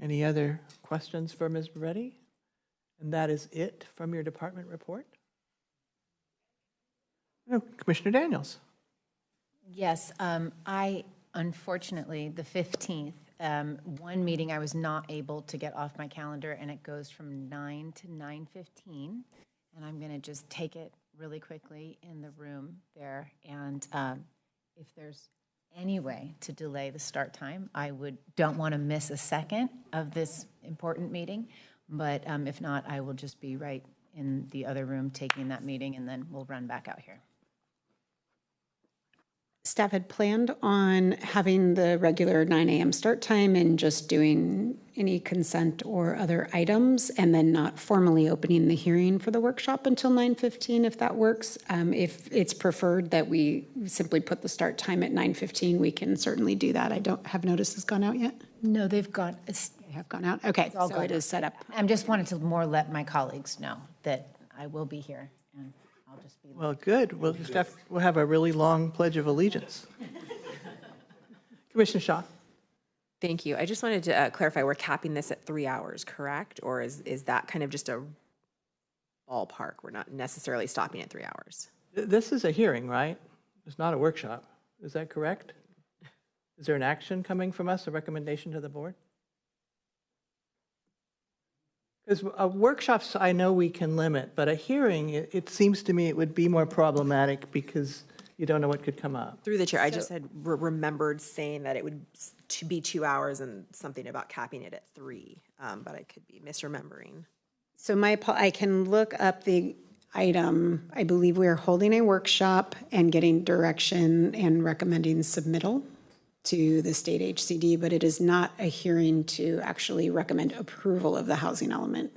Any other questions for Ms. Berretti? And that is it from your department report? No, Commissioner Daniels. Yes, I, unfortunately, the 15th, one meeting I was not able to get off my calendar, and it goes from 9 to 9:15, and I'm going to just take it really quickly in the room there, and if there's any way to delay the start time, I don't want to miss a second of this important meeting, but if not, I will just be right in the other room taking that meeting, and then we'll run back out here. Staff had planned on having the regular 9 a.m. start time and just doing any consent or other items, and then not formally opening the hearing for the workshop until 9:15, if that works. If it's preferred that we simply put the start time at 9:15, we can certainly do that. I don't have notices gone out yet. No, they've gone. They have gone out? Okay, so it is set up. I just wanted to more let my colleagues know that I will be here, and I'll just be. Well, good. We'll have a really long Pledge of Allegiance. Commissioner Shaw. Thank you. I just wanted to clarify, we're capping this at 3 hours, correct? Or is that kind of just a ballpark? We're not necessarily stopping at 3 hours. This is a hearing, right? It's not a workshop. Is that correct? Is there an action coming from us, a recommendation to the board? Because workshops, I know we can limit, but a hearing, it seems to me it would be more problematic because you don't know what could come up. Through the chair, I just had remembered saying that it would to be 2 hours and something about capping it at 3, but I could be misremembering. So I can look up the item. I believe we are holding a workshop and getting direction and recommending submittal to the state HCD, but it is not a hearing to actually recommend approval of the housing element.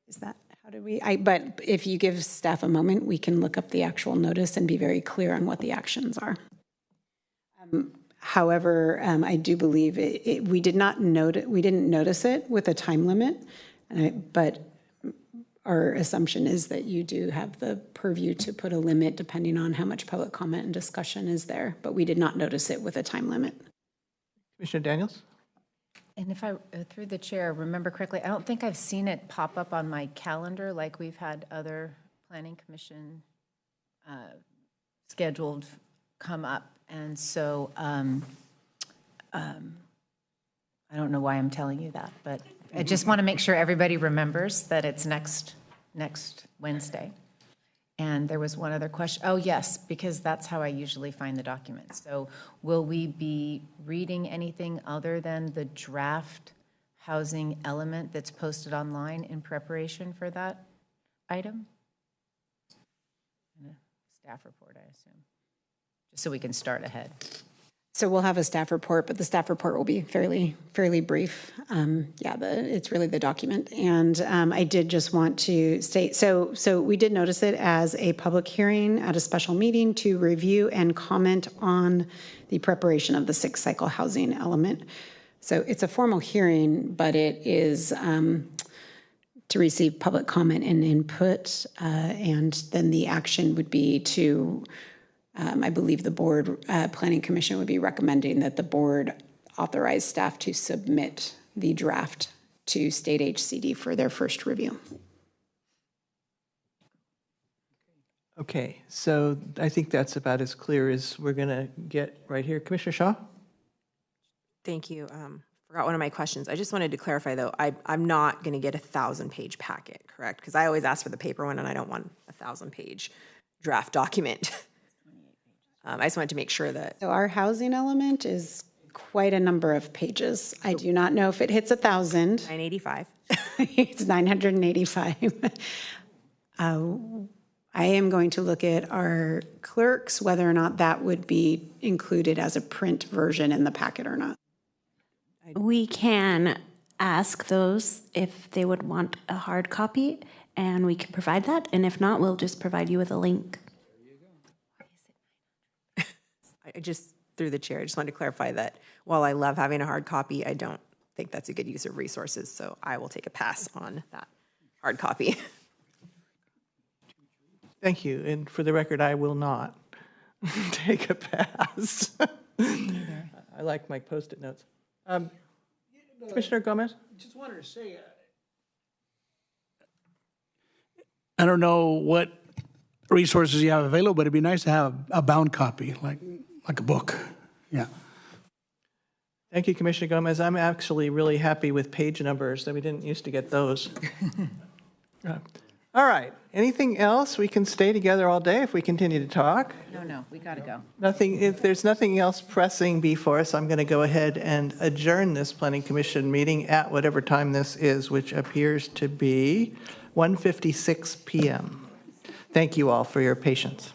Is that, how do we, but if you give staff a moment, we can look up the actual notice and be very clear on what the actions are. However, I do believe we didn't notice it with a time limit, but our assumption is that you do have the purview to put a limit depending on how much public comment and discussion is there, but we did not notice it with a time limit. Commissioner Daniels? And if I, through the chair, remember correctly, I don't think I've seen it pop up on my calendar like we've had other planning commission scheduled come up. And so I don't know why I'm telling you that, but I just want to make sure everybody remembers that it's next Wednesday. And there was one other question. Oh, yes, because that's how I usually find the document. So will we be reading anything other than the draft housing element that's posted online in preparation for that item? And a staff report, I assume, just so we can start ahead. So we'll have a staff report, but the staff report will be fairly brief. It's really the document. And I did just want to state, so we did notice it as a public hearing at a special meeting to review and comment on the preparation of the 6th cycle housing element. So it's a formal hearing, but it is to receive public comment and input. And then the action would be to I believe the board planning commission would be recommending that the board authorize staff to submit the draft to state HCD for their first review. Okay, so I think that's about as clear as we're going to get right here. Commissioner Shaw? Thank you. Forgot one of my questions. I just wanted to clarify, though, I'm not going to get a 1,000-page packet, correct? Because I always ask for the paper one, and I don't want a 1,000-page draft document. I just wanted to make sure that. So our housing element is quite a number of pages. I do not know if it hits 1,000. 985. It's 985. I am going to look at our clerks, whether or not that would be included as a print version in the packet or not. We can ask those if they would want a hard copy, and we can provide that. And if not, we'll just provide you with a link. I just, through the chair, I just wanted to clarify that while I love having a hard copy, I don't think that's a good use of resources, so I will take a pass on that hard copy. Thank you. And for the record, I will not take a pass. I like my Post-it notes. Commissioner Gomez? Just wanted to say, I don't know what resources you have available, but it'd be nice to have a bound copy, like a book. Yeah. Thank you, Commissioner Gomez. I'm actually really happy with page numbers that we didn't used to get those. All right. Anything else? We can stay together all day if we continue to talk. No, we got to go. Nothing. If there's nothing else pressing before us, I'm going to go ahead and adjourn this Planning Commission meeting at whatever time this is, which appears to be 1:56 p.m. Thank you all for your patience.